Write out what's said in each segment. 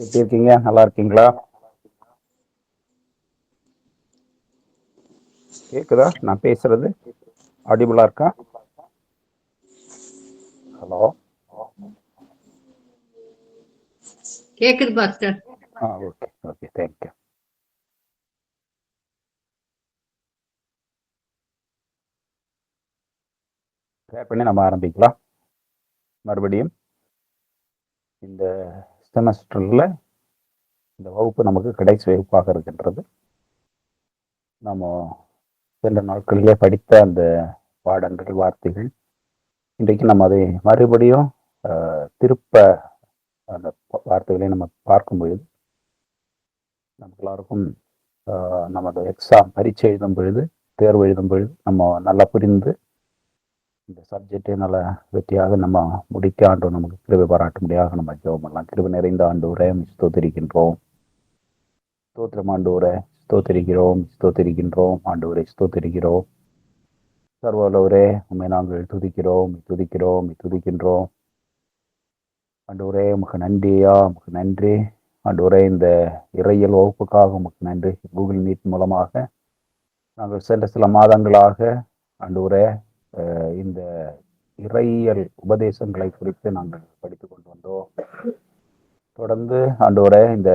எப்படி இருக்கீங்க? நல்லா இருக்கீங்களா? கேக்குதா நான் பேசுறது? ஆடிபிளா இருக்கா? ஹலோ. கேக்குது pastor. Okay okay, thank you. Share பண்ணி நம்ம ஆரம்பிக்கலாம் மறுபடியும். இந்த செமஸ்டரில் இந்த வகுப்பு நமக்கு கடைசி வகுப்பாக இருக்கின்றது. நம்ம சென்ற நாட்களிலே படித்த அந்த பாடங்கள், வார்த்தைகள், இன்றைக்கு நம்ம அதை மறுபடியும் திருப்ப அந்த வார்த்தைகளை நம்ம பார்க்கும் பொழுது நமக்கு எல்லாருக்கும் நமது எக்ஸாம் பரீட்சை எழுதும் பொழுது, தேர்வு எழுதும் பொழுது நம்ம நல்லா புரிந்து இந்த சப்ஜெக்டை நல்லா வெற்றியாக நம்ம முடிக்க ஆண்டு நமக்கு கிருபை பாராட்டும்படியாக நம்ம ஜெபம் பண்ணலாம். கிருபை நிறைந்த ஆண்டவரே ஸ்தோத்திரிக்கின்றோம். ஸ்தோத்திரம் ஆண்டவரே, ஸ்தோத்திரிக்கிறோம் ஸ்தோத்திரிக்கின்றோம் ஆண்டவரை ஸ்தோத்திரிக்கிறோம். சர்வவல்லவரே, உண்மை நாங்கள் துதிக்கிறோம் துதிக்கிறோம் துதிக்கின்றோம். ஆண்டவரே உமக்கு நன்றியா, உமக்கு நன்றி ஆண்டவரே. இந்த இறையியல் வகுப்புக்காக உமக்கு நன்றி. கூகுள் மீட் மூலமாக நாங்கள் சென்ற சில மாதங்களாக ஆண்டவரே இந்த இறையியல் உபதேசங்களை குறித்து நாங்கள் படித்து கொண்டு வந்தோம். தொடர்ந்து ஆண்டவரே இந்த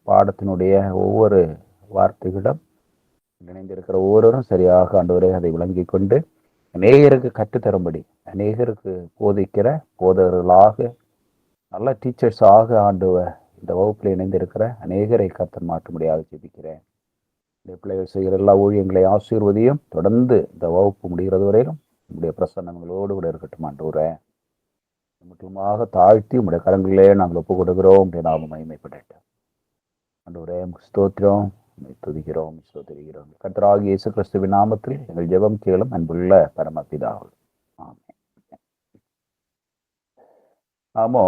பாடத்தினுடைய ஒவ்வொரு வார்த்தைகளிடம் இணைந்திருக்கிற ஒவ்வொருவரும் சரியாக ஆண்டவரே அதை விளங்கி கொண்டு அநேகருக்கு கற்றுத்தரும்படி, அநேகருக்கு போதிக்கிற போதகர்களாக, நல்ல டீச்சர்ஸாக ஆண்டவர் இந்த வகுப்பில் இணைந்திருக்கிற அநேகரை கர்த்தர் மாற்றும்படியாக ஜெபிக்கிறேன். இந்த பிள்ளைகள் செய்கிற எல்லா ஊழியங்களை ஆசீர்வதியும். தொடர்ந்து இந்த வகுப்பு முடிகிறது வரையிலும் உங்களுடைய பிரசன்னங்களோடு கூட இருக்கட்டும் ஆண்டவரே. முற்றிலுமாக தாழ்த்தி உங்களுடைய கரங்களிலே நாங்கள் ஒப்புக் கொடுக்கிறோம். உடைய நாமம் மகிமைப்படட்டும் ஆண்டவரே. ஸ்தோத்திரம், துதிக்கிறோம் ஸ்தோத்திரிக்கிறோம். கர்த்தராகிய இயேசு கிறிஸ்துவின் நாமத்தில் எங்கள் ஜெபம் கேளும் அன்புள்ள பரமபிதாவே. ஆமென். ஆமோ,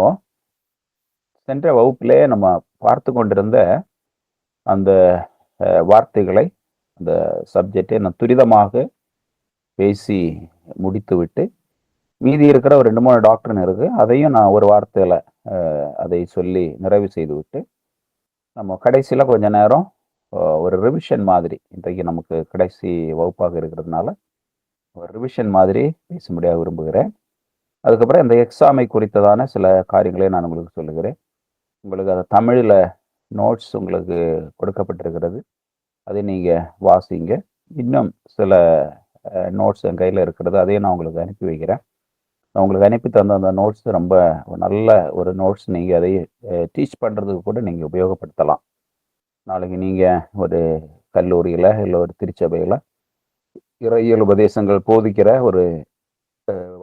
சென்ற வகுப்பிலே நம்ம பார்த்து கொண்டிருந்த அந்த வார்த்தைகளை, அந்த சப்ஜெக்டை நான் துரிதமாக பேசி முடித்து விட்டு மீதி இருக்கிற ஒரு 2-3 டாக்டர்னு இருக்கு, அதையும் நான் ஒரு வார்த்தையில அதை சொல்லி நிறைவு செய்து விட்டு நம்ம கடைசியில் கொஞ்ச நேரம் ஒரு ரிவிஷன் மாதிரி, இன்றைக்கு நமக்கு கடைசி வகுப்பாக இருக்கிறதுனால ஒரு ரிவிஷன் மாதிரி பேசும்படியாக விரும்புகிறேன். அதுக்கப்புறம் இந்த எக்ஸாமை குறித்ததான சில காரியங்களை நான் உங்களுக்கு சொல்லுகிறேன். உங்களுக்கு அதை தமிழில் நோட்ஸ் உங்களுக்கு கொடுக்கப்பட்டிருக்கிறது, அதை நீங்கள் வாசிங்க. இன்னும் சில நோட்ஸ் என் கையில் இருக்கிறது, அதையும் நான் உங்களுக்கு அனுப்பி வைக்கிறேன். நான் உங்களுக்கு அனுப்பி தந்த அந்த நோட்ஸ் ரொம்ப நல்ல ஒரு நோட்ஸ். நீங்கள் அதை டீச் பண்ணுறதுக்கு கூட நீங்கள் உபயோகப்படுத்தலாம். நாளைக்கு நீங்கள் ஒரு கல்லூரியில் இல்லை ஒரு திருச்சபையில் இறையியல் உபதேசங்கள் போதிக்கிற ஒரு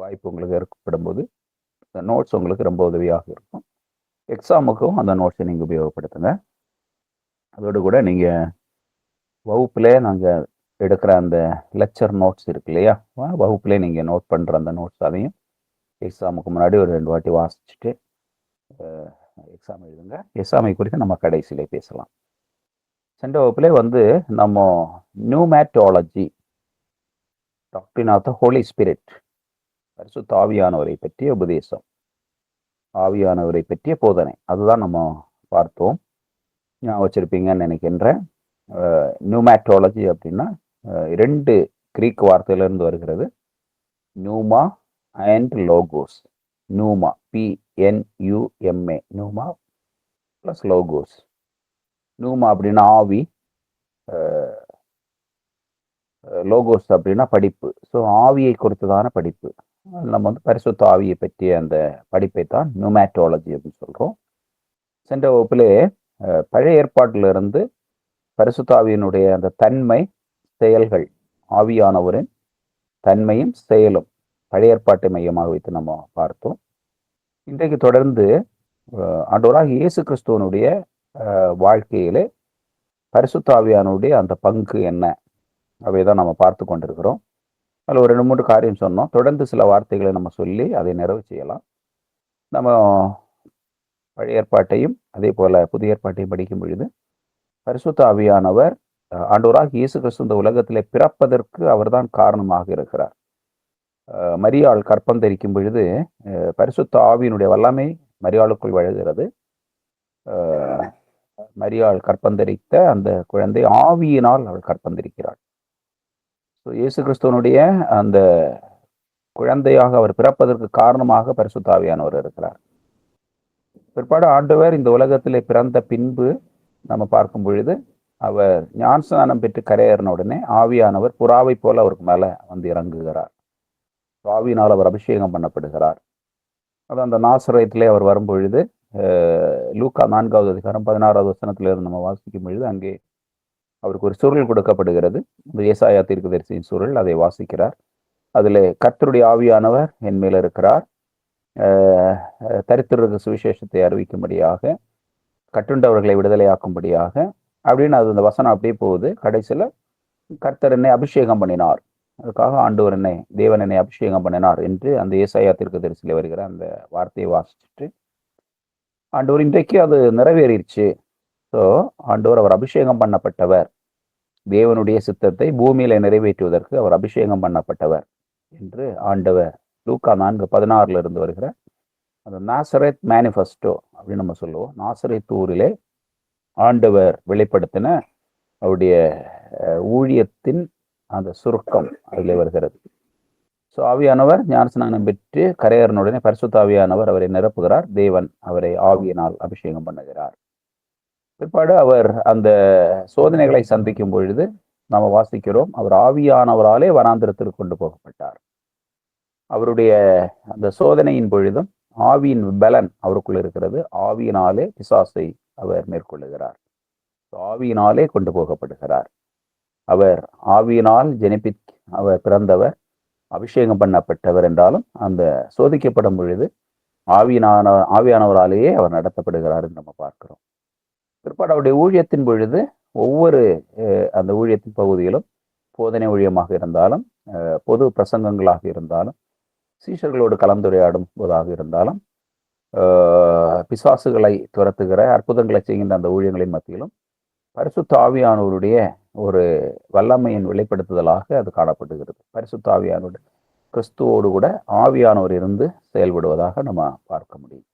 வாய்ப்பு உங்களுக்கு ஏற்படும் போது இந்த நோட்ஸ் உங்களுக்கு ரொம்ப உதவியாக இருக்கும். எக்ஸாமுக்கும் அந்த நோட்ஸை நீங்கள் உபயோகப்படுத்துங்க. அதோடு கூட நீங்கள் வகுப்பிலே நாங்கள் எடுக்கிற அந்த லெக்சர் நோட்ஸ் இருக்கு இல்லையா, வகுப்பிலே நீங்கள் நோட் பண்ணுற அந்த நோட்ஸ், அதையும் எக்ஸாமுக்கு முன்னாடி ஒரு 2 வாட்டி வாசிச்சுட்டு எக்ஸாம் எழுதுங்க. எக்ஸாமை குறித்து நம்ம கடைசியிலே பேசலாம். சென்ற வகுப்பிலே நம்ம pneumatology, doctrine of the holy spirit, பரிசுத்த ஆவியானவரை பற்றிய உபதேசம், ஆவியானவரை பற்றிய போதனை, அதுதான் நம்ம பார்த்தோம். நான் வச்சிருப்பீங்கன்னு நினைக்கின்றேன். நியூமேட்டாலஜி அப்படின்னா 2 கிரீக் வார்த்தையிலிருந்து வருகிறது, pneuma and logos. Pneuma, PNUMA, pneuma plus logos. Pneuma அப்படின்னா ஆவி, லோகோஸ் அப்படின்னா படிப்பு. ஸோ ஆவியை குறித்ததான படிப்பு. நம்ம பரிசுத்த ஆவியை பற்றிய அந்த படிப்பை தான் நியூமேட்டாலஜி அப்படின்னு சொல்கிறோம். சென்ற வகுப்பிலே பழைய ஏற்பாட்டிலிருந்து பரிசுத்த ஆவியினுடைய அந்த தன்மை, செயல்கள், ஆவியானவரின் தன்மையும் செயலும் பழைய ஏற்பாட்டை மையமாக வைத்து நம்ம பார்த்தோம். இன்றைக்கு தொடர்ந்து ஆண்டவராகிய இயேசு கிறிஸ்துவனுடைய வாழ்க்கையிலே பரிசுத்த ஆவியானுடைய அந்த பங்கு என்ன, அவை தான் நம்ம பார்த்து கொண்டிருக்கிறோம். அதில் ஒரு 2-3 காரியம் சொன்னோம். தொடர்ந்து சில வார்த்தைகளை நம்ம சொல்லி அதை நிறைவு செய்யலாம். நம்ம பழைய ஏற்பாட்டையும் அதே போல புதிய ஏற்பாட்டையும் படிக்கும் பொழுது பரிசுத்த ஆவியானவர் ஆண்டவராகிய இயேசு கிறிஸ்து இந்த உலகத்திலே பிறப்பதற்கு அவர்தான் காரணமாக இருக்கிறார். மரியாள் கற்பம் தரிக்கும் பொழுது பரிசுத்த ஆவியினுடைய வல்லமை மரியாளுக்குள் வழுகிறது. மரியாள் கற்பந்தரித்த அந்த குழந்தை ஆவியினால் அவள் கற்பந்தரிக்கிறாள். இயேசு கிறிஸ்துவனுடைய அந்த குழந்தையாக அவர் பிறப்பதற்கு காரணமாக பரிசுத்த ஆவியானவர் இருக்கிறார். பிற்பாடு ஆண்டவர் இந்த உலகத்திலே பிறந்த பின்பு நம்ம பார்க்கும் பொழுது அவர் ஞானஸ்நானம் பெற்று கரையேறின உடனே ஆவியானவர் புறாவை போல அவருக்கு மேல வந்து இறங்குகிறார். ஆவியினால் அவர் அபிஷேகம் பண்ணப்படுகிறார். அது அந்த நாசரேத்திலே அவர் வரும்பொழுது லூக்கா 4வது அதிகாரம் 16வது வசனத்திலிருந்து நம்ம வாசிக்கும் பொழுது அங்கே அவருக்கு ஒரு சுருள் கொடுக்கப்படுகிறது. ஏசாயா தீர்க்கதரிசியின் சுருள், அதை வாசிக்கிறார். அதில் கர்த்தருடைய ஆவியானவர் என் மேல் இருக்கிறார், தரித்திரருக்கு சுவிசேஷத்தை அறிவிக்கும்படியாக, கட்டுண்டவர்களை விடுதலையாக்கும்படியாக அப்படின்னு அது அந்த வசனம் அப்படியே போகுது. கடைசியில் கர்த்தர் என்னை அபிஷேகம் பண்ணினார், அதுக்காக ஆண்டவர் என்னை தேவன் என்னை அபிஷேகம் பண்ணினார் என்று அந்த ஏசாயா தீர்க்கதரிசியில வருகிற அந்த வார்த்தையை வாசிச்சுட்டு ஆண்டவர் இன்றைக்கு அது நிறைவேறிடுச்சு. ஸோ ஆண்டவர் அவர் அபிஷேகம் பண்ணப்பட்டவர், தேவனுடைய சித்தத்தை பூமியில நிறைவேற்றுவதற்கு அவர் அபிஷேகம் பண்ணப்பட்டவர் என்று ஆண்டவர் லூக்கா 4:16 இருந்து வருகிற அந்த நாசரேத் மேனிஃபெஸ்டோ அப்படின்னு நம்ம சொல்லுவோம். நாசரேத் ஊரிலே ஆண்டவர் வெளிப்படுத்தின அவருடைய ஊழியத்தின் அந்த சுருக்கம் அதில் வருகிறது. ஸோ ஆவியானவர் ஞானஸ்நானம் பெற்று கரையேறினுடனே பரிசுத்த ஆவியானவர் அவரை நிரப்புகிறார். தேவன் அவரை ஆவியினால் அபிஷேகம் பண்ணுகிறார். பிற்பாடு அவர் அந்த சோதனைகளை சந்திக்கும் பொழுது நாம் வாசிக்கிறோம், அவர் ஆவியானவராலே வனாந்திரத்திற்கு கொண்டு போகப்பட்டார். அவருடைய அந்த சோதனையின் பொழுதும் ஆவியின் பலன் அவருக்குள் இருக்கிறது. ஆவியினாலே பிசாசை அவர் மேற்கொள்ளுகிறார், ஆவியினாலே கொண்டு போகப்படுகிறார். அவர் ஆவியினால் அவர் பிறந்தவர், அபிஷேகம் பண்ணப்பட்டவர் என்றாலும் அந்த சோதிக்கப்படும் பொழுது ஆவியானவராலேயே அவர் நடத்தப்படுகிறார் என்று நம்ம பார்க்கிறோம். பிற்பாடு அவருடைய ஊழியத்தின் பொழுது ஒவ்வொரு அந்த ஊழியத்தின் பகுதியிலும் போதனை ஊழியமாக இருந்தாலும், பொது பிரசங்கங்களாக இருந்தாலும், சீஷர்களோடு கலந்துரையாடும் போதாக இருந்தாலும், பிசாசுகளை துரத்துகிற அற்புதங்களை செய்கின்ற அந்த ஊழியங்களின் மத்தியிலும் பரிசுத்த ஆவியானவருடைய ஒரு வல்லமையின் வெளிப்படுத்துதலாக அது காணப்படுகிறது. பரிசுத்த ஆவியானோடு கிறிஸ்துவோடு கூட ஆவியானவர் இருந்து செயல்படுவதாக நம்ம பார்க்க முடியும்.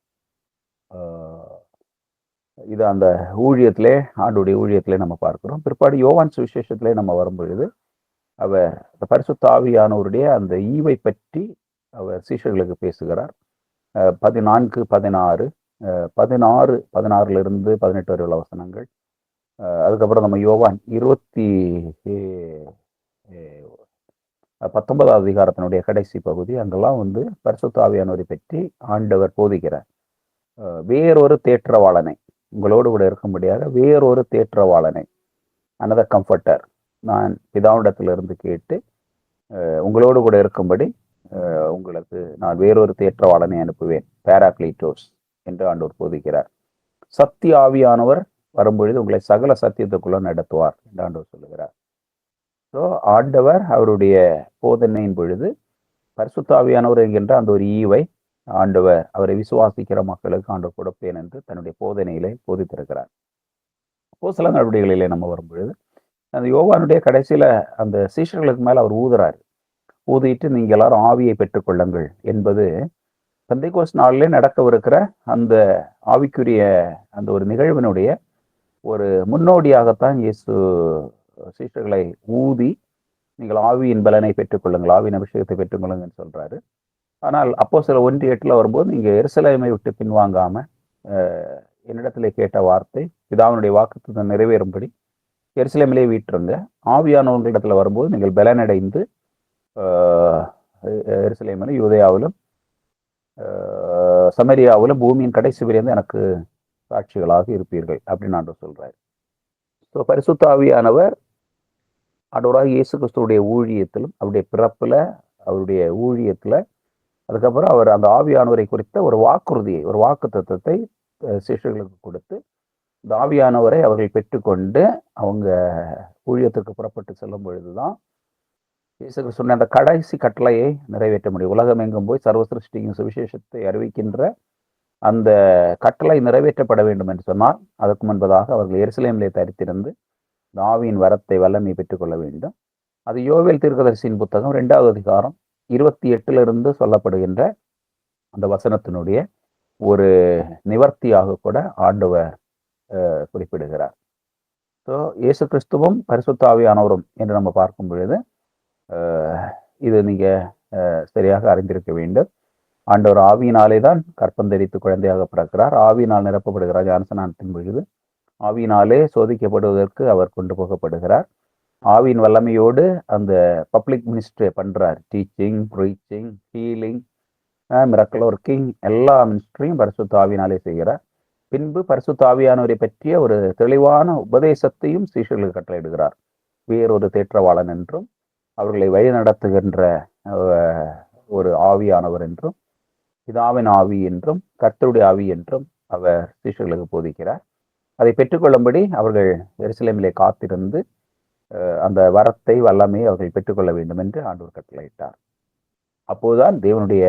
இது அந்த ஊழியத்திலே, ஆண்டுடைய ஊழியத்திலே நம்ம பார்க்கிறோம். பிற்பாடு யோவான் சுவிசேஷத்திலே நம்ம வரும்பொழுது அவர் பரிசுத்த ஆவியானவருடைய அந்த ஈவை பற்றி அவர் சீஷர்களுக்கு பேசுகிறார். 14:16, 16:16 18 வரை உள்ள வசனங்கள். அதுக்கப்புறம் நம்ம யோவான் 19வது அதிகாரத்தினுடைய கடைசி பகுதி, அங்கெல்லாம் பரிசுத்த ஆவியானவரை பற்றி ஆண்டவர் போதிக்கிறார். வேறொரு தேற்றவாளனை, உங்களோடு கூட இருக்கும்படியாக வேறொரு தேற்றவாளனை, another comforter, நான் பிதாவிடத்திலிருந்து கேட்டு உங்களோடு கூட இருக்கும்படி உங்களுக்கு நான் வேறொரு தேற்றவாளனை அனுப்புவேன், பேராக்ளீட்டோஸ் என்று ஆண்டவர் போதிக்கிறார். சத்திய ஆவியானவர் வரும்பொழுது உங்களை சகல சத்தியத்துக்குள்ள நடத்துவார் என்று ஆண்டவர் சொல்லுகிறார். ஸோ ஆண்டவர் அவருடைய போதனையின் பொழுது பரிசுத்த ஆவியானவர் என்கின்ற அந்த ஒரு ஈவை ஆண்டவர் அவரை விசுவாசிக்கிற மக்களுக்கு ஆண்டவர் கொடுப்பேன் என்று தன்னுடைய போதனையிலே போதித்திருக்கிறார். சில நடவடிக்கைகளிலே நம்ம வரும்பொழுது அந்த யோவானுடைய கடைசியில அந்த சீஷர்களுக்கு மேல அவர் ஊதிட்டு நீங்க எல்லாரும் ஆவியை பெற்றுக்கொள்ளுங்கள் என்பது பெந்தேகோஸ்து நாளிலே நடக்கவிருக்கிற அந்த ஆவிக்குரிய அந்த ஒரு நிகழ்வினுடைய ஒரு முன்னோடியாகத்தான் இயேசு சீஷர்களை ஊதி நீங்கள் ஆவியின் பலனை பெற்றுக்கொள்ளுங்கள், ஆவியின் அபிஷேகத்தை பெற்றுக்கொள்ளுங்கன்னு சொல்றாரு. ஆனால் அப்போஸ்தலர் 1:8 வரும்போது நீங்க எருசலேமை விட்டு பின்வாங்காம என்னிடத்திலே கேட்ட வார்த்தை பிதாவினுடைய வாக்குத்தத்தம் நிறைவேறும்படி எருசலேமிலே வீற்றுங்க, ஆவியானவர்களிடத்துல வரும்போது நீங்கள் பலனடைந்து எருசலேமிலும் யூதேயாவிலும் சமரியாவிலும் பூமியின் கடைசி வரையிலிருந்து எனக்கு சாட்சிகளாக இருப்பீர்கள் அப்படின்னு ஆண்டவர் சொல்றாரு. ஸோ பரிசுத்த ஆவியானவர் ஆண்டவராக இயேசு கிறிஸ்துவுடைய ஊழியத்திலும் அவருடைய பிறப்புல அவருடைய ஊழியத்துல அதுக்கப்புறம் அவர் அந்த ஆவியானவரை குறித்த ஒரு வாக்குறுதியை, ஒரு வாக்கு தத்துவத்தை சீஷர்களுக்கு கொடுத்து இந்த ஆவியானவரை அவர்கள் பெற்றுக்கொண்டு அவங்க ஊழியத்துக்கு புறப்பட்டு செல்லும் பொழுதுதான் இயேசு கிறிஸ்து சொன்ன அந்த கடைசி கட்டளையை நிறைவேற்ற முடியும். உலகம் எங்கும் போய் சர்வ சிருஷ்டியின் சுவிசேஷத்தை அறிவிக்கின்ற அந்த கட்டளை நிறைவேற்றப்பட வேண்டும் என்று சொன்னால் அதற்கு முன்பதாக அவர்கள் எருசலேமிலே தரித்திருந்து இந்த ஆவியின் வரத்தை வல்லமை பெற்றுக்கொள்ள வேண்டும். அது யோவேல் தீர்க்கதரிசியின் புத்தகம் 2வது அதிகாரம் 28 சொல்லப்படுகின்ற அந்த வசனத்தினுடைய ஒரு நிவர்த்தியாக கூட ஆண்டவர் குறிப்பிடுகிறார். ஸோ இயேசு கிறிஸ்துவும் பரிசுத்த ஆவியானவரும் என்று நம்ம பார்க்கும் பொழுது இது நீங்க சரியாக அறிந்திருக்க வேண்டும். ஆண்டவர் ஆவியினாலே தான் கற்பந்தரித்து குழந்தையாக பிறக்கிறார். ஆவியினால் நிரப்பப்படுகிறார். ஞானஸ்நானத்தின் பொழுது ஆவியினாலே சோதிக்கப்படுவதற்கு அவர் கொண்டு போகப்படுகிறார். ஆவியின் வல்லமையோடு அந்த பப்ளிக் மினிஸ்ட்ரி பண்றார். Teaching, preaching, healing, miracle working, எல்லா மினிஸ்ட்ரியும் பரிசுத்த ஆவியினாலே செய்கிறார். பின்பு பரிசுத்த ஆவியானவரை பற்றிய ஒரு தெளிவான உபதேசத்தையும் சீஷர்களுக்கு கட்டளையிடுகிறார். வேறொரு தேற்றவாளன் என்றும் அவர்களை வழி நடத்துகின்ற ஒரு ஆவியானவர் என்றும் பிதாவின் ஆவி என்றும் கர்த்தருடைய ஆவி என்றும் அவர் சீஷர்களுக்கு போதிக்கிறார். அதை பெற்றுக்கொள்ளும்படி அவர்கள் எருசலேமிலே காத்திருந்து அந்த வரத்தை வல்லமையை அவர்கள் பெற்றுக்கொள்ள வேண்டும் என்று ஆண்டவர் கட்டளையிட்டார். அப்போதுதான் தேவனுடைய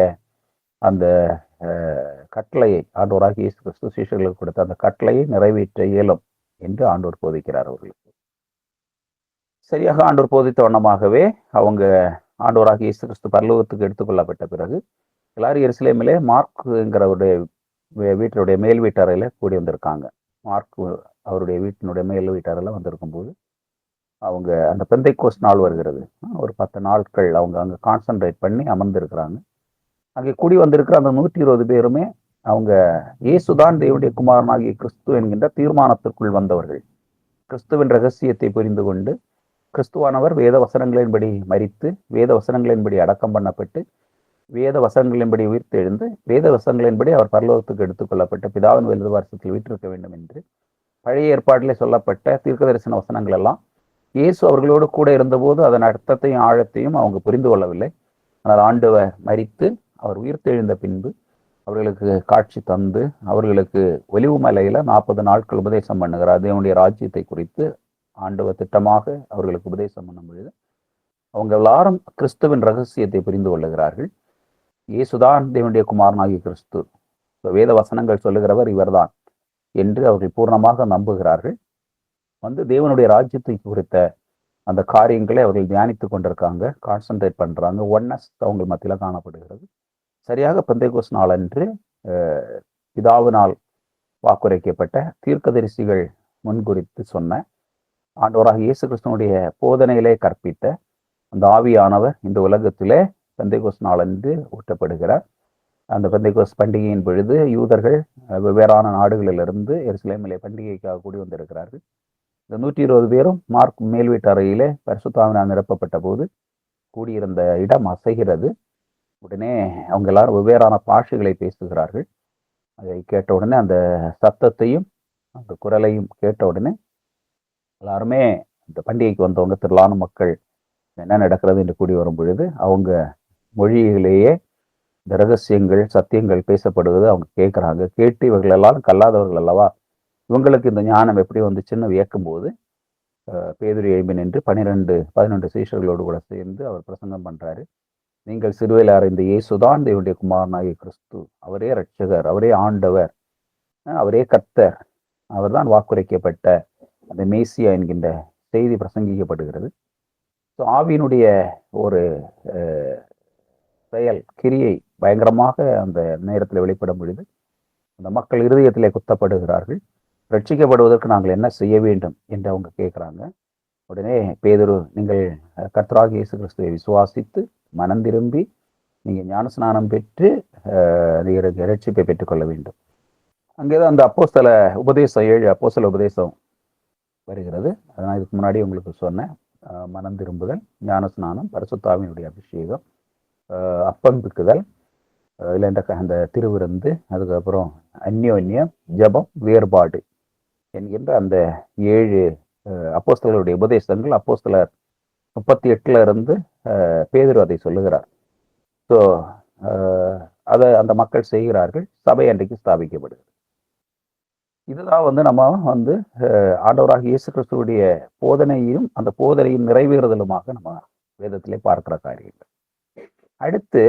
அந்த கட்டளையை ஆண்டவராக இயேசு கிறிஸ்து சீஷர்களுக்கு கொடுத்த அந்த கட்டளையை நிறைவேற்ற இயலும் என்று ஆண்டவர் போதிக்கிறார் அவர்களுக்கு. சரியாக ஆண்டவர் போதித்த வண்ணமாகவே அவங்க ஆண்டவராக இயேசு கிறிஸ்து பரலோகத்துக்கு எடுத்துக்கொள்ளப்பட்ட பிறகு எல்லாரும் எருசலேமிலே மார்க்குங்கிறவருடைய வீட்டினுடைய மேல் வீட்டறையில கூடி வந்திருக்காங்க. மார்க் அவருடைய வீட்டினுடைய மேல் வீட்டறையில வந்திருக்கும் போது அவங்க அந்த பெந்தைக்கோஸ்து நாள் வருகிறது. ஒரு 10 நாட்கள் அவங்க அங்கே கான்சன்ட்ரேட் பண்ணி அமர்ந்திருக்கிறாங்க. அங்கே கூடி வந்திருக்கிற அந்த 120 பேருமே அவங்க இயேசுதான் தேவனுடைய குமாரனாகிய கிறிஸ்து என்கின்ற தீர்மானத்திற்குள் வந்தவர்கள். கிறிஸ்துவின் ரகசியத்தை புரிந்து கொண்டு கிறிஸ்துவானவர் வேத வசனங்களின்படி மரித்து வேத வசனங்களின்படி அடக்கம் பண்ணப்பட்டு வேத வசனங்களின்படி உயிர்த்தெழுந்து வேத வசனங்களின்படி அவர் பரலோகத்துக்கு எடுத்துக்கொள்ளப்பட்ட பிதாவின் வலது வருஷத்தில் வீற்றிருக்க வேண்டும் என்று பழைய ஏற்பாட்டிலே சொல்லப்பட்ட தீர்க்க தரிசன வசனங்கள் எல்லாம் இயேசு அவர்களோடு கூட இருந்தபோது அதன் அர்த்தத்தையும் ஆழத்தையும் அவங்க புரிந்து கொள்ளவில்லை. ஆனால் ஆண்டவர் மரித்து அவர் உயிர்த்தெழுந்த பின்பு அவர்களுக்கு காட்சி தந்து அவர்களுக்கு ஒலிவு மலையில 40 நாட்கள் உபதேசம் பண்ணுகிறார். தேவனுடைய ராஜ்யத்தை குறித்து ஆண்டவர் திட்டமாக அவர்களுக்கு உபதேசம் பண்ணும் பொழுது அவங்க எல்லாரும் கிறிஸ்துவின் ரகசியத்தை புரிந்து கொள்ளுகிறார்கள். இயேசுதான் தேவனுடைய குமாரனாகிய கிறிஸ்து, வேத வசனங்கள் சொல்லுகிறவர் இவர்தான் என்று அவர்கள் பூர்ணமாக நம்புகிறார்கள். வந்து தேவனுடைய ராஜ்யத்தை குறித்த அந்த காரியங்களை அவர்கள் தியானித்து கொண்டிருக்காங்க, கான்சன்ட்ரேட் பண்றாங்க. ஒன்னஸ் அவங்க மத்தியில காணப்படுகிறது. சரியாக பெந்தைக்கோஸ்து நாளன்று பிதாவினால் வாக்குரைக்கப்பட்ட தீர்க்கதரிசிகள் முன்குறித்து சொன்ன ஆண்டவராக இயேசு கிறிஸ்துவனுடைய போதனையிலே கற்பித்த அந்த ஆவியானவர் இந்த உலகத்திலே பெந்தைக்கோஸ்து நாளன்று ஊற்றப்படுகிறார். அந்த பெந்தைக்கோஸ்து பண்டிகையின் பொழுது யூதர்கள் வெவ்வேறான நாடுகளிலிருந்து எருசலேமிலே பண்டிகைக்காக கூடி வந்திருக்கிறார்கள். இந்த 120 பேரும் மார்க் மேல் வீட்டு அறையிலே பரிசுத்த ஆவியினால் நிரப்பப்பட்ட போது கூடியிருந்த இடம் அசைகிறது. உடனே அவங்க எல்லாரும் வெவ்வேறான பாஷைகளை பேசுகிறார்கள். அதை கேட்ட உடனே அந்த சத்தத்தையும் அந்த குரலையும் கேட்ட உடனே எல்லாருமே இந்த பண்டிகைக்கு வந்தவங்க திரளான மக்கள் என்ன நடக்கிறது என்று கூடி வரும் பொழுது அவங்க மொழியிலேயே இந்த ரகசியங்கள் சத்தியங்கள் பேசப்படுவது அவங்க கேட்குறாங்க. கேட்டு இவர்கள் எல்லாரும் கல்லாதவர்கள் அல்லவா, இவங்களுக்கு இந்த ஞானம் எப்படி வந்துச்சுன்னு வியக்கும் போது பேதுரு எழும்பி நின்று 11 சீஷர்களோடு கூட சேர்ந்து அவர் பிரசங்கம் பண்றாரு. நீங்கள் சிறுவையில் அறிந்த இயேசுதான் தேவனுடைய குமாரனாகிய கிறிஸ்து, அவரே இரட்சகர், அவரே ஆண்டவர், அவரே கர்த்தர், அவர்தான் வாக்குரைக்கப்பட்ட அந்த மேசியா என்கின்ற செய்தி பிரசங்கிக்கப்படுகிறது. ஸோ ஆவியினுடைய ஒரு செயல் கிரியை பயங்கரமாக அந்த நேரத்தில் வெளிப்படும் பொழுது அந்த மக்கள் இருதயத்திலே குத்தப்படுகிறார்கள். ரட்சிக்கப்படுவதற்கு நாங்கள் என்ன செய்ய வேண்டும் என்று அவங்க கேட்குறாங்க. உடனே பேதுரு, நீங்கள் கர்த்தராகிய இயேசு கிறிஸ்துவை விசுவாசித்து மனம் திரும்பி நீங்கள் ஞானஸ்நானம் பெற்று நீங்கள் ரட்சிப்பை பெற்றுக்கொள்ள வேண்டும். அங்கேதான் அந்த அப்போஸ்தல உபதேசம் 7 அப்போஸ்தல உபதேசம் வருகிறது. அதனால் இதுக்கு முன்னாடி உங்களுக்கு சொன்னேன். மனம் திரும்புதல், ஞானஸ்நானம், பரிசுத்த ஆவியினுடைய அபிஷேகம், அப்பம்பிக்குதல், இல்லைன்ற அந்த திருவிருந்து, அதுக்கப்புறம் அந்யோன்யம், ஜபம், வேறுபாடு என்கின்ற அந்த 7 அப்போஸ்தலருடைய உபதேசங்கள் அப்போஸ்தலர் 38 இருந்து பேதுரு அதை சொல்லுகிறார். ஸோ அதை அந்த மக்கள் செய்கிறார்கள். சபை அன்றைக்கு ஸ்தாபிக்கப்படுகிறது. இதுதான் நம்ம ஆண்டவராக இயேசு கிறிஸ்துவுடைய போதனையும் அந்த போதனையின் நிறைவேறுதலுமாக நம்ம வேதத்திலே பார்க்கிற காரியங்கள். அடுத்து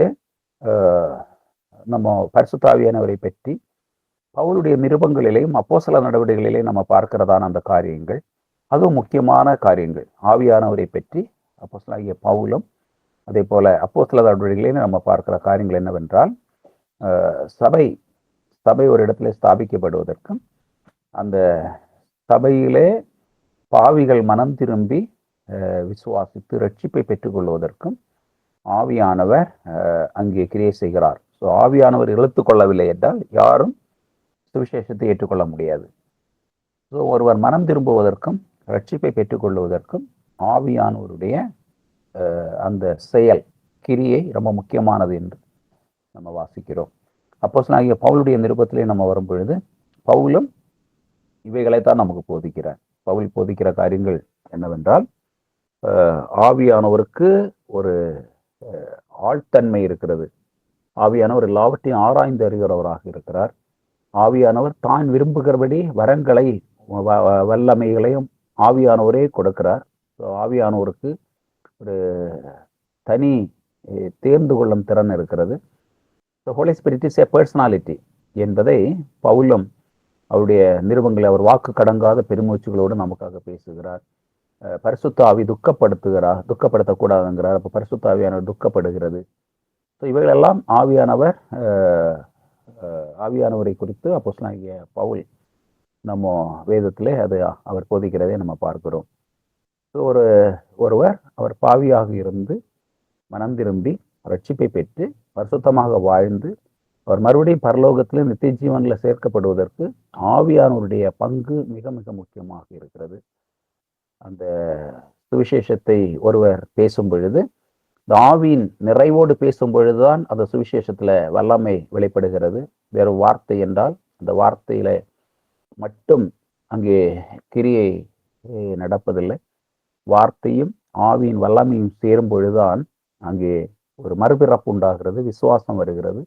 நம்ம பரிசுத்த ஆவியானவரை பற்றி பவுலுடைய நிருபங்களிலேயும் அப்போஸ்தல நடவடிக்கைகளிலேயும் நம்ம பார்க்கிறதான அந்த காரியங்கள், அதுவும் முக்கியமான காரியங்கள். ஆவியானவரை பற்றி அப்போஸ்தலனாகிய பவுலும் அதே போல அப்போஸ்தல நடவடிக்கைகளிலும் நம்ம பார்க்கிற காரியங்கள் என்னவென்றால், சபை ஒரு இடத்துல ஸ்தாபிக்கப்படுவதற்கும் அந்த சபையிலே பாவிகள் மனம் திரும்பி விசுவாசித்து ரட்சிப்பை பெற்றுக்கொள்வதற்கும் ஆவியானவர் அங்கே கிரியை செய்கிறார். ஸோ ஆவியானவர் இழுத்து கொள்ளவில்லை என்றால் யாரும் சுவிசேஷத்தை ஏற்றுக்கொள்ள முடியாது. ஸோ ஒருவர் மனம் திரும்புவதற்கும் ரட்சிப்பை பெற்றுக்கொள்வதற்கும் ஆவியானவருடைய அந்த செயல் கிரியை ரொம்ப முக்கியமானது என்று நம்ம வாசிக்கிறோம். அப்போஸ்தலனாகிய பவுலுடைய நிருபத்திலே நம்ம வரும் பொழுது பவுலும் இவைகளைத்தான் நமக்கு போதிக்கிறார். பவுல் போதிக்கிற காரியங்கள் என்னவென்றால், ஆவியானவருக்கு ஒரு ஆழ்த்தன்மை இருக்கிறது. ஆவியானவர் எல்லாவற்றையும் ஆராய்ந்து அறிகிறவராக இருக்கிறார். ஆவியானவர் தான் விரும்புகிறபடி வரங்களை வல்லமைகளையும் ஆவியானவரே கொடுக்கிறார். ஆவியானவருக்கு ஒரு தனி தேர்ந்து கொள்ளும் திறன் இருக்கிறது. Holy Spirit is a personality என்பதை பவுலும் அவருடைய நிருபங்களை அவர் வாக்கு கடங்காத பெருமூச்சுகளோடு நமக்காக பேசுகிறார். பரிசுத்த ஆவி துக்கப்படுத்தக்கூடாதுங்கிறார். அப்போ பரிசுத்த ஆவியானவர் துக்கப்படுகிறது. ஸோ இவைகளெல்லாம் ஆவியானவரை குறித்து அப்போஸ்தலனாகிய பவுல் நம்ம வேதத்திலே அது அவர் போதிக்கிறதை நம்ம பார்க்கிறோம். ஸோ ஒருவர் அவர் பாவியாக இருந்து மனம் திரும்பி ரட்சிப்பை பெற்று பரிசுத்தமாக வாழ்ந்து அவர் மறுபடியும் பரலோகத்தில் நித்திய ஜீவனில் சேர்க்கப்படுவதற்கு ஆவியானவருடைய பங்கு மிக மிக முக்கியமாக இருக்கிறது. அந்த சுவிசேஷத்தை ஒருவர் பேசும் பொழுது, இந்த ஆவியின் நிறைவோடு பேசும் பொழுதுதான் அந்த சுவிசேஷத்துல வல்லமை வெளிப்படுகிறது. வேறு வார்த்தை என்றால் அந்த வார்த்தையில மட்டும் அங்கே கிரியை நடப்பதில்லை. வார்த்தையும் ஆவியின் வல்லமையும் சேரும் பொழுதுதான் அங்கே ஒரு மறுபிறப்பு உண்டாகிறது, விசுவாசம் வருகிறது,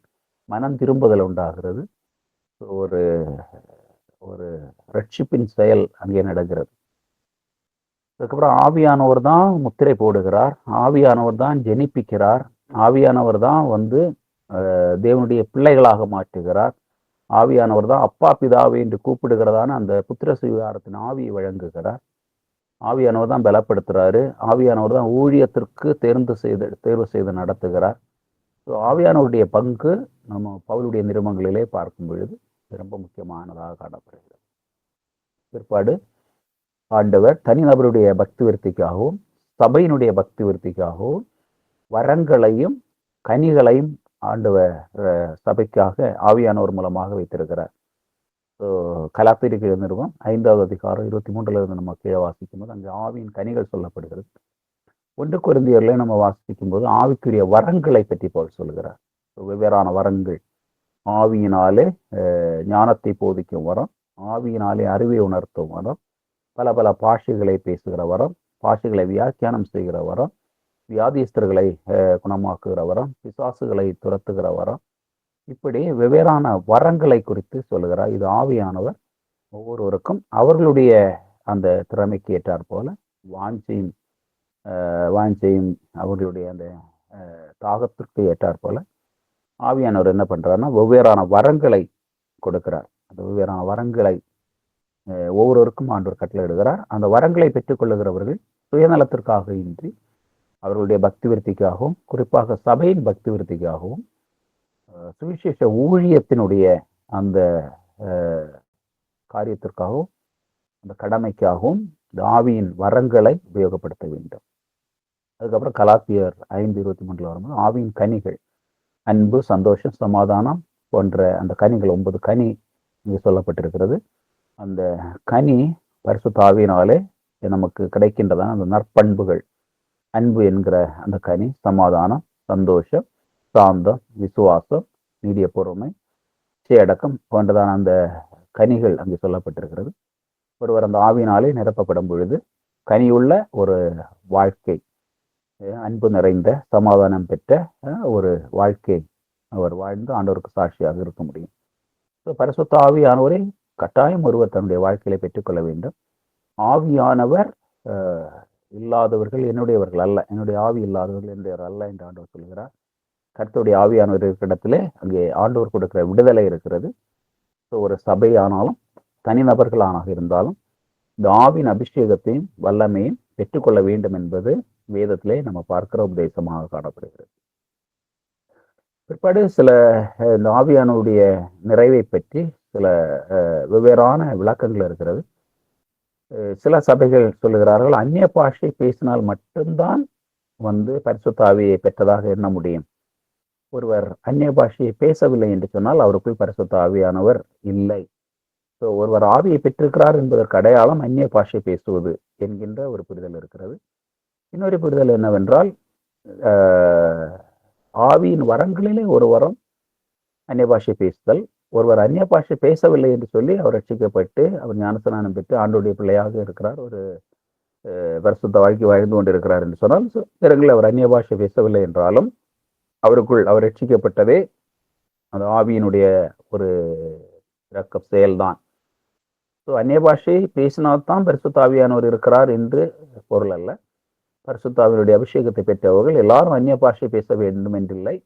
மனம் திரும்புதல் உண்டாகிறது, ஒரு ஒரு ரட்சிப்பின் செயல் அங்கே நடக்கிறது. அதுக்கப்புறம் ஆவியானவர் தான் முத்திரை போடுகிறார், ஆவியானவர் தான் ஜெனிப்பிக்கிறார், ஆவியானவர் தான் தேவனுடைய பிள்ளைகளாக மாற்றுகிறார், ஆவியானவர் தான் அப்பா பிதாவை என்று கூப்பிடுகிறதான அந்த புத்திர சுவிகாரத்தின் ஆவியை வழங்குகிறார், ஆவியானவர் தான் பலப்படுத்துறாரு, ஆவியானவர் தான் ஊழியத்திற்கு தேர்வு செய்து நடத்துகிறார். ஸோ ஆவியானவருடைய பங்கு நம்ம பவுலுடைய நிருபங்களிலே பார்க்கும் பொழுது ரொம்ப முக்கியமானதாக காணப்படுகிறது. பிற்பாடு ஆண்டவர் தனிநபருடைய பக்தி விருத்திக்காகவும் சபையினுடைய பக்தி விருத்திக்காகவும் வரங்களையும் கனிகளையும் ஆண்டவர் சபைக்காக ஆவியானவர் மூலமாக வைத்திருக்கிறார். ஸோ கலாத்திரிக்கு நிறுவனம் 5வது அதிகாரம் 23 நம்ம கீழே வாசிக்கும் போது அங்கே ஆவியின் கனிகள் சொல்லப்படுகிறது. 1 கொரிந்தியர்ல நம்ம வாசிக்கும் போது ஆவிக்குரிய வரங்களை பற்றி பவுல் சொல்கிறார். வெவ்வேறான வரங்கள், ஆவியினாலே ஞானத்தை போதிக்கும் வரம், ஆவியினாலே அறிவை உணர்த்தும் வரம், பல பல பாஷைகளை பேசுகிற வரம், பாஷைகளை வியாக்கியானம் செய்கிற வரம், வியாதிஸ்தர்களை குணமாக்குகிற வரம், பிசாசுகளை துரத்துகிற வரம், இப்படி வெவ்வேறான வரங்களை குறித்து சொல்லுகிறார். இது ஆவியானவர் ஒவ்வொருவருக்கும் அவர்களுடைய அந்த திறமைக்கு ஏற்றார் போல வாஞ்சையும் அவர்களுடைய அந்த தாகத்திற்கு ஏற்றார் போல ஆவியானவர் என்ன பண்றாருன்னா வெவ்வேறான வரங்களை கொடுக்கிறார். அந்த வெவ்வேறான வரங்களை ஒவ்வொருவருக்கும் ஆண்டவர் கட்டளையிடுகிறார். அந்த வரங்களை பெற்றுக்கொள்ளுகிறவர்கள் சுயநலத்திற்காக இன்றி அவர்களுடைய பக்தி விருத்திக்காகவும் குறிப்பாக சபையின் பக்தி விருத்திக்காகவும் சுவிசேஷ ஊழியத்தினுடைய அந்த காரியத்திற்காகவும் அந்த கடமைக்காகவும் இந்த ஆவியின் வரங்களை உபயோகப்படுத்த வேண்டும். அதுக்கப்புறம் கலாத்தியர் 5:23 வரும்போது ஆவியின் கனிகள், அன்பு, சந்தோஷம், சமாதானம் போன்ற அந்த கனிகள் 9 கனி இங்கே சொல்லப்பட்டிருக்கிறது. அந்த கனி பரிசுத்த ஆவியினாலே நமக்கு கிடைக்கின்றதான அந்த நற்பண்புகள், அன்பு என்கிற அந்த கனி, சமாதானம், சந்தோஷம், சாந்தம், விசுவாசம், நீடிய பொறுமை, அடக்கம் போன்றதான அந்த கனிகள் அங்கே சொல்லப்பட்டிருக்கிறது. ஒருவர் அந்த ஆவியினாலே நிரப்பப்படும் பொழுது கனியுள்ள ஒரு வாழ்க்கை, அன்பு நிறைந்த சமாதானம் பெற்ற ஒரு வாழ்க்கை அவர் வாழ்ந்து ஆண்டவருக்கு சாட்சியாக இருக்க முடியும். பரிசுத்த ஆவியானவரை கட்டாயம் ஒருவர் தன்னுடைய வாழ்க்கையில பெற்றுக்கொள்ள வேண்டும். ஆவியானவர் இல்லாதவர்கள் என்னுடையவர்கள் அல்ல, என்னுடைய ஆவி இல்லாதவர்கள் என்னுடையவர் அல்ல என்று ஆண்டவர் சொல்கிறார். கர்த்தருடைய ஆவியானவர் இருக்கிற இடத்துல அங்கே ஆண்டவர் கொடுக்கிற விடுதலை இருக்கிறது. ஸோ ஒரு சபையானாலும் தனிநபர்களாக இருந்தாலும் இந்த ஆவின் அபிஷேகத்தையும் வல்லமையும் பெற்றுக்கொள்ள வேண்டும் என்பது வேதத்திலே நம்ம பார்க்கிற உபதேசமாக காணப்படுகிறது. பிற்பாடு சில இந்த ஆவியானவருடைய நிறைவை பற்றி சில வெவ்வேறான விளக்கங்கள் இருக்கிறது. சில சபைகள் சொல்லுகிறார்கள் அந்நிய பாஷை பேசினால் மட்டும்தான் பரிசுத்த ஆவியை பெற்றதாக எண்ண முடியும். ஒருவர் அந்நிய பாஷையை பேசவில்லை என்று சொன்னால் அவருக்குள் பரிசுத்த ஆவியானவர் இல்லை. ஸோ ஒருவர் ஆவியை பெற்றிருக்கிறார் என்பதற்கு அடையாளம் அந்நிய பாஷை பேசுவது என்கின்ற ஒரு புரிதல் இருக்கிறது. இன்னொரு புரிதல் என்னவென்றால் ஆவியின் வரங்களிலே ஒரு வரம் அந்நிய பாஷை பேசுதல். ஒருவர் அந்நிய பாஷை பேசவில்லை என்று சொல்லி அவர் ரட்சிக்கப்பட்டு அவர் ஞானஸ்நானம் பெற்று ஆண்டோடைய பிள்ளையாக இருக்கிறார், ஒரு பரிசுத்த வாழ்க்கை வாழ்ந்து கொண்டிருக்கிறார் என்று சொன்னால் நேரங்களில் அவர் அந்நிய பாஷை பேசவில்லை என்றாலும் அவருக்குள் அவர் ரட்சிக்கப்பட்டதே அந்த ஆவியினுடைய ஒரு இறக்க செயல்தான். ஸோ அந்நிய பாஷையை பேசினால்தான் பரிசுத்த ஆவியானவர் இருக்கிறார் என்று பொருள் அல்ல. பரிசுத்த ஆவியினுடைய அபிஷேகத்தை பெற்றவர்கள் எல்லாரும் அந்நிய பாஷை பேச வேண்டும் என்றில்லை.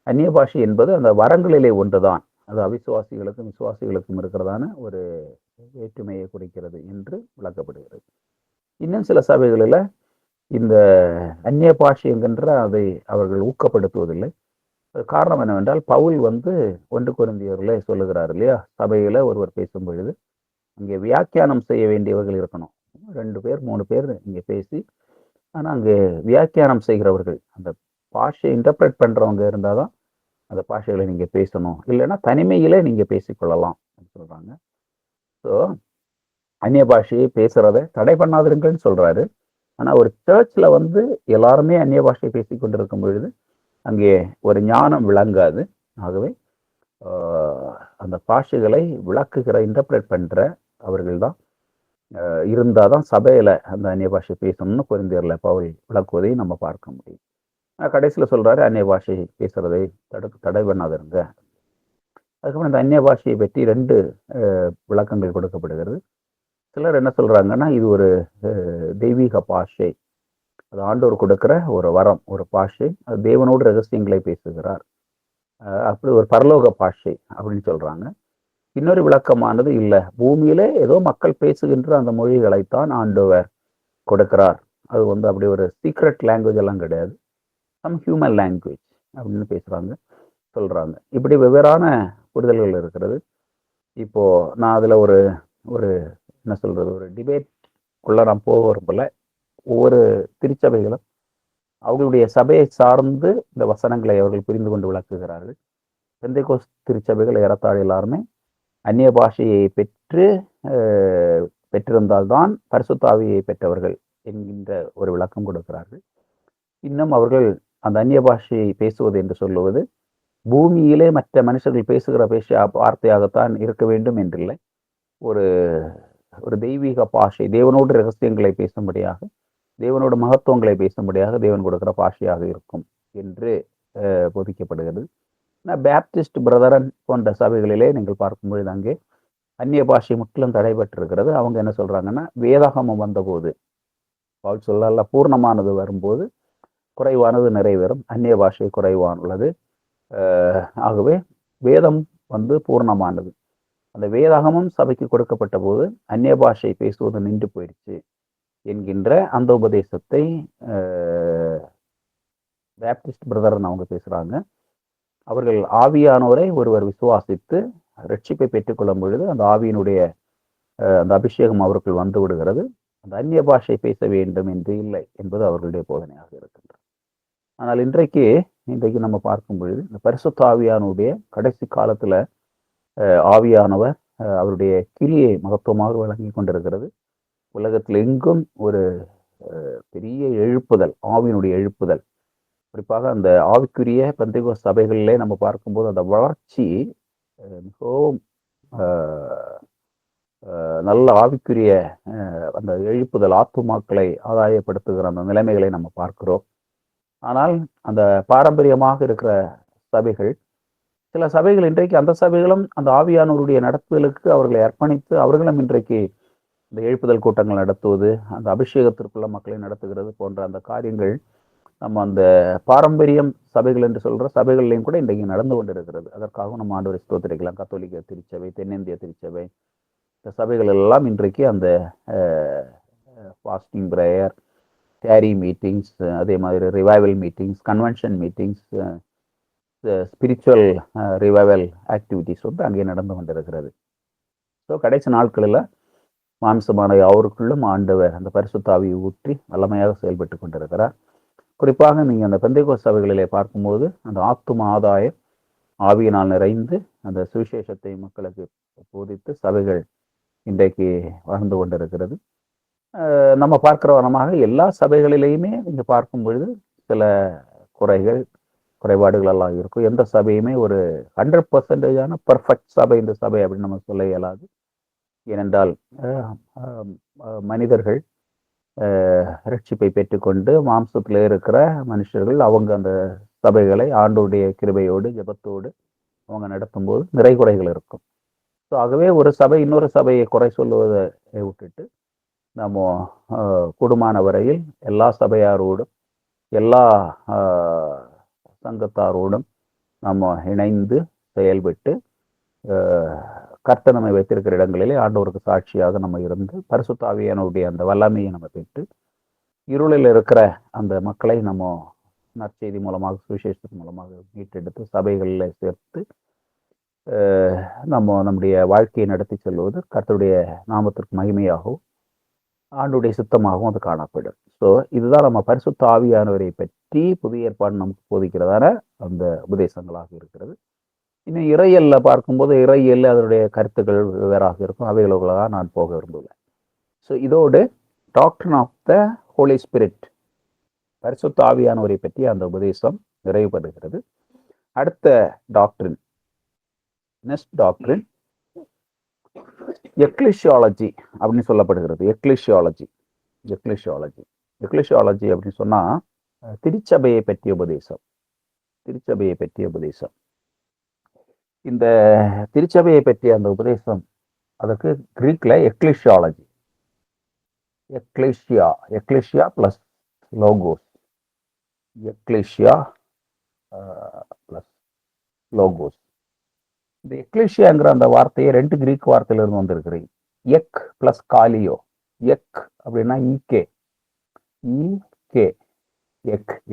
அந்நிய பாஷை என்பது அந்த வரங்களிலே ஒன்றுதான். அது அவிசுவாசிகளுக்கும் விசுவாசிகளுக்கும் இருக்கிறதான ஒரு வேற்றுமையை குறிக்கிறது என்று விளக்கப்படுகிறது. இன்னும் சில சபைகளில் இந்த அந்நிய பாஷை என்கின்ற அதை அவர்கள் ஊக்கப்படுத்துவதில்லை. காரணம் என்னவென்றால் பவுல் 1 கொரிந்தியர்ல சொல்லுகிறார் இல்லையா, சபையில ஒருவர் பேசும் பொழுது அங்கே வியாக்கியானம் செய்ய வேண்டியவர்கள் இருக்கணும். 2 பேர் 3 பேர் இங்கே பேசி, ஆனால் அங்கே வியாக்கியானம் செய்கிறவர்கள் அந்த பாஷையை இன்டர்பிரேட் பண்றவங்க இருந்தாதான் அந்த பாஷைகளை நீங்க பேசணும், இல்லைன்னா தனிமையிலே நீங்க பேசிக்கொள்ளலாம் சொல்றாங்க. ஸோ அந்நிய பாஷையை பேசுறதை தடை பண்ணாதிருங்கன்னு சொல்றாரு. ஆனா ஒரு சர்ச்ல எல்லாருமே அந்நிய பாஷையை பேசி கொண்டிருக்கும் பொழுது அங்கே ஒரு ஞானம் விளங்காது. ஆகவே அந்த பாஷைகளை விளக்குகிற இன்டர்பிரேட் பண்ற அவர்கள் தான் இருந்தாதான் சபையில அந்த அந்நிய பாஷை பேசணும்னு கொரிந்தியர்ல பவுல் விளக்குவதை நம்ம பார்க்க முடியும். கடைசியில் சொல்றாரு அந்நிய பாஷை பேசுறதை தடை பண்ணாதிருங்க. அதுக்கப்புறம் இந்த அந்நிய பாஷையை பற்றி 2 விளக்கங்கள் கொடுக்கப்படுகிறது. சிலர் என்ன சொல்றாங்கன்னா இது ஒரு தெய்வீக பாஷை, அது ஆண்டவர் கொடுக்கிற ஒரு வரம், ஒரு பாஷை, அது தேவனோடு ரகசியங்களை பேசுகிறார், அப்படி ஒரு பரலோக பாஷை அப்படின்னு சொல்றாங்க. இன்னொரு விளக்கமானது இல்லை, பூமியிலே ஏதோ மக்கள் பேசுகின்ற அந்த மொழிகளைத்தான் ஆண்டவர் கொடுக்கிறார், அது அப்படி ஒரு சீக்ரெட் லாங்குவேஜ் எல்லாம் கிடையாது, சம் ஹியூமன் லாங்குவேஜ் அப்படின்னு பேசுறாங்க சொல்றாங்க. இப்படி வெவ்வேறான புரிதல்கள் இருக்கிறது. இப்போ நான் அதுல ஒரு ஒரு என்ன சொல்றது, ஒரு டிபேட்குள்ள நான் போக விரும்பல. ஒவ்வொரு திருச்சபைகளும் அவர்களுடைய சபையை சார்ந்து இந்த வசனங்களை அவர்கள் புரிந்து கொண்டு விளக்குகிறார்கள். பெந்தைக்கோஸ்து திருச்சபைகள் ஏறத்தாழ எல்லாருமே அந்நிய பாஷையை பெற்றிருந்தால்தான் பரிசுத்த ஆவியை பெற்றவர்கள் என்கின்ற ஒரு விளக்கம் கொடுக்கிறார்கள். இன்னும் அவர்கள் அந்த அந்நிய பாஷையை பேசுவது என்று சொல்லுவது பூமியிலே மற்ற மனுஷர்கள் பேசுகிற வார்த்தையாகத்தான் இருக்க வேண்டும் என்றில்லை, ஒரு ஒரு தெய்வீக பாஷை, தேவனோடு ரகசியங்களை பேசும்படியாக, தேவனோட மகத்துவங்களை பேசும்படியாக தேவன் கொடுக்கிற பாஷையாக இருக்கும் என்று போதிக்கப்படுகிறது. பேப்டிஸ்ட் பிரதரன் போன்ற சபைகளிலே நீங்கள் பார்க்கும்பொழுது அங்கே அந்நிய பாஷை முற்றிலும் தடைபட்டிருக்கிறது. அவங்க என்ன சொல்றாங்கன்னா, வேதாகமம் வந்தபோது பவுல் சொல்லல, பூர்ணமானது வரும்போது குறைவானது நிறைவேறும், அந்நிய பாஷை குறைவானுள்ளது, ஆகவே வேதம் பூர்ணமானது. அந்த வேதாகமும் சபைக்கு கொடுக்கப்பட்ட போது அந்நிய பாஷை பேசுவது நின்று போயிடுச்சு என்கின்ற அந்த உபதேசத்தை பேப்டிஸ்ட் பிரதரன் அவங்க பேசுறாங்க. அவர்கள் ஆவியானவரை ஒருவர் விசுவாசித்து ரட்சிப்பை பெற்றுக்கொள்ளும் பொழுது அந்த ஆவியினுடைய அந்த அபிஷேகம் அவர்கள் வந்து விடுகிறது. அந்த அந்நிய பாஷை பேச வேண்டும் என்று இல்லை என்பது அவர்களுடைய போதனையாக இருக்கின்றது. ஆனால் இன்றைக்கு நம்ம பார்க்கும் பொழுது இந்த பரிசுத்த ஆவியானுடைய கடைசி காலத்துல ஆவியானவர் அவருடைய கிரியை மகத்துவமாக வழங்கி கொண்டிருக்கிறது. உலகத்தில் எங்கும் ஒரு பெரிய எழுப்புதல், ஆவியினுடைய எழுப்புதல், குறிப்பாக அந்த ஆவிக்குரிய பெந்தேகோஸ்து சபைகளிலே நம்ம பார்க்கும்போது அந்த வளர்ச்சி மிகவும் நல்ல ஆவிக்குரிய அந்த எழுப்புதல், ஆத்துமாக்களை ஆதாயப்படுத்துகிற அந்த நிலைமைகளை நம்ம பார்க்கிறோம். ஆனால் அந்த பாரம்பரியமாக இருக்கிற சபைகள், சில சபைகள் இன்றைக்கு அந்த சபைகளும் அந்த ஆவியானவருடைய நடத்துதலுக்கு அவர்களை அர்ப்பணித்து அவர்களும் இன்றைக்கு இந்த எழுப்புதல் கூட்டங்கள் நடத்துவது, அந்த அபிஷேகத்திற்குள்ள மக்களை நடத்துகிறது போன்ற அந்த காரியங்கள் நம்ம அந்த பாரம்பரியம் சபைகள் என்று சொல்ற சபைகள்லையும் கூட இன்றைக்கு நடந்து கொண்டிருக்கிறது. அதற்காக நம்ம ஆண்டவரை ஸ்தோத்திரிக்கலாம். கத்தோலிக்க திருச்சபை, தென்னிந்திய திருச்சபை, இந்த சபைகள் எல்லாம் இன்றைக்கு அந்த ஃபாஸ்டிங் பிரேயர், டேரி மீட்டிங்ஸ், அதே மாதிரி revival meetings, convention meetings, spiritual revival activities அங்கே நடந்து கொண்டிருக்கிறது. ஸோ கடைசி நாட்களில் மாம்சமான அவருக்குள்ளும் ஆண்டவர் அந்த பரிசுத்த ஆவியை ஊற்றி வல்லமையாக செயல்பட்டு கொண்டிருக்கிறார். குறிப்பாக நீங்கள் அந்த பெந்தைக்கோஸ்து சபைகளிலே பார்க்கும்போது அந்த ஆத்தும ஆதாயம் ஆவியினால் நிறைந்து அந்த சுவிசேஷத்தை மக்களுக்கு போதித்து சபைகள் இன்றைக்கு வாழ்ந்து கொண்டிருக்கிறது. நம்ம பார்க்கிற வனமாக எல்லா சபைகளிலேயுமே நீங்கள் பார்க்கும் பொழுது சில குறைபாடுகள் எல்லாம் இருக்கும். எந்த சபையுமே ஒரு 100% பர்ஃபெக்ட் சபை இந்த சபை அப்படின்னு நம்ம சொல்ல இயலாது. ஏனென்றால் மனிதர்கள் ரட்சிப்பை பெற்றுக்கொண்டு மாம்சத்தில் இருக்கிற மனுஷர்கள் அவங்க அந்த சபைகளை ஆண்டோடைய கிருபையோடு ஜெபத்தோடு அவங்க நடத்தும்போது நிறைகுறைகள் இருக்கும். ஸோ ஆகவே ஒரு சபை இன்னொரு சபையை குறை சொல்லுவதை விட்டுட்டு நம்ம கூடுமான வரையில் எல்லா சபையாரோடும் எல்லா சங்கத்தாரோடும் நம்ம இணைந்து செயல்பட்டு கர்த்தர் நம்மை வைத்திருக்கிற இடங்களிலே ஆண்டவருக்கு சாட்சியாக நம்ம இருந்து பரிசுத்த ஆவியானவருடைய அந்த வல்லமையை நம்ம பெற்று இருளில் இருக்கிற அந்த மக்களை நம்ம நற்செய்தி மூலமாக சுவிசேஷத்தின் மூலமாக மீட்டெடுத்து சபைகளில் சேர்த்து நம்முடைய வாழ்க்கையை நடத்தி செல்வது கர்த்தருடைய நாமத்திற்கு மகிமையாகவும் ஆண்டுடைய சித்தமாகவும் அது காணப்படும். ஸோ இதுதான் நம்ம பரிசுத்த ஆவியானவரை பற்றி புதிய ஏற்பாடு நமக்கு போதிக்கிறதான அந்த உபதேசங்களாக இருக்கிறது. இன்னும் இறையல்ல பார்க்கும்போது இறையல்ல அதனுடைய கருத்துக்கள் வேறாக இருக்கும். அவைகளுக்காக நான் போக விரும்புவேன். ஸோ இதோடு டாக்டரின் ஆஃப் த ஹோலி ஸ்பிரிட் பரிசுத்த ஆவியானவரை பற்றி அந்த உபதேசம் நிறைவு பெறுகிறது. அடுத்த டாக்டரின் நெக்ஸ்ட் டாக்டரின் எக்லிசியாலஜி அப்படின்னு சொல்லப்படுகிறது. எக்லிசியாலஜி அப்படின்னு சொன்னா திருச்சபையை பற்றிய உபதேசம். இந்த திருச்சபையை பற்றிய அந்த உபதேசம் அதுக்கு கிரீக்ல எக்லிசியாலஜி, எக்லிசியா பிளஸ் லோகோஸ், இந்த எக்லிசியாங்கிற அந்த வார்த்தையை 2 கிரீக் வார்த்தையிலிருந்து வந்திருக்கிறது. Egg plus காலியோ. எக் அப்படின்னா ஈகே,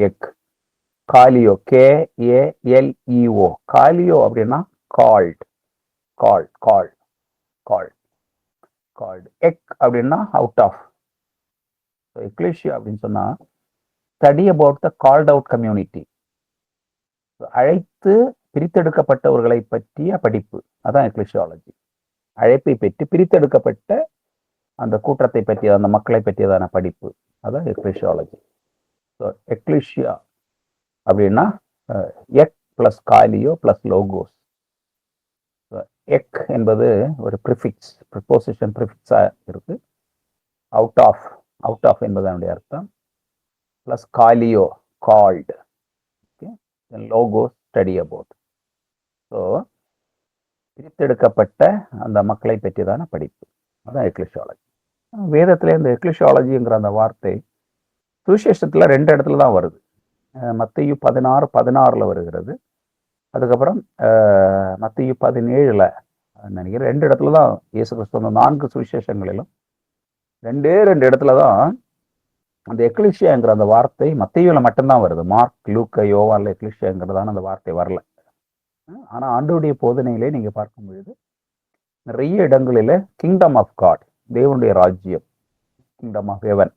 எக். காலியோ KALEO. காலியோ அப்படின்னா கால்ட். எக் அப்படின்னா அவுட் ஆஃப். எக்லிசியா அப்படின்னு சொன்னா study about the called out community. அழைத்து பிரித்தெடுக்கப்பட்டவர்களை பற்றிய படிப்பு, அதான் எக்லிசியாலஜி. அழைப்பை பெற்று பிரித்தெடுக்கப்பட்ட அந்த கூட்டத்தை பற்றிய அந்த மக்களை பற்றியதான படிப்பு, அதான் எக்லிசியாலஜி. ஸோ எக்லிசியா அப்படின்னா எக் பிளஸ் காலியோ பிளஸ் லோகோஸ். எக் என்பது ஒரு ப்ரிஃபிக்ஸ், ப்ரிப்போசிஷன் ப்ரிஃபிக்ஸா இருக்கு. அவுட் ஆஃப் என்பது அதனுடைய அர்த்தம். பிளஸ் காலியோ called, logos study about. So பிரித்தெடுக்கப்பட்ட அந்த மக்களை பற்றியதான படிப்பு, அதான் எக்லிசியாலஜி. வேதத்திலே இந்த எக்லிசியாலஜிங்கிற அந்த வார்த்தை சுவிசேஷத்துல 2 இடத்துல தான் வருது. மத்தேயு 16:16 வருகிறது. அதுக்கப்புறம் மத்தேயு 17 நினைக்கிறேன். 2 இடத்துல தான் இயேசு கிறிஸ்து 4 சுவிசேஷங்களிலும் 2 இடத்துல தான் அந்த எக்லிசியாங்கிற அந்த வார்த்தை மத்தேயுல மட்டும்தான் வருது. மார்க், லூக்கா, யோவான்ல எக்லிசியாங்கிறதான அந்த வார்த்தை வரல. ஆனா ஆண்டவருடைய போதனையிலே நீங்க பார்க்கும் பொழுது நிறைய இடங்களில கிங்டம் ஆஃப் காட், தேவனுடைய ராஜ்யம், கிங்டம் ஆஃப் ஹெவன்,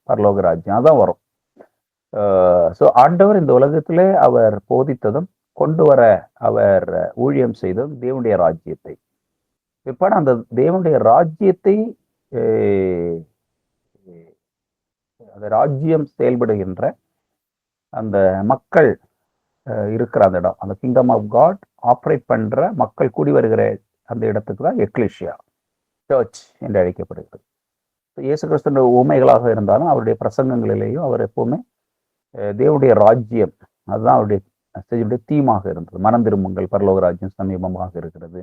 பரலோக ராஜ்யம் அதான் வரும். ஸோ ஆண்டவர் இந்த உலகத்திலே அவர் போதித்ததும் கொண்டு வர அவர் ஊழியம் செய்ததும் தேவனுடைய ராஜ்யத்தை. பிற்பாடு அந்த தேவனுடைய ராஜ்யத்தை அந்த ராஜ்யம் செயல்படுகின்ற அந்த மக்கள் இருக்கிற அந்த இடம், அந்த கிங்டம் ஆஃப் காட் ஆப்ரேட் பண்ற மக்கள் கூடி வருகிற அந்த இடத்துக்கு தான் எக்லிசியா, சர்ச் என்று அழைக்கப்படுகிறது. இயேசு கிறிஸ்துவின் உண்மைகளாக இருந்தாலும் அவருடைய பிரசங்கங்களிலேயும் அவர் எப்பவுமே தேவனுடைய ராஜ்யம், அதுதான் அவருடைய தீமாக இருந்தது. மனம் திரும்புங்கள், பரலோக ராஜ்யம் சமீபமாக இருக்கிறது.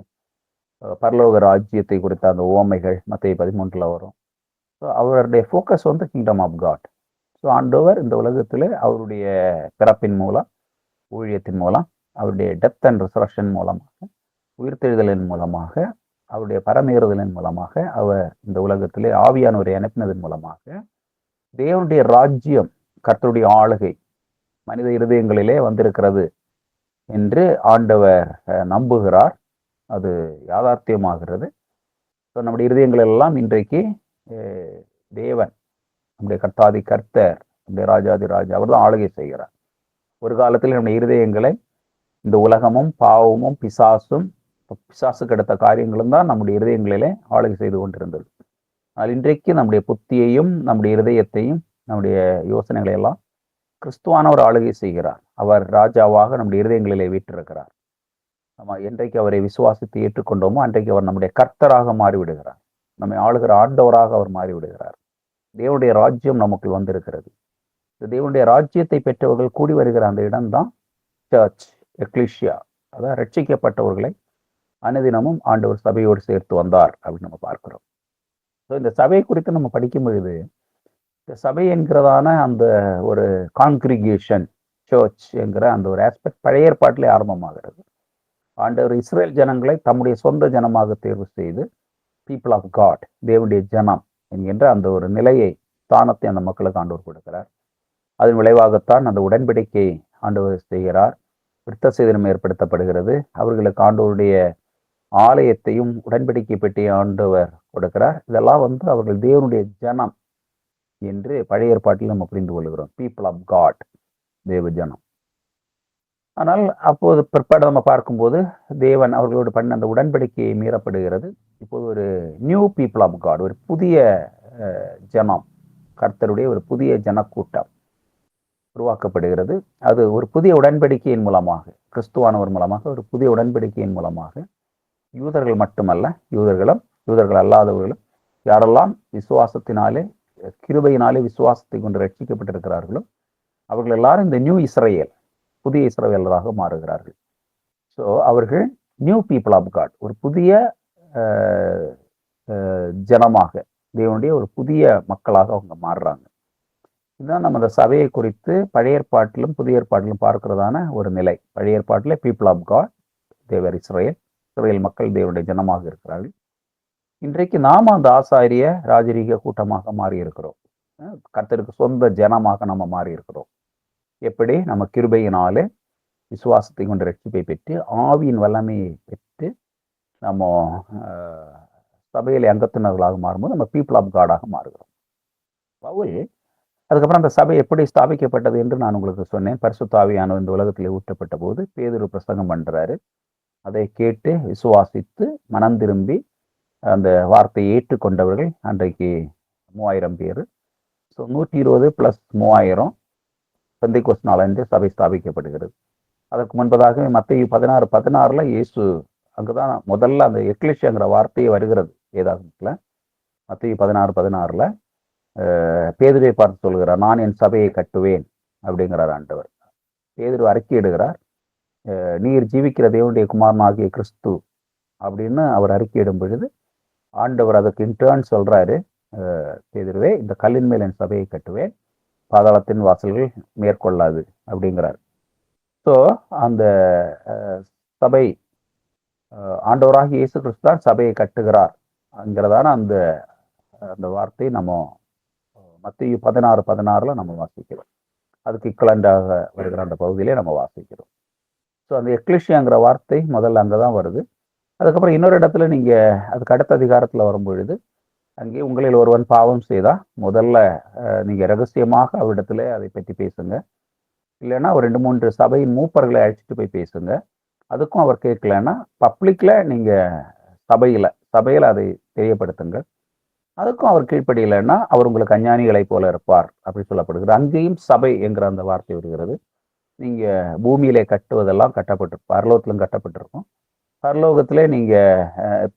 பரலோக ராஜ்யத்தை குறித்த அந்த உவமைகள் மத்தேயு 13 வரும். ஸோ அவருடைய focus kingdom of God. So ஆண்டவர் இந்த உலகத்தில் அவருடைய பிறப்பின் மூலம், ஊழியத்தின் மூலம், அவருடைய டெத் அண்ட் ரிசரக்ஷன் மூலமாக, உயிர்த்தெழுதலின் மூலமாக, அவருடைய பரமேறுதலின் மூலமாக, அவர் இந்த உலகத்திலே ஆவியானவரை அனுப்பினதன் மூலமாக தேவனுடைய ராஜ்யம், கர்த்தருடைய ஆளுகை மனித இருதயங்களிலே வந்திருக்கிறது என்று ஆண்டவர் நம்புகிறார். அது யாதார்த்தியமாகிறது. நம்முடைய இருதயங்கள் எல்லாம் இன்றைக்கு தேவன், நம்முடைய கர்த்தாதி கர்த்தர், நம்முடைய ராஜாதி ராஜா, அவர் தான் ஆளுகை செய்கிறார். ஒரு காலத்தில் நம்முடைய இருதயங்களை இந்த உலகமும் பாவமும் பிசாசுக்கு அடுத்த காரியங்களும் தான் நம்முடைய இருதயங்களிலே ஆளுகை செய்து கொண்டிருந்தது. ஆனால் இன்றைக்கு நம்முடைய புத்தியையும் நம்முடைய இருதயத்தையும் நம்முடைய யோசனைகளை எல்லாம் கிறிஸ்துவானவர் ஆளுகை செய்கிறார். அவர் ராஜாவாக நம்முடைய இருதயங்களிலே வீற்றிருக்கிறார். நம்ம என்றைக்கு அவரை விசுவாசித்து ஏற்றுக்கொண்டோமோ அன்றைக்கு அவர் நம்முடைய கர்த்தராக மாறிவிடுகிறார். நம்மை ஆளுகிற ஆண்டவராக அவர் மாறிவிடுகிறார். தேவனுடைய ராஜ்யம் நமக்குள் வந்திருக்கிறது. இந்த தேவனுடைய ராஜ்யத்தை பெற்றவர்கள் கூடி வருகிற அந்த இடம்தான் சர்ச், எக்லிஷியா. அதாவது ரட்சிக்கப்பட்டவர்களை அனுதினமும் ஆண்டவர் சபையோடு சேர்த்து வந்தார் அப்படின்னு நம்ம பார்க்கிறோம். ஸோ இந்த சபை குறித்து நம்ம படிக்கும் பொழுது இந்த சபை என்கிறதான அந்த ஒரு காங்கிரிகேஷன், சர்ச் என்கிற அந்த ஒரு ஆஸ்பெக்ட் பழைய ஏற்பாட்டிலே ஆரம்பமாகிறது. ஆண்டவர் இஸ்ரேல் ஜனங்களை தம்முடைய சொந்த ஜனமாக தேர்வு செய்து பீப்புள் ஆஃப் காட், தேவனுடைய ஜனம் என்கின்ற அந்த ஒரு நிலையை, ஸ்தானத்தை அந்த மக்களுக்கு ஆண்டவர் கொடுக்கிறார். அதன் விளைவாகத்தான் அந்த உடன்படிக்கை ஆண்டவர் செய்கிறார். விருத்த சேதனம் ஏற்படுத்தப்படுகிறது. அவர்களுக்கு ஆண்டவருடைய ஆலயத்தையும் உடன்படிக்கை பெட்டியை ஆண்டவர் கொடுக்கிறார். இதெல்லாம் அவர்கள் தேவனுடைய ஜனம் என்று பழைய ஏற்பாட்டில் நம்ம புரிந்து கொள்கிறோம். பீப்புள் ஆஃப் காட், தேவ ஜனம். ஆனால் அப்போது பிற்பாடு நம்ம பார்க்கும்போது தேவன் அவர்களோடு பண்ண அந்த உடன்படிக்கையை மீறப்படுகிறது. இப்போது ஒரு நியூ பீப்புள் ஆஃப் காட், ஒரு புதிய ஜனம், கர்த்தருடைய ஒரு புதிய ஜனக்கூட்டம் உருவாக்கப்படுகிறது. அது ஒரு புதிய உடன்படிக்கையின் மூலமாக, கிறிஸ்துவானவர் மூலமாக ஒரு புதிய உடன்படிக்கையின் மூலமாக யூதர்கள் மட்டுமல்ல, யூதர்கள் அல்லாதவர்களும், யாரெல்லாம் விசுவாசத்தினாலே, கிருபையினாலே விசுவாசத்தை கொண்டு ரட்சிக்கப்பட்டிருக்கிறார்களோ அவர்கள் எல்லாரும் இந்த நியூ இஸ்ரேல், புதிய இஸ்ரவேலராக மாறுகிறார்கள். ஸோ அவர்கள் நியூ பீப்புள் ஆஃப் காட், ஒரு புதிய ஜனமாக, தேவனுடைய ஒரு புதிய மக்களாக அவங்க மாறுறாங்க. இதுதான் நம்ம அந்த சபையை குறித்து பழைய ஏற்பாட்டிலும் புதிய ஏற்பாட்டிலும் பார்க்கிறதான ஒரு நிலை. பழைய ஏற்பாட்டிலே பீப்புள் ஆஃப் காட், தேவர் இஸ்ரேல் மக்கள் தேவனுடைய ஜனமாக இருக்கிறார்கள். இன்றைக்கு நாம அந்த ஆசாரிய ராஜரீக கூட்டமாக மாறி இருக்கிறோம். கர்த்தருக்கு சொந்த ஜனமாக நம்ம மாறி இருக்கிறோம். எப்படி? நம்ம கிருபையினாலே விசுவாசத்தை கொண்டு ரட்சிப்பை பெற்று ஆவியின் வல்லமையை பெற்று நம்ம சபையில அங்கத்தினர்களாக மாறும்போது நம்ம பீப்புள் ஆஃப் காடாக மாறுகிறோம். பவுல் அதுக்கப்புறம் அந்த சபை எப்படி ஸ்தாபிக்கப்பட்டது என்று நான் உங்களுக்கு சொன்னேன். பரிசுத்த ஆவியானவர் இந்த உலகத்தில் ஊற்றப்பட்ட போது பேதுரு பிரசங்கம் பண்றாரு. அதை கேட்டு விசுவாசித்து மனம் திரும்பி அந்த வார்த்தையை ஏற்றுக்கொண்டவர்கள் அன்றைக்கு 3000 பேர். ஸோ 120 + 3000 பெந்தைக்கோஸ்து நாளன்று சபை ஸ்தாபிக்கப்படுகிறது. அதற்கு முன்பதாக மத்தேயு 16:16 இயேசு அங்குதான் முதல்ல அந்த எக்லிஷியாங்கிற வார்த்தையை வருகிறது. வேதாகமத்தில் மத்தேயு 16:16 பேதுருவை பார்த்து சொல்கிறார், நான் என் சபையை கட்டுவேன் அப்படிங்கிறார் ஆண்டவர். பேதுரு அறிக்கையிடுகிறார், நீர் ஜீவிக்கிற தேவனுடைய குமாரனாகிய கிறிஸ்து அப்படின்னு அவர் அறிக்கையிடும் பொழுது ஆண்டவர் அதற்கு இன்டர்ன் சொல்றாரு, பேதுருவே, இந்த கல்லின் மேல் என் சபையை கட்டுவேன், பாதாளத்தின் வாசல்கள் மேற்கொள்ளாது அப்படிங்கிறார். ஸோ அந்த சபை, ஆண்டவராக இயேசு கிறிஸ்து தான் சபையை கட்டுகிறார் என்கிறதான அந்த அந்த வார்த்தை நம்ம மத்தேயு 16:16 நம்ம வாசிக்கிறோம். அதுக்கு இக்குவலண்டாக வருகிற அந்த பகுதியிலே நம்ம வாசிக்கிறோம். ஸோ அந்த எக்லிஷியாங்கிற வார்த்தை முதல்ல அங்கே தான் வருது. அதுக்கப்புறம் இன்னொரு இடத்துல நீங்கள் அதுக்கு அடுத்த அதிகாரத்தில் வரும்பொழுது அங்கே உங்களில் ஒருவன் பாவம் செய்தா முதல்ல நீங்கள் ரகசியமாக அவரிடத்துல அதை பற்றி பேசுங்க, இல்லைன்னா ஒரு 2-3 சபையின் மூப்பர்களை அழைச்சிட்டு போய் பேசுங்க. அதுக்கும் அவர் கேட்கலன்னா பப்ளிக்ல நீங்கள் சபையில் அதை தெரியப்படுத்துங்க. அதுக்கும் அவர் கீழ்ப்படியலைன்னா அவர் உங்களுக்கு அஞ்ஞானிகளை போல இருப்பார் அப்படி சொல்லப்படுகிறது. அங்கேயும் சபை என்கிற அந்த வார்த்தை வருகிறது. நீங்க பூமியிலே கட்டுவதெல்லாம் பரலோகத்திலும் கட்டப்பட்டிருக்கும், பரலோகத்திலே நீங்க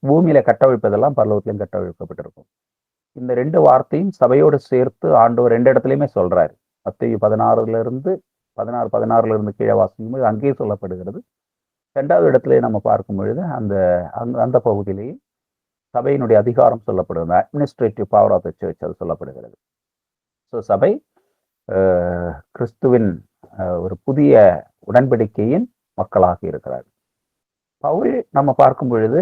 பூமியில கட்டவிழ்ப்பதெல்லாம் பரலோகத்திலும் கட்டவிழ்க்கப்பட்டிருக்கும். இந்த 2 வார்த்தையும் சபையோடு சேர்த்து ஆண்டவர் 2 இடத்துலையுமே சொல்றாரு. மத்தேயு 16:16 கீழே வாசிக்கும் போது அங்கேயே சொல்லப்படுகிறது. 2வது இடத்துல நம்ம பார்க்கும் பொழுது அந்த பகுதியிலேயே சபையினுடைய அதிகாரம் சொல்லப்படுகிறது. Administrative power of the church அது சொல்லப்படுகிறது. ஸோ சபை கிறிஸ்துவின் ஒரு புதிய உடன்படிக்கையின் மக்களாக இருக்கிறார். பவுல் நம்ம பார்க்கும் பொழுது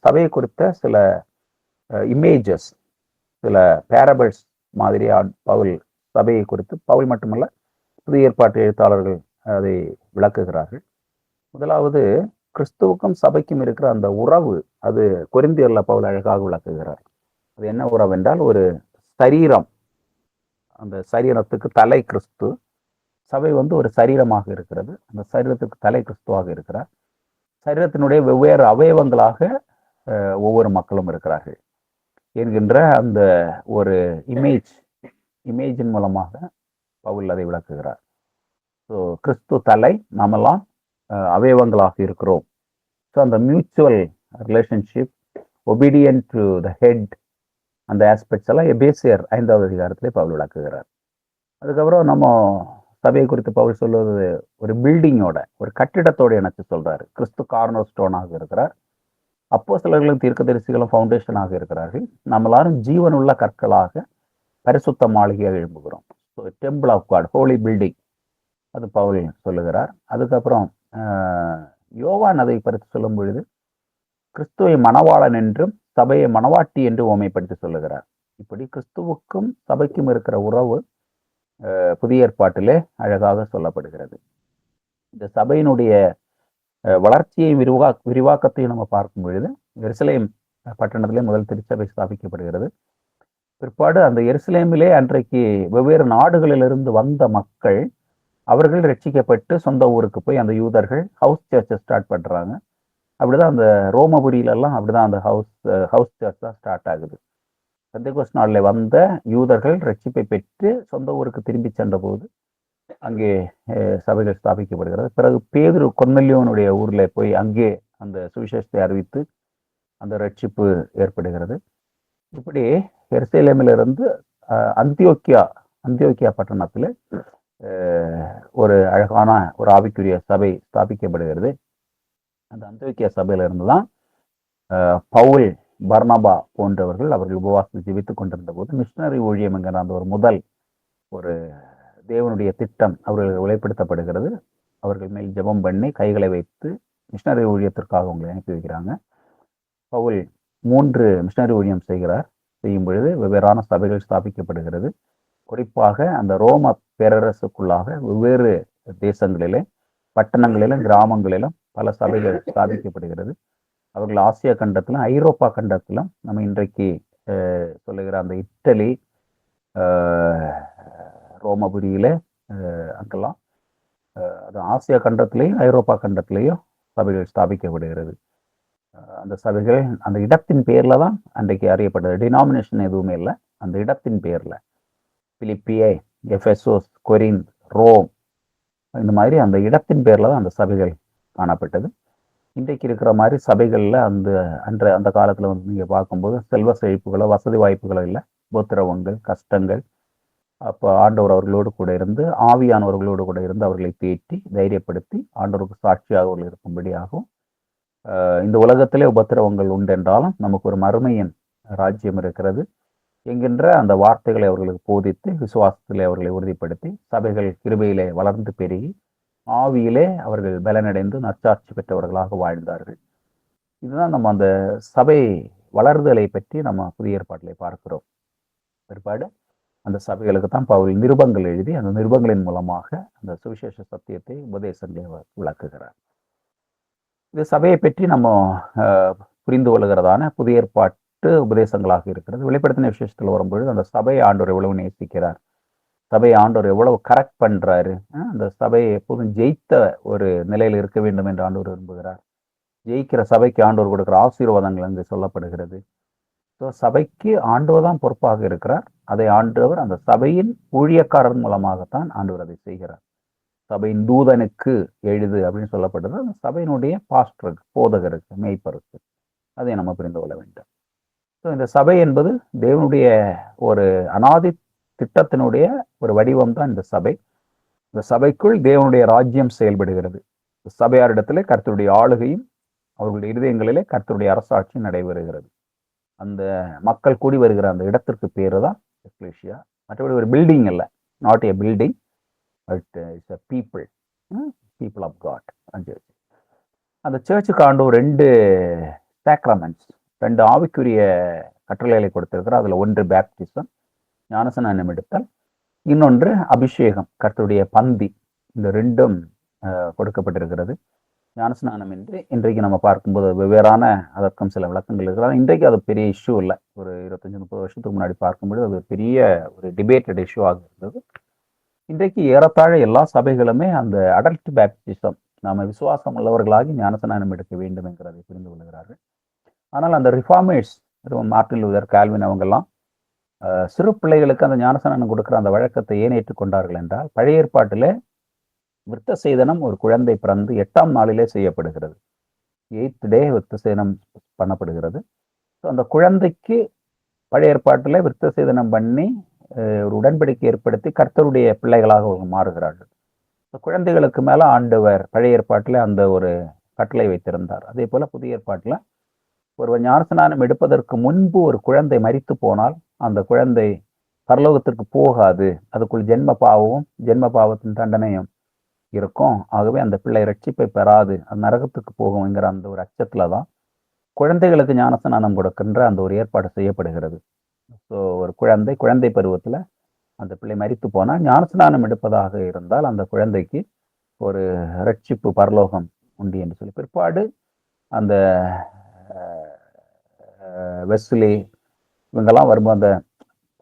சபையை குறித்த சில இமேஜஸ், சில பேரபிள்ஸ் மாதிரி பவுல் சபையை குறித்து, பவுல் மட்டுமல்ல புதிய ஏற்பாட்டு எழுத்தாளர்கள் அதை விளக்குகிறார்கள். முதலாவது கிறிஸ்துவுக்கும் சபைக்கும் இருக்கிற அந்த உறவு, அது கொரிந்தியர்ல பவுல் அழகாக விளக்குகிறார். அது என்ன உறவு என்றால், ஒரு சரீரம், அந்த சரீரத்துக்கு தலை கிறிஸ்து, சபை ஒரு சரீரமாக இருக்கிறது. அந்த சரீரத்துக்கு தலை கிறிஸ்துவாக இருக்கிறார். சரீரத்தினுடைய வெவ்வேறு அவயவங்களாக ஒவ்வொரு மக்களும் இருக்கிறார்கள் என்கின்ற அந்த ஒரு இமேஜின் மூலமாக பவுல் அதை விளக்குகிறார். ஸோ கிறிஸ்து தலை, நாமெல்லாம் அவயவங்களாக இருக்கிறோம். ஸோ அந்த mutual relationship, obedient to the head, அந்த ஆஸ்பெக்ட்ஸ் எல்லாம் எபேசியர் 5வது அதிகாரத்திலே பவுல் விளக்குகிறார். அதுக்கப்புறம் நம்ம சபையை குறித்து பவுல் சொல்வது ஒரு பில்டிங்கோட, ஒரு கட்டிடத்தோட இணைச்சு சொல்றாரு. கிறிஸ்து கார்னர் ஸ்டோனாக இருக்கிறார். அப்போஸ்தலர்களும் தீர்க்கதரிசிகளும் ஃபவுண்டேஷனாக இருக்கிறார்கள். நம்ம எல்லாரும் ஜீவனுள்ள கற்களாக பரிசுத்த மாளிகையாக எழும்புகிறோம். So temple of God, holy building, அது பவுல் சொல்லுகிறார். அதுக்கப்புறம் யோவான் அதை பற்றி சொல்லும் பொழுது கிறிஸ்துவை மணவாளன் என்றும் சபையை மணவாட்டி என்று உவமைப்படுத்தி சொல்லுகிறார். இப்படி கிறிஸ்துவுக்கும் சபைக்கும் இருக்கிற உறவு புதிய ஏற்பாட்டிலே அழகாக சொல்லப்படுகிறது. இந்த சபையினுடைய வளர்ச்சியை விரிவாக்கத்தையும் நம்ம பார்க்கும் பொழுது, எருசலேம் பட்டணத்திலே முதல் திருச்சபை ஸ்தாபிக்கப்படுகிறது. பிற்பாடு அந்த எருசலேமிலே அன்றைக்கு வெவ்வேறு நாடுகளிலிருந்து வந்த மக்கள், அவர்கள் ரட்சிக்கப்பட்டு சொந்த ஊருக்கு போய் அந்த யூதர்கள் ஹவுஸ் சர்ச்சை ஸ்டார்ட் பண்றாங்க. அப்படிதான் அந்த ரோமபுரியிலெல்லாம் அப்படிதான் அந்த ஹவுஸ் சர்ச் தான் ஸ்டார்ட் ஆகுது. பெந்தெகோஸ்து நாளில் வந்த யூதர்கள் ரட்சிப்பை பெற்று சொந்த ஊருக்கு திரும்பி சென்ற போது அங்கே சபைகள் ஸ்தாபிக்கப்படுகிறது. பிறகு பேதுரு கொர்நேலியோனுடைய ஊர்ல போய் அங்கே அந்த சுவிசேஷத்தை அறிவித்து அந்த ரட்சிப்பு ஏற்படுகிறது. இப்படி எருசலேமிலிருந்து அந்தியோக்கியா பட்டணத்தில் ஒரு அழகான ஒரு ஆவிக்குரிய சபை ஸ்தாபிக்கப்படுகிறது. அந்த அந்தியோக்கியா சபையிலிருந்து தான் பவுல், பர்னபா போன்றவர்கள் அவர்கள் உபவாசத்தை ஜெபித்துக் கொண்டிருந்த போது மிஷனரி ஊழியம் என்கிற அந்த ஒரு தேவனுடைய திட்டம் அவர்களுக்கு வெளிப்படுத்தப்படுகிறது. அவர்கள் மேல் ஜெபம் பண்ணி கைகளை வைத்து மிஷனரி ஊழியத்திற்காக அவங்களை அனுப்பி வைக்கிறாங்க. பவுல் 3 மிஷனரி ஊழியம் செய்யும் பொழுது வெவ்வேறான சபைகள் ஸ்தாபிக்கப்படுகிறது. குறிப்பாக அந்த ரோம பேரரசுக்குள்ளாக வெவ்வேறு தேசங்களிலே, பட்டணங்களிலும் கிராமங்களிலும் பல சபைகள் ஸ்தாபிக்கப்படுகிறது. அவர்கள் ஆசியா கண்டத்திலும் ஐரோப்பா கண்டத்திலும், நம்ம இன்றைக்கு சொல்லுகிற அந்த இட்டலி, ரோமபுரியில, அங்கெல்லாம் அது ஆசியா கண்டத்திலையும் ஐரோப்பா கண்டத்திலையும் சபைகள் ஸ்தாபிக்கப்படுகிறது. அந்த சபைகள் அந்த இடத்தின் பேர்ல தான் அன்றைக்கு அறியப்படுது. டினாமினேஷன் எதுவுமே இல்லை, அந்த இடத்தின் பேர்ல. பிலிப்பியை, எஃபெசோஸ், கொரிந்த், ரோம், இந்த மாதிரி அந்த இடத்தின் பேர்ல தான் அந்த சபைகள் காணப்பட்டது. இன்றைக்கு இருக்கிற மாதிரி சபைகளில் அந்த காலத்தில் நீங்கள் பார்க்கும்போது செல்வ செழிப்புகளோ வசதி வாய்ப்புகளோ இல்லை. உபத்திரவங்கள், கஷ்டங்கள். அப்போ ஆண்டவர் அவர்களோடு கூட இருந்து, ஆவியானவர்களோடு கூட இருந்து அவர்களை தேற்றி தைரியப்படுத்தி ஆண்டவருக்கு சாட்சியாக அவர்கள் இருக்கும்படியாகவும், இந்த உலகத்திலே உபத்திரவங்கள் உண்டென்றாலும் நமக்கு ஒரு மறுமையின் ராஜ்யம் இருக்கிறது என்கின்ற அந்த வார்த்தைகளை அவர்களுக்கு போதித்து, விசுவாசத்திலே அவர்களை உறுதிப்படுத்தி, சபைகள் கிருபையிலே வளர்ந்து பெருகி ஆவியிலே அவர்கள் பலனடைந்து நற்சாட்சி பெற்றவர்களாக வாழ்ந்தார்கள். இதுதான் நம்ம அந்த சபை வளர்தலை பற்றி நம்ம புதிய ஏற்பாட்டிலே பார்க்கிறோம். பிற்பாடு அந்த சபைகளுக்கு தான் பவுல் நிருபங்கள் எழுதி அந்த நிருபங்களின் மூலமாக அந்த சுவிசேஷ சத்தியத்தை உபதேசங்களை விளக்குகிறார். இந்த சபையை பற்றி நம்ம புரிந்து கொள்கிறதான புதிய ஏற்பாட்டு உபதேசங்களாக இருக்கிறது. வெளிப்படுத்தின விசேஷத்தில் வரும்பொழுது அந்த சபை ஆண்டவர் எவ்வளவு நேசிக்கிறார், சபையை ஆண்டவர் எவ்வளவு கரெக்ட் பண்றாரு, அந்த சபையை எப்போதும் ஜெயித்த ஒரு நிலையில் இருக்க வேண்டும் என்று ஆண்டவர் விரும்புகிறார். ஜெயிக்கிற சபைக்கு ஆண்டவர் கொடுக்கிற ஆசீர்வாதங்கள் அங்கு சொல்லப்படுகிறது. ஸோ சபைக்கு ஆண்டவர் தான் பொறுப்பாக இருக்கிறார். அதை ஆண்டவர் அந்த சபையின் ஊழியக்காரர் மூலமாகத்தான் ஆண்டவர் அதை செய்கிறார். சபையின் தூதனுக்கு எழுது அப்படின்னு சொல்லப்படுது. அந்த சபையினுடைய பாஸ்டருக்கு, போதகருக்கு, மேய்ப்பருக்கு. அதை நம்ம புரிந்து கொள்ள வேண்டும். ஸோ இந்த சபை என்பது தேவனுடைய ஒரு அனாதி திட்டத்தினுடைய ஒரு வடிவம் தான் இந்த சபை. இந்த சபைக்குள் தேவனுடைய ராஜ்யம் செயல்படுகிறது. சபையாரிடத்திலே கர்த்தருடைய ஆளுகையும் அவர்களுடைய இருதயங்களிலே கர்த்தருடைய அரசாட்சியும் நடைபெறுகிறது. அந்த மக்கள் கூடி வருகிற அந்த இடத்திற்கு பேரு தான் எக்லேசியா. மற்றபடி ஒரு பில்டிங் இல்லை, not a building, but it's a people of God. அந்த சர்ச்சுக்கு ஆண்டவர் 2 சாக்ரமெண்ட்ஸ், 2 ஆவிக்குரிய கட்டளைகளை கொடுத்திருக்கிறார். அதுல ஒன்று பேப்டிசம், ஞானஸ்நானம் எடுத்தல், இன்னொன்று அபிஷேகம், கர்த்தருடைய பந்தி. இந்த 2ம் கொடுக்கப்பட்டிருக்கிறது. ஞானஸ்நானம் என்று இன்றைக்கு நம்ம பார்க்கும்போது வெவ்வேறான அதற்கும் சில விளக்கங்கள் இருக்கிறது. இன்றைக்கு அது பெரிய இஷ்யூ இல்லை. ஒரு 25-30 வருஷத்துக்கு முன்னாடி பார்க்கும்போது அது பெரிய ஒரு டிபேட்டட் இஷ்யூ ஆக இருந்தது. இன்றைக்கு ஏறத்தாழ எல்லா சபைகளுமே அந்த அடல்ட் பேப்டிசம், நாம விசுவாசம் உள்ளவர்களாகி ஞானஸ்நானம் எடுக்க வேண்டும் என்கிறதை புரிந்து கொள்கிறார்கள். ஆனால் அந்த ரிஃபார்மர்ஸ், மார்ட்டின் லூதர், கால்வின் அவங்கெல்லாம் சிறு பிள்ளைகளுக்கு அந்த ஞானஸ்நானம் கொடுக்குற அந்த வழக்கத்தை ஏன் ஏற்றுக்கொண்டார்கள் என்றால், பழைய ஏற்பாட்டிலே விருத்த சேதனம் ஒரு குழந்தை பிறந்து 8ஆம் நாளிலே செய்யப்படுகிறது. 8th டே விருத்த சேதனம் பண்ணப்படுகிறது. அந்த குழந்தைக்கு பழைய ஏற்பாட்டில் விருத்த சேதனம் பண்ணி ஒரு உடன்படிக்கை ஏற்படுத்தி கர்த்தருடைய பிள்ளைகளாக அவங்க மாறுகிறார்கள். குழந்தைகளுக்கு மேல ஆண்டவர் பழைய ஏற்பாட்டில் அந்த ஒரு கட்டளை வைத்திருந்தார். அதே போல புதிய ஏற்பாட்டில் ஒருவர் ஞானஸ்நானம் எடுப்பதற்கு முன்பு ஒரு குழந்தை மரித்து போனால் அந்த குழந்தை பரலோகத்திற்கு போகாது, அதுக்குள் ஜென்ம பாவத்தின் தண்டனையும் இருக்கும். ஆகவே அந்த பிள்ளை ரட்சிப்பை பெறாது, அது நரகத்துக்கு போகும் என்கிற அந்த ஒரு அச்சத்துல தான் குழந்தைகளுக்கு ஞானஸ்நானம் கொடுக்கின்ற அந்த ஒரு ஏற்பாடு செய்யப்படுகிறது. ஸோ ஒரு குழந்தை பருவத்துல அந்த பிள்ளை மரித்து போனால் ஞானஸ்நானம் எடுப்பதாக இருந்தால் அந்த குழந்தைக்கு ஒரு ரட்சிப்பு, பரலோகம் உண்டு என்று சொல்லி பிற்பாடு அந்த வெஸ்லி இவங்கெல்லாம் வரும்போது, அந்த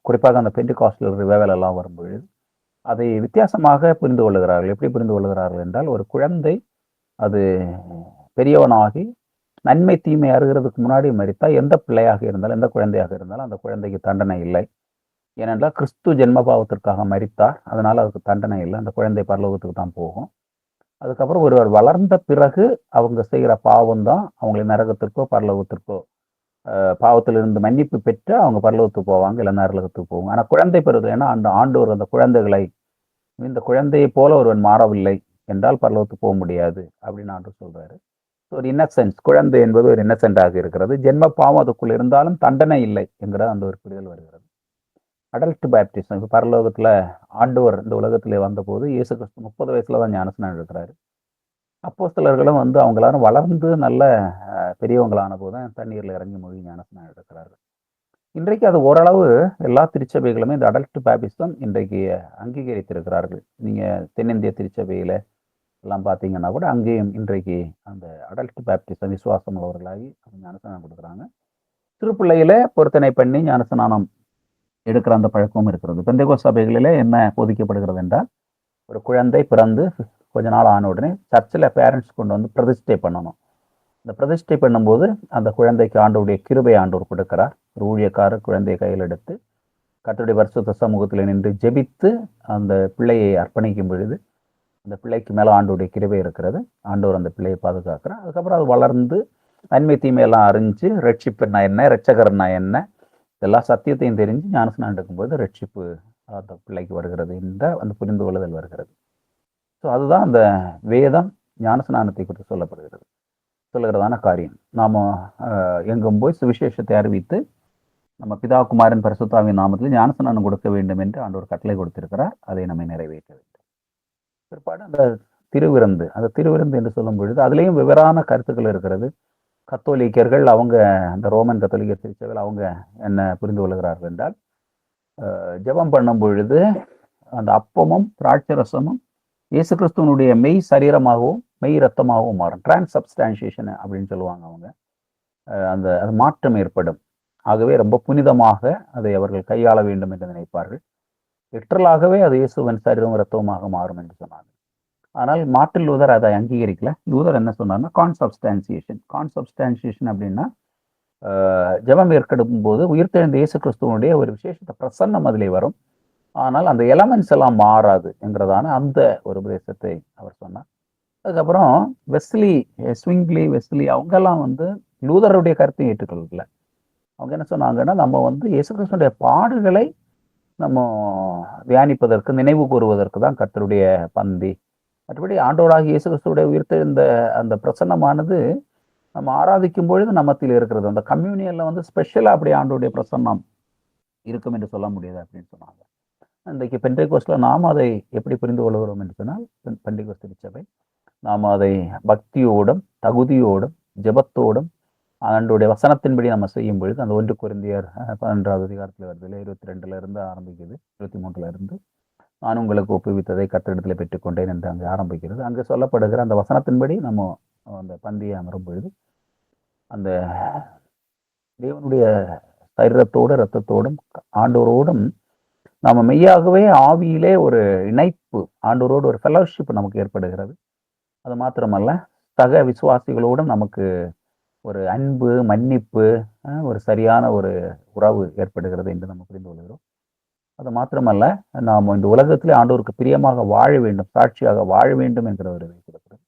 குறிப்பாக அந்த பெண்டிகாஸ்டல் ரிவைவல் எல்லாம் வரும்பொழுது அதை வித்தியாசமாக புரிந்து கொள்ளுகிறார்கள். எப்படி புரிந்து கொள்ளுகிறார்கள் என்றால், ஒரு குழந்தை அது பெரியவனாகி நன்மை தீமை அறிகிறதுக்கு முன்னாடி மரித்தா எந்த பிள்ளையாக இருந்தாலும், எந்த குழந்தையாக இருந்தாலும் அந்த குழந்தைக்கு தண்டனை இல்லை. ஏனென்றால் கிறிஸ்து ஜென்மபாவத்திற்காக மரித்தார், அதனால அதுக்கு தண்டனை இல்லை. அந்த குழந்தை பரலோகத்துக்கு தான் போகும். அதுக்கப்புறம் ஒருவர் வளர்ந்த பிறகு அவங்க செய்கிற பாவம் தான் அவங்களை நரகத்திற்கோ பரலோகத்திற்கோ, பாவத்திலிருந்து மன்னிப்பு பெற்று அவங்க பரலோகத்துக்கு போவாங்க, இல்லை நரகத்துக்கு போவாங்க. ஆனால் குழந்தை பருவத்தில் ஏன்னா அந்த ஆண்டவர் அந்த குழந்தைகளை, இந்த குழந்தையை போல ஒருவன் மாறவில்லை என்றால் பரலோகத்துக்கு போக முடியாது அப்படின்னு ஆண்டவர் சொல்றாரு. ஒரு இன்னசென்ஸ், குழந்தை என்பது ஒரு இன்னசென்டாக இருக்கிறது. ஜென்ம பாவம் அதுக்குள்ள இருந்தாலும் தண்டனை இல்லை என்கிற அந்த ஒரு புரிதல் வருகிறது. அடல்ட் பேப்டிசம், இப்போ பரலோகத்துல ஆண்டவர் இந்த உலகத்திலே வந்தபோது இயேசு கிறிஸ்து 30 வயசுல தான் ஞானஸ்நானம் எடுக்கிறாரு. அப்போஸ்தலர்களும் அவங்க எல்லாரும் வளர்ந்து நல்ல பெரியவங்களான போது தான் தண்ணீர்ல இறங்கி மூழ்கி ஞானஸ்நானம் எடுக்கிறார்கள். இன்றைக்கு அது ஓரளவு எல்லா திருச்சபைகளுமே இந்த அடல்ட் பேப்டிசம் இன்றைக்கு அங்கீகரித்திருக்கிறார்கள். நீங்க தென்னிந்திய திருச்சபையில எல்லாம் பார்த்தீங்கன்னா கூட அங்கேயும் இன்றைக்கு அந்த அடல்ட் பேப்டிசம் விசுவாசம் உள்ளவர்களாகி ஞானஸ்நானம் கொடுக்குறாங்க. திருப்பிள்ளையில பொருத்தனை பண்ணி ஞானஸ்நானம் எடுக்கிற அந்த பழக்கமும் இருக்கிறது. பெந்தேகோஸ்து சபைகளிலே என்ன போதிக்கப்படுகிறது என்றால், ஒரு குழந்தை பிறந்து கொஞ்ச நாள் ஆன உடனே சர்ச்சில் பேரண்ட்ஸ் கொண்டு வந்து பிரதிஷ்டை பண்ணணும். இந்த பிரதிஷ்டை பண்ணும்போது அந்த குழந்தைக்கு ஆண்டவருடைய கிருபை ஆண்டவர் கொடுக்கிறார். ஒரு ஊழியக்காரர் குழந்தையை கையில் எடுத்து கர்த்தருடைய பரிசுத்த சமூகத்தில் நின்று ஜெபித்து அந்த பிள்ளையை அர்ப்பணிக்கும் பொழுது அந்த பிள்ளைக்கு மேலே ஆண்டவருடைய கிருபை இருக்கிறது. ஆண்டவர் அந்த பிள்ளையை பாதுகாக்கிறார். அதுக்கப்புறம் அது வளர்ந்து நன்மை தீமையெல்லாம் அறிஞ்சு ரட்சிப்புனா என்ன, ரட்சகர்னா என்ன, எல்லா சத்தியத்தையும் தெரிஞ்சு ஞானஸ்நானம் எடுக்கும்போது ரட்சிப்பு அந்த பிள்ளைக்கு வருகிறது என்ற அந்த புரிந்து கொள்ளுதல் வருகிறது. ஸோ அதுதான் அந்த வேதம் ஞானஸ்நானத்தை குறித்து சொல்லுகிறதான காரியம். நாம் எங்கும் போய் சுவிசேஷத்தை அறிவித்து நம்ம பிதா குமாரன் பரிசுத்தாவின் நாமத்தில் ஞானஸ்நானம் கொடுக்க வேண்டும் என்று ஆண்டவர் கட்டளை கொடுத்திருக்கிறார். அதை நம்ம நிறைவேற்ற வேண்டும். பிற்பாடு அந்த திருவிருந்து, அந்த திருவிருந்து என்று சொல்லும் பொழுது அதுலேயும் வெவ்வேறான கருத்துக்கள் இருக்கிறது. கத்தோலிக்கர்கள் அவங்க அந்த ரோமன் கத்தோலிக்கர் திருச்சபையில் அவங்க என்ன புரிந்து கொள்கிறார்கள் என்றால், ஜெபம் பண்ணும் பொழுது அந்த அப்பமும் திராட்சை ரசமும் இயேசு கிறிஸ்துவனுடைய மெய் சரீரமாகவும் மெய் ரத்தமாகவும் மாறும். டிரான்ஸ்சப்ஸ்டான்சியேஷன் அப்படின்னு சொல்லுவாங்க அவங்க. அந்த அது மாற்றம் ஏற்படும். ஆகவே ரொம்ப புனிதமாக அதை அவர்கள் கையாள வேண்டும் என்று நினைப்பார்கள். லிட்டரலாகவே அது இயேசுவின் சரீரம் ரத்தமாக மாறும் என்று சொன்னாங்க. ஆனால் மார்ட்டின் லூதர் அதை அங்கீகரிக்கல. லூதர் என்ன சொன்னார்னா கான்சப்ஸ்டான்சியேஷன் அப்படின்னா ஜெபம் ஏற்கடும் போது உயிர்த்தெழுந்த இயேசு கிறிஸ்துவனுடைய ஒரு விசேஷத்தை பிரசன்னம் அதிலே வரும். ஆனால் அந்த எலமெண்ட்ஸ் எல்லாம் மாறாது என்கிறதான அந்த ஒரு உபதேசத்தை அவர் சொன்னார். அதுக்கப்புறம் வெஸ்லி அவங்கெல்லாம் லூதருடைய கருத்தை ஏற்றுக்கொள்ளல. அவங்க என்ன சொன்னாங்கன்னா, நம்ம இயேசு கிறிஸ்துவனுடைய பாடுகளை நம்ம தியானிப்பதற்கு, நினைவு கூறுவதற்கு தான் கர்த்தருடைய பந்தி. மற்றபடி ஆண்டவராகிய இயேசு கிறிஸ்துவுடைய உயிர்த்தெழுந்த அந்த பிரசன்னமானது நம்ம ஆராதிக்கும் பொழுது நம்மத்தில் இருக்கிறது. அந்த கம்யூனியன்ல ஸ்பெஷலா அப்படி ஆண்டவருடைய பிரசன்னம் இருக்கும் என்று சொல்ல முடியாது அப்படின்னு சொன்னாங்க. இன்றைக்கு பெண்டேகோஸ்ட்ல நாம் அதை எப்படி புரிந்து கொள்கிறோம் என்று சொன்னால், பெண்டேகோஸ்து திருச்சபை நாம் அதை பக்தியோடும் தகுதியோடும் ஜெபத்தோடும் ஆண்டவருடைய வசனத்தின்படி நம்ம செய்யும் பொழுது, அந்த 1 கொரிந்தியர் 11வது அதிகாரத்தில் வருது, 22 இருந்து ஆரம்பிக்குது, 23 இருந்து நான் உங்களுக்கு ஒப்புவித்ததை கர்த்தரிடத்தில் பெற்றுக்கொண்டேன் என்று அங்கே ஆரம்பிக்கிறது. அங்கே சொல்லப்படுகிற அந்த வசனத்தின்படி நம்ம அந்த பந்தியை அமரும் பொழுது அந்த தேவனுடைய சரீரத்தோடு இரத்தத்தோடும் ஆண்டவரோடும் நாம மெய்யாகவே ஆவியிலே ஒரு இணைப்பு, ஆண்டவரோடு ஒரு ஃபெலோஷிப் நமக்கு ஏற்படுகிறது. அது மாத்திரமல்ல, சக விசுவாசிகளோடும் நமக்கு ஒரு அன்பு, மன்னிப்பு, ஒரு சரியான ஒரு உறவு ஏற்படுகிறது என்று நம்ம புரிந்து கொள்கிறோம். அது மாத்திரமல்ல, நாம் இந்த உலகத்திலே ஆண்டவருக்கு பிரியமாக வாழ வேண்டும், சாட்சியாக வாழ வேண்டும் என்கிற ஒரு கொடுக்கிறது.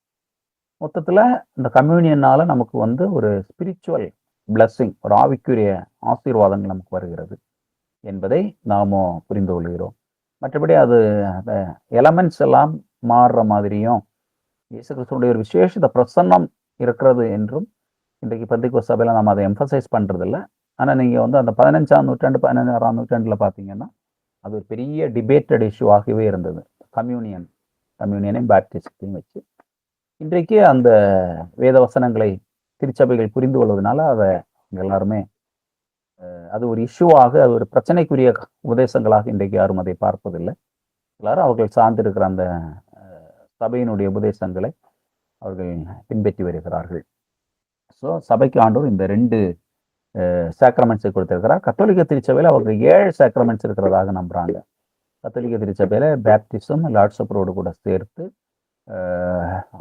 மொத்தத்துல இந்த கம்யூனியனால நமக்கு ஒரு ஸ்பிரிச்சுவல் பிளஸ்ஸிங், ஒரு ஆவிக்குரிய ஆசீர்வாதங்கள் நமக்கு வருகிறது என்பதை நாம புரிந்து கொள்கிறோம். மற்றபடி அது அந்த எலமெண்ட்ஸ் எல்லாம் மாறுற மாதிரியும் இயேசு கிறிஸ்துடைய ஒரு விசேஷ பிரசன்னம் இருக்கிறது என்றும் இன்றைக்கு பெந்தேகோஸ்து சபையில நம்ம அதை எம்பசைஸ் பண்றது இல்லை. ஆனா நீங்க அந்த 15ஆம் நூற்றாண்டு 16ஆம் நூற்றாண்டுல பாத்தீங்கன்னா அது ஒரு பெரிய டிபேட்டட் இஷ்யூவாகவே இருந்தது. கம்யூனியனையும் பேப்டிஸ்டையும் வச்சு. இன்றைக்கு அந்த வேத வசனங்களை திருச்சபைகள் புரிந்து கொள்வதனால அதை எல்லாருமே அது ஒரு இஷ்யூவாக, அது ஒரு பிரச்சனைக்குரிய உபதேசங்களாக இன்றைக்கு யாரும் அதை பார்ப்பதில்லை. எல்லாரும் அவர்கள் சார்ந்திருக்கிற அந்த சபையினுடைய உபதேசங்களை அவர்கள் பின்பற்றி வருகிறார்கள். ஸோ சபைக்கு ஆண்டவர் இந்த 2 சாக்ரமெண்ட்ஸை கொடுத்திருக்கிறார். கத்தோலிக்க திருச்சபையில் அவர்கள் 7 சாக்ரமெண்ட்ஸ் இருக்கிறதாக நம்புறாங்க. கத்தோலிக்க திருச்சபையில பேப்டிசம், லார்ட்ஸ் சப்பரோடு கூட சேர்த்து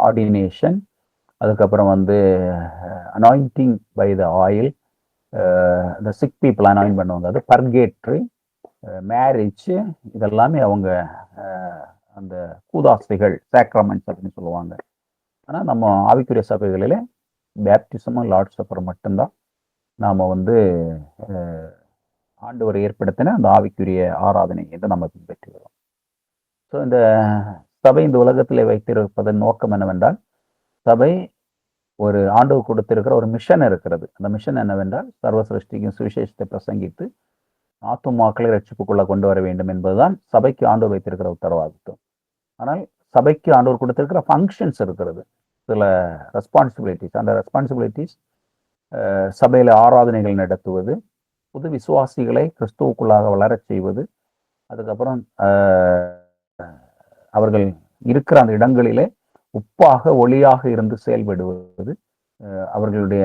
ஆர்டினேஷன், அதுக்கப்புறம் அனாயிண்டிங் பை த ஆயில், இந்த சிக் பீப்புள் அனாயின் பண்ணுவாங்க, அது பர்கேட்ரி, மேரேஜ், இதெல்லாமே அவங்க அந்த கூதாஸ்திகள் சாக்ரமெண்ட்ஸ் அப்படின்னு சொல்லுவாங்க. ஆனால் நம்ம ஆவிக்குரிய சபைகளிலே பேப்டிசமும் லார்ட்ஸ் சப்பரும் மட்டும்தான் நாம் ஆண்டவர் ஏற்படுத்தின அந்த ஆவிக்குரிய ஆராதனை என்று நம்ம பின்பற்றி வரோம். ஸோ இந்த சபை இந்த உலகத்தில் வைத்திருப்பதன் நோக்கம் என்னவென்றால், சபை ஒரு ஆண்டவர் கொடுத்திருக்கிற ஒரு மிஷன் இருக்கிறது. அந்த மிஷன் என்னவென்றால், சர்வ சிருஷ்டிக்கும் சுவிசேஷத்தை பிரசங்கித்து ஆத்துமாக்களை ரட்சிப்புக்குள்ள கொண்டு வர வேண்டும் என்பதுதான் சபைக்கு ஆண்டவர் வைத்திருக்கிற உத்தரவாதித்தம். ஆனால் சபைக்கு ஆண்டவர் கொடுத்திருக்கிற ஃபங்க்ஷன்ஸ் இருக்கிறது, சில ரெஸ்பான்சிபிலிட்டிஸ். அந்த ரெஸ்பான்சிபிலிட்டிஸ் சபையில ஆராதனைகள் நடத்துவது, புது விசுவாசிகளை கிறிஸ்துவுக்குள்ளாக வளரச் செய்வது, அதுக்கப்புறம் அவர்கள் இருக்கிற அந்த இடங்களிலே உப்பாக ஒளியாக இருந்து செயல்படுவது, அவர்களுடைய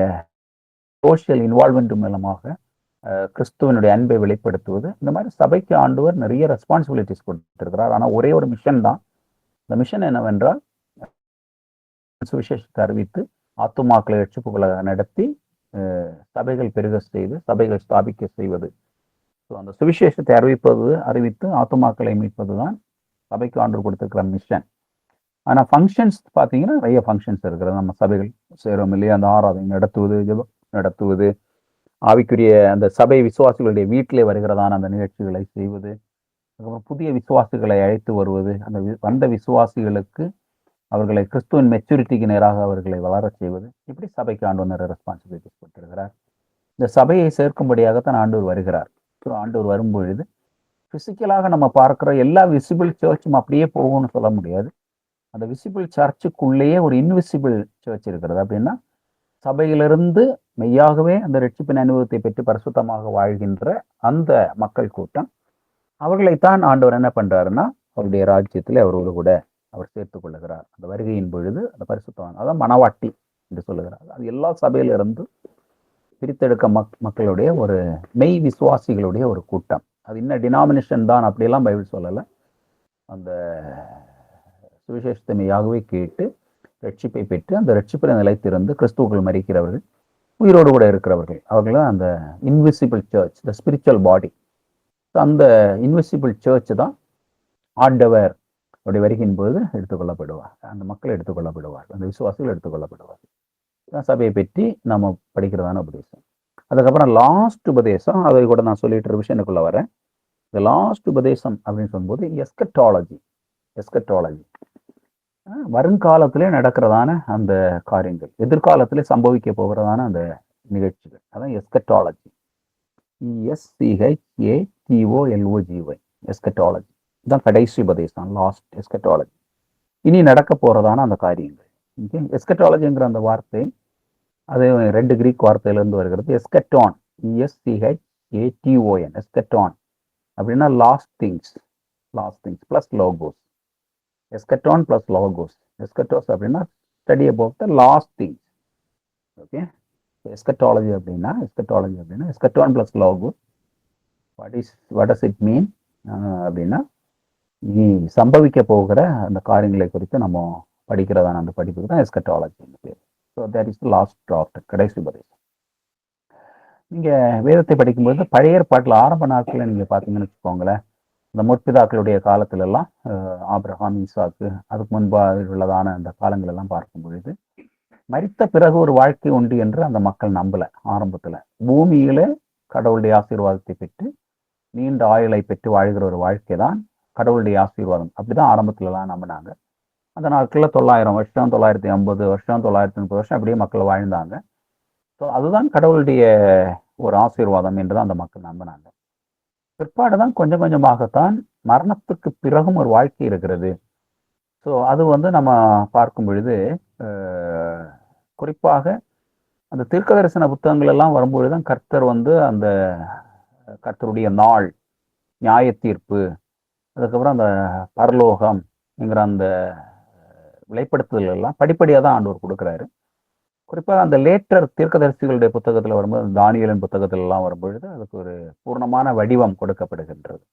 சோசியல் இன்வால்வ்மெண்ட் மூலமாக கிறிஸ்துவனுடைய அன்பை வெளிப்படுத்துவது. இந்த மாதிரி சபைக்கு ஆண்டவர் நிறைய ரெஸ்பான்சிபிலிட்டிஸ் கொடுத்திருக்கிறார். ஆனால் ஒரே ஒரு மிஷன் தான். இந்த மிஷன் என்னவென்றால், சுவிசேஷத்தை அறிவித்து ஆத்துமாக்களை ரட்சிப்புகளை நடத்தி சபைகள் பெருக செய்து சபைகள் ஸ்தாபிக்க செய்வது. ஸோ அந்த சுவிசேஷத்தை அறிவித்து ஆத்துமாக்களை மீட்பதுதான் சபைக்கு ஆண்டவர் கொடுத்திருக்கிற மிஷன். ஆனால் ஃபங்க்ஷன்ஸ் பார்த்தீங்கன்னா நிறைய ஃபங்க்ஷன்ஸ் இருக்கிறது. நம்ம சபைகள் சேரும் இல்லையா, அந்த ஆராதனை நடத்துவது, ஜெபம் நடத்துவது, ஆவிக்குரிய அந்த சபை விசுவாசிகளுடைய வீட்டிலே வருகிறதான அந்த நிகழ்ச்சிகளை செய்வது, அதுக்கப்புறம் புதிய விசுவாசிகளை அழைத்து வருவது, அந்த வந்த விசுவாசிகளுக்கு அவர்களை கிறிஸ்துவின் மெச்சூரிட்டிக்கு நேராக அவர்களை வளரச் செய்வது. இப்படி சபைக்கு ஆண்டவர் நிறைய ரெஸ்பான்சிபிலிட்டிஸ் கொடுத்திருக்கிறார். இந்த சபையை சேர்க்கும்படியாகத்தான் ஆண்டவர் வருகிறார். ஸோ ஆண்டவர் வரும்பொழுது பிசிக்கலாக நம்ம பார்க்குற எல்லா விசிபிள் சர்ச்சும் அப்படியே போகும்னு சொல்ல முடியாது. அந்த விசிபிள் சர்ச்சுக்குள்ளேயே ஒரு இன்விசிபிள் சர்ச் இருக்கிறது. அப்படின்னா சபையிலிருந்து மெய்யாகவே அந்த ரட்சிப்பின் அனுபவத்தை பெற்று பரிசுத்தமாக வாழ்கின்ற அந்த மக்கள் கூட்டம், அவர்களைத்தான் ஆண்டவர் என்ன பண்றாருன்னா அவருடைய ராஜ்யத்தில் அவரோடு கூட அவர் சேர்த்துக் கொள்ளுகிறார். அந்த வருகையின் பொழுது அந்த பரிசுத்தவான், அதான் மணவாட்டி என்று சொல்லுகிறார். அது எல்லா சபையிலிருந்து பிரித்தெடுக்க மக்களுடைய ஒரு மெய் விசுவாசிகளுடைய ஒரு கூட்டம். அது இன்னும் டினாமினேஷன் தான் அப்படியெல்லாம் பைபிள் சொல்லலை. அந்த சுவிசேஷத்தை மெய்யாகவே கேட்டு ரட்சிப்பை பெற்று அந்த ரட்சிப்பில் நிலைத்திருந்து கிறிஸ்துவுக்குள் மரிக்கிறவர்கள், உயிரோடு கூட இருக்கிறவர்கள், அவர்கள் அந்த invisible church, the spiritual body. அந்த இன்விசிபிள் சர்ச் தான் ஆண்டவர் அப்படி வருகின் போது எடுத்துக்கொள்ளப்படுவார். அந்த மக்கள் எடுத்துக்கொள்ளப்படுவார், அந்த விசுவாசிகள் எடுத்துக்கொள்ளப்படுவார். சபையை பற்றி நம்ம படிக்கிறதான உபதேசம். அதுக்கப்புறம் லாஸ்ட் உபதேசம், அதை கூட நான் சொல்லிட்டு விஷயத்துக்குள்ள வரேன். இந்த லாஸ்ட் உபதேசம் அப்படின்னு சொல்லும்போது எஸ்கட்டாலஜி. வருங்காலத்திலே நடக்கிறதான அந்த காரியங்கள், எதிர்காலத்திலே சம்பவிக்க போகிறதான அந்த நிகழ்ச்சிகள், அதான் எஸ்கட்டாலஜி. ESCHATOLOGY, எஸ்கட்டாலஜி தான் கடைசி உபதேசம், லாஸ்ட் எஸ்கட்டாலஜி. இனி நடக்க போறதான அந்த காரியங்கள். எஸ்கட்டாலஜிங்கிற அந்த வார்த்தை அது 2 கிரீக் வார்த்தையிலிருந்து வருகிறது. எஸ்கட்டான், ESCHATON, எஸ்கட்டான் அப்படின்னா last things plus logos. Eschaton plus logos. Eschatos அப்படின்னா study about the last things. Okay, eschatology அப்படின்னா எஸ்கட்டான் பிளஸ் லாகு. வாட் டஸ் இட் மீன் அப்படின்னா இனி சம்பவிக்க போகிற அந்த காரியங்களை குறித்து நம்ம படிக்கிறதான அந்த படிப்புக்கு தான் எஸ்கட்டாலஜின்னு பேர். So that is the last draft, கடைசி உபதேசம். நீங்கள் வேதத்தை படிக்கும்போது பழைய ஏற்பாட்டில் ஆரம்ப நாட்களில் நீங்கள் பார்த்தீங்கன்னு வச்சுக்கோங்களேன், இந்த முற்பிதாக்களுடைய காலத்திலெல்லாம் ஆபிரகாம், ஈசாக்கு, அதுக்கு முன்பாக உள்ளதான அந்த காலங்கள் எல்லாம் பார்க்கும் பொழுது மரித்த பிறகு ஒரு வாழ்க்கை உண்டு என்று அந்த மக்கள் நம்பல. ஆரம்பத்தில் பூமியில கடவுளுடைய ஆசீர்வாதத்தை பெற்று நீண்ட ஆயுளை பெற்று வாழ்கிற ஒரு வாழ்க்கை தான் கடவுளுடைய ஆசீர்வாதம். அப்படிதான் ஆரம்பத்துலலாம் நம்பினாங்க. அந்த நாட்களில் 900 வருஷம், 950 வருஷம், 930 வருஷம் அப்படியே மக்கள் வாழ்ந்தாங்க. ஸோ அதுதான் கடவுளுடைய ஒரு ஆசீர்வாதம் என்று தான் அந்த மக்கள் நம்பினாங்க. பிற்பாடு தான் கொஞ்சம் கொஞ்சமாகத்தான் மரணத்துக்கு பிறகும் ஒரு வாழ்க்கை இருக்கிறது. ஸோ அது வந்து நம்ம பார்க்கும் பொழுது குறிப்பாக அந்த தீர்க்க தரிசன புத்தகங்கள் எல்லாம் வரும்பொழுது தான் கர்த்தர் வந்து அந்த கர்த்தருடைய நாள், நியாய தீர்ப்பு, அதுக்கப்புறம் அந்த பரலோகம் என்கிற அந்த வெளிப்படுத்துதல் எல்லாம் படிப்படியாக தான் ஆண்டவர் கொடுக்குறாரு. குறிப்பாக அந்த லேட்டர் தீர்க்கதரிசிகளுடைய புத்தகத்தில் வரும்போது, தானியேலின் புத்தகத்தில் எல்லாம் வரும்பொழுது அதுக்கு ஒரு பூர்ணமான வடிவம் கொடுக்கப்படுகின்றது.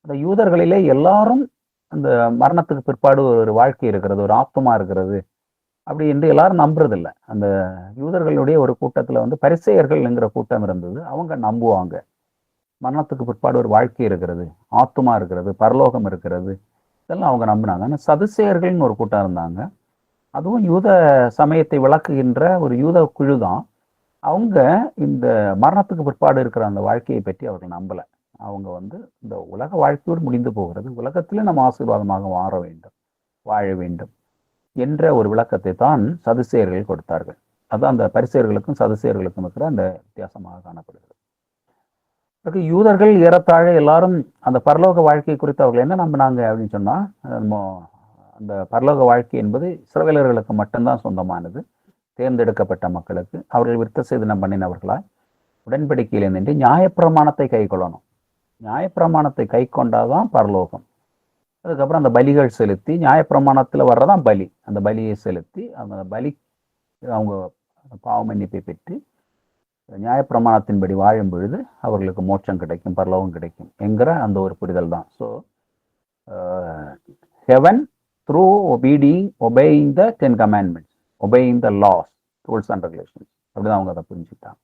அந்த யூதர்களிலே எல்லாரும் அந்த மரணத்துக்கு பிற்பாடு ஒரு வாழ்க்கை இருக்கிறது, ஒரு ஆத்மா இருக்கிறது அப்படி என்று எல்லாரும் நம்புறதில்லை. அந்த யூதர்களுடைய ஒரு கூட்டத்தில் வந்து பரிசேயர்கள் என்கிற கூட்டம் இருந்தது. அவங்க நம்புவாங்க மரணத்துக்கு பிற்பாடு ஒரு வாழ்க்கை இருக்கிறது, ஆத்மா இருக்கிறது, பரலோகம் இருக்கிறது, இதெல்லாம் அவங்க நம்பினாங்க. ஆனால் சதுசேயர்கள்னு ஒரு கூட்டம் இருந்தாங்க. அதுவும் யூத சமயத்தை விளக்குகின்ற ஒரு யூத குழு தான். அவங்க இந்த மரணத்துக்கு பிற்பாடு இருக்கிற அந்த வாழ்க்கையை பற்றி அவர்கள் நம்பலை. அவங்க வந்து இந்த உலக வாழ்க்கையோடு முடிந்து போகிறது, உலகத்திலே நம்ம ஆசீர்வாதமாக வாழ வேண்டும் என்ற ஒரு விளக்கத்தை தான் சதுசேயர்கள் கொடுத்தார்கள். அதுதான் அந்த பரிசேயர்களுக்கும் சதுசேயர்களுக்கும் இருக்கிற அந்த வித்தியாசமாக காணப்படுகிறது. அதுக்கு யூதர்கள் ஏறத்தாழ எல்லாரும் அந்த பரலோக வாழ்க்கை குறித்து அவர்கள் என்ன நம்பினாங்க அப்படின்னு சொன்னா, நம்ம அந்த பரலோக வாழ்க்கை என்பது இஸ்ரவேலர்களுக்கு மட்டும்தான் சொந்தமானது, தேர்ந்தெடுக்கப்பட்ட மக்களுக்கு. அவர்கள் விருத்த சேதனம் பண்ணினவர்களாய் உடன்படிக்கையில் நின்று நியாயப்பிரமாணத்தை கை கொள்ளணும். நியாயப்பிரமாணத்தை கை கொண்டாதான் பரலோகம். அதுக்கப்புறம் அந்த பலிகள் செலுத்தி, நியாயப்பிரமாணத்தில் வர்றதான் பலி, அந்த பலியை செலுத்தி அந்த பலி அவங்க பாவ மன்னிப்பை பெற்று நியாயப்பிரமாணத்தின்படி வாழும் பொழுது அவர்களுக்கு மோட்சம் கிடைக்கும், பரலோகம் கிடைக்கும் என்கிற அந்த ஒரு புரிதல் தான். So heaven through obeying the 10 commandments, obeying the laws, rules and regulations, அப்படிதான் அவங்க அதை புரிஞ்சுக்கிட்டாங்க.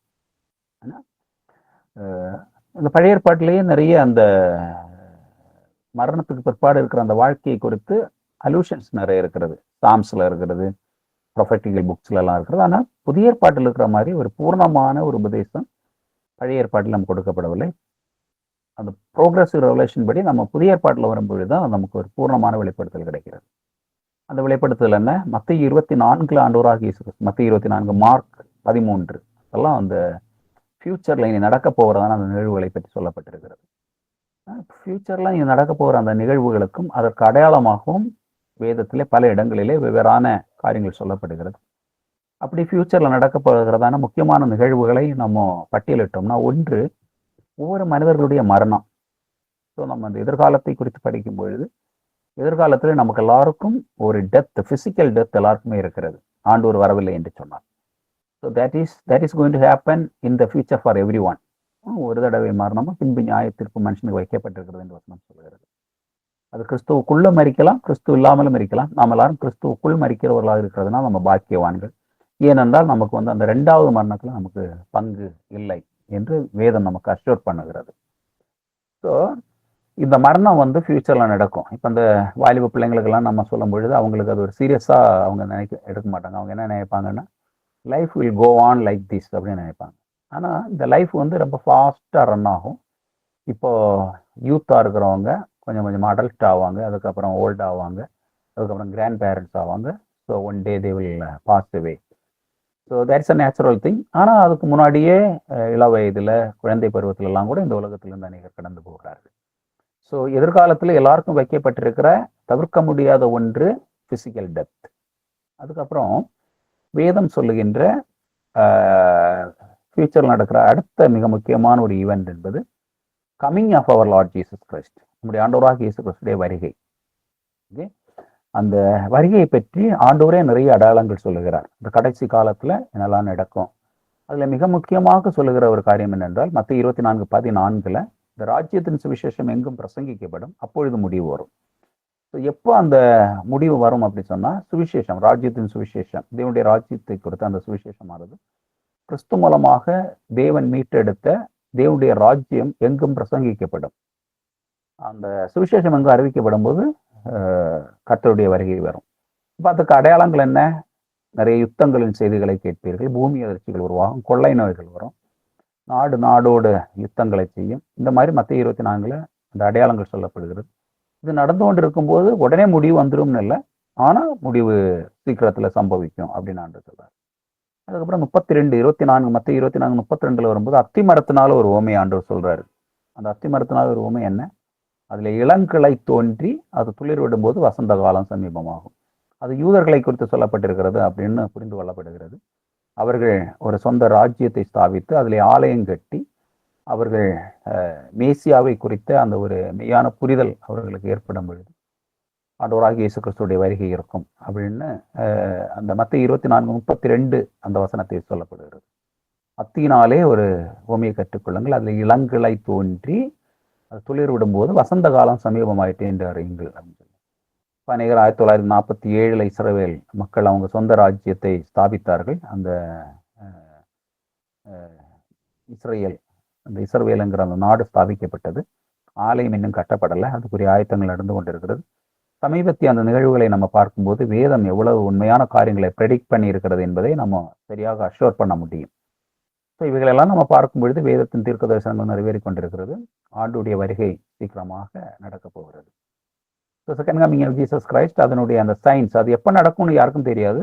இந்த பழைய ஏற்பாட்டிலேயே நிறைய அந்த மரணத்துக்கு பிற்பாடு இருக்கிற அந்த வாழ்க்கையை குறித்து அலூஷன்ஸ் நிறைய இருக்கிறது. சாம்ஸ்ல இருக்கிறது, ப்ரொஃபெட்டிக்கல் புக்ஸ்ல எல்லாம் இருக்கிறது. ஆனால் புதிய ஏற்பாட்டில் இருக்கிற மாதிரி ஒரு பூர்ணமான ஒரு உபதேசம் பழைய ஏற்பாட்டில் நமக்கு கொடுக்கப்படவில்லை. அந்த ப்ரோக்ரஸிவ் ரெவலேஷன் படி நம்ம புதிய ஏற்பாட்டில் வரும்பொழுது தான் நமக்கு ஒரு பூர்ணமான வெளிப்படுத்தல் கிடைக்கிறது. அந்த வெளிப்படுத்தல் என்ன? மத்திய 24 ஆண்டவராக இயேசு கிறிஸ்து, மத்திய 24, மார்க் 13 அதெல்லாம் அந்த ஃபியூச்சர்ல இனி நடக்க போகிறதான அந்த நிகழ்வுகளை பற்றி சொல்லப்பட்டிருக்கிறது. ஃபியூச்சர்ல இனி நடக்க போகிற அந்த நிகழ்வுகளுக்கும் அதற்கு அடையாளமாகவும் வேதத்திலே பல இடங்களிலே வெவ்வேறான காரியங்கள் சொல்லப்படுகிறது. அப்படி ஃபியூச்சர்ல நடக்க போகிறதான முக்கியமான நிகழ்வுகளை நம்ம பட்டியலிட்டோம்னா, ஒன்று ஒவ்வொரு மனிதர்களுடைய மரணம். ஸோ நம்ம அந்த எதிர்காலத்தை குறித்து படிக்கும் பொழுது எதிர்காலத்தில் நமக்கு எல்லாருக்கும் ஒரு டெத், பிசிக்கல் டெத் எல்லாருக்குமே இருக்கிறது, ஆண்டவர் வரவில்லை என்று சொன்னார். So that is going to happen in the future for every one. ஒரு தடவை மரணமும் பின்பு நியாயத்திற்கு மனுஷனுக்கு வைக்கப்பட்டிருக்கிறது என்று வசனம் சொல்கிறது. அது கிறிஸ்துவுக்குள்ள மரிக்கலாம், கிறிஸ்துவ இல்லாமலும் மரிக்கலாம். நாம் எல்லாரும் கிறிஸ்துவுக்குள் மரிக்கிறவர்களாக இருக்கிறதுனா நம்ம பாக்கியவான்கள். ஏனென்றால் நமக்கு வந்து அந்த 2வது மரணத்துல நமக்கு பங்கு இல்லை என்று வேதம் நமக்கு அஷ்யூர் பண்ணுகிறது. ஸோ இந்த மரணம் வந்து ஃபியூச்சர்ல நடக்கும். இப்போ அந்த வாலிப பிள்ளைங்களுக்கெல்லாம் நம்ம சொல்லும் பொழுது அவங்களுக்கு அது ஒரு சீரியஸா அவங்க எடுக்க மாட்டாங்க. அவங்க என்ன நினைப்பாங்கன்னா, life will go on like this அப்படின்னு நினைப்பாங்க. ஆனால் இந்த லைஃப் வந்து ரொம்ப ஃபாஸ்ட்டாக ரன் ஆகும். இப்போ யூத்தாக இருக்கிறவங்க கொஞ்சம் கொஞ்சமாக அடல்ட் ஆவாங்க, அதுக்கப்புறம் ஓல்ட் ஆவாங்க, அதுக்கப்புறம் கிராண்ட் பேரண்ட்ஸ் ஆவாங்க. So one day they will pass away. So that's a natural thing. ஆனால் அதுக்கு முன்னாடியே இள வயதில், குழந்தை பருவத்திலெல்லாம் கூட இந்த உலகத்திலிருந்து அநேகர் கடந்து போகிறார்கள். ஸோ எதிர்காலத்தில் எல்லாருக்கும் வைக்கப்பட்டிருக்கிற தவிர்க்க முடியாத ஒன்று பிசிக்கல் டெத். அதுக்கப்புறம் வேதம் சொல்லுகின்ற ஃபியூச்சரில் நடக்கிற அடுத்த மிக முக்கியமான ஒரு ஈவெண்ட் என்பது coming of our Lord Jesus Christ, நம்முடைய ஆண்டவராக இயேசு கிறிஸ்துடைய வருகை. ஓகே, அந்த வருகையை பற்றி ஆண்டவரே நிறைய அடையாளங்கள் சொல்லுகிறார். இந்த கடைசி காலத்துல என்னெல்லாம் நடக்கும். அதுல மிக முக்கியமாக சொல்லுகிற ஒரு காரியம் என்னென்றால், மத்திய 24:14 இந்த ராஜ்யத்தின் சுவிசேஷம் எங்கும் பிரசங்கிக்கப்படும், அப்பொழுது முடிவு வரும். எப்போ அந்த முடிவு வரும் அப்படி சொன்னா, சுவிசேஷம், ராஜ்யத்தின் சுவிசேஷம், தேவனுடைய ராஜ்யத்தை குறித்த அந்த சுவிசேஷமானது கிறிஸ்து மூலமாக தேவன் மீட்டெடுத்த தேவனுடைய ராஜ்யம் எங்கும் பிரசங்கிக்கப்படும். அந்த சுவிசேஷம் எங்கும் அறிவிக்கப்படும் போது கர்த்தருடைய வருகை வரும். இப்போ அதுக்கு அடையாளங்கள் என்ன? நிறைய யுத்தங்களின் செய்திகளை கேட்பீர்கள், பூமி அதிர்ச்சிகள் உருவாகும், கொள்ளை நோய்கள் வரும், நாடு நாடோடு யுத்தங்களை செய்யும். இந்த மாதிரி மத்திய 24 இந்த அடையாளங்கள் சொல்லப்படுகிறது. இது நடந்து கொண்டு இருக்கும்போது உடனே முடிவு வந்துடும் இல்லை, ஆனா முடிவு சீக்கிரத்துல சம்பவிக்கும் அப்படின்னு ஆண்டு சொல்றாரு. அதுக்கப்புறம் 24 மத்திய 24:32 வரும்போது அத்தி மரத்தினால ஒரு ஓமை ஆண்டவர் சொல்றாரு. அந்த அத்தி மரத்தினால ஒரு ஓமை என்ன? அதுல இளங்கிளை தோன்றி அது துளிர் விடும்போது வசந்த காலம் சமீபமாகும். அது யூதர்களை குறித்து சொல்லப்பட்டிருக்கிறது அப்படின்னு புரிந்து கொள்ளப்படுகிறது. அவர்கள் ஒரு சொந்த ராஜ்யத்தை ஸ்தாபித்து அதில் ஆலயம் கட்டி அவர்கள் மேசியாவை குறித்த அந்த ஒரு மெய்யான புரிதல் அவர்களுக்கு ஏற்படும் பொழுது ஆண்டவராகிய இயேசு கிறிஸ்துடைய வருகை இருக்கும் அப்படின்னு அந்த மத்திய 24:32 அந்த வசனத்தை சொல்லப்படுகிறது. அத்தினாலே ஒரு ஓமையை கற்றுக்கொள்ளுங்கள், அதில் இளங்கிளை தோன்றி அது துளிர் விடும்போது வசந்த காலம் சமீபமாயிட்டே என்று அறியுங்கள் அப்படின்னு சொல்லி. அநேகர் 1947 இஸ்ரவேல் மக்கள் அவங்க சொந்த ராஜ்யத்தை ஸ்தாபித்தார்கள். அந்த இஸ்ரவேலுங்கிற அந்த நாடு ஸ்தாபிக்கப்பட்டது. ஆலயம் இன்னும் கட்டப்படலை, அதுக்குரிய ஆயத்தங்கள் நடந்து கொண்டிருக்கிறது. சமீபத்திய அந்த நிகழ்வுகளை நம்ம பார்க்கும்போது வேதம் எவ்வளவு உண்மையான காரியங்களை ப்ரெடிக்ட் பண்ணி இருக்கிறது என்பதை நம்ம சரியாக அஷ்யூர் பண்ண முடியும். ஸோ இவைகளெல்லாம் நம்ம பார்க்கும் பொழுது வேதத்தின் தீர்க்க தரிசனங்கள் நிறைவேறி கொண்டிருக்கிறது. ஆண்டுடைய வருகை சீக்கிரமாக நடக்க போகிறது. So second coming of Jesus Christ, அதனுடைய அந்த சயின்ஸ் அது எப்போ நடக்கும்னு யாருக்கும் தெரியாது.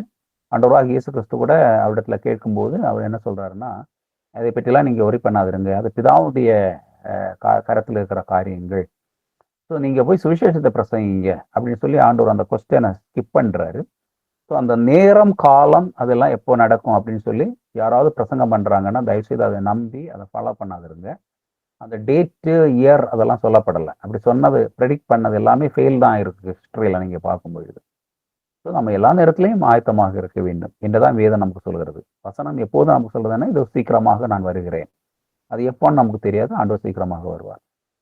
ஆண்டவராகிய இயேசு கிறிஸ்து கூட அவரிடத்துல கேட்கும்போது அவர் என்ன சொல்றாருன்னா, அதை பற்றிலாம் நீங்க ஒரி பண்ணாதிருங்க, அது பிதாவுடைய கரத்தில் இருக்கிற காரியங்கள். ஸோ நீங்க போய் சுவிசேஷத்தை பிரசங்கிங்க அப்படின்னு சொல்லி ஆண்டவர் அந்த கொஸ்டினை ஸ்கிப் பண்றாரு. ஸோ அந்த நேரம் காலம் அதெல்லாம் எப்போ நடக்கும் அப்படின்னு சொல்லி யாராவது பிரசங்கம் பண்றாங்கன்னா தயவுசெய்து அதை நம்பி அதை ஃபாலோ பண்ணாதிருங்க. அந்த டேட்டு இயர் அதெல்லாம் சொல்லப்படலை. அப்படி சொன்னது ப்ரெடிக்ட் பண்ணது எல்லாமே ஃபெயில் தான் இருக்கு ஹிஸ்டரியில் நீங்கள் பார்க்கும்பொழுது. ஸோ நம்ம எல்லா நேரத்திலையும் ஆயத்தமாக இருக்க வேண்டும் என்றுதான் வேதம் நமக்கு சொல்கிறது. வசனம் எப்போதும் நமக்கு சொல்றதுன்னா இது சீக்கிரமாக நான் வருகிறேன். அது எப்போன்னு நமக்கு தெரியாது, ஆண்டவர் சீக்கிரமாக வருவார்.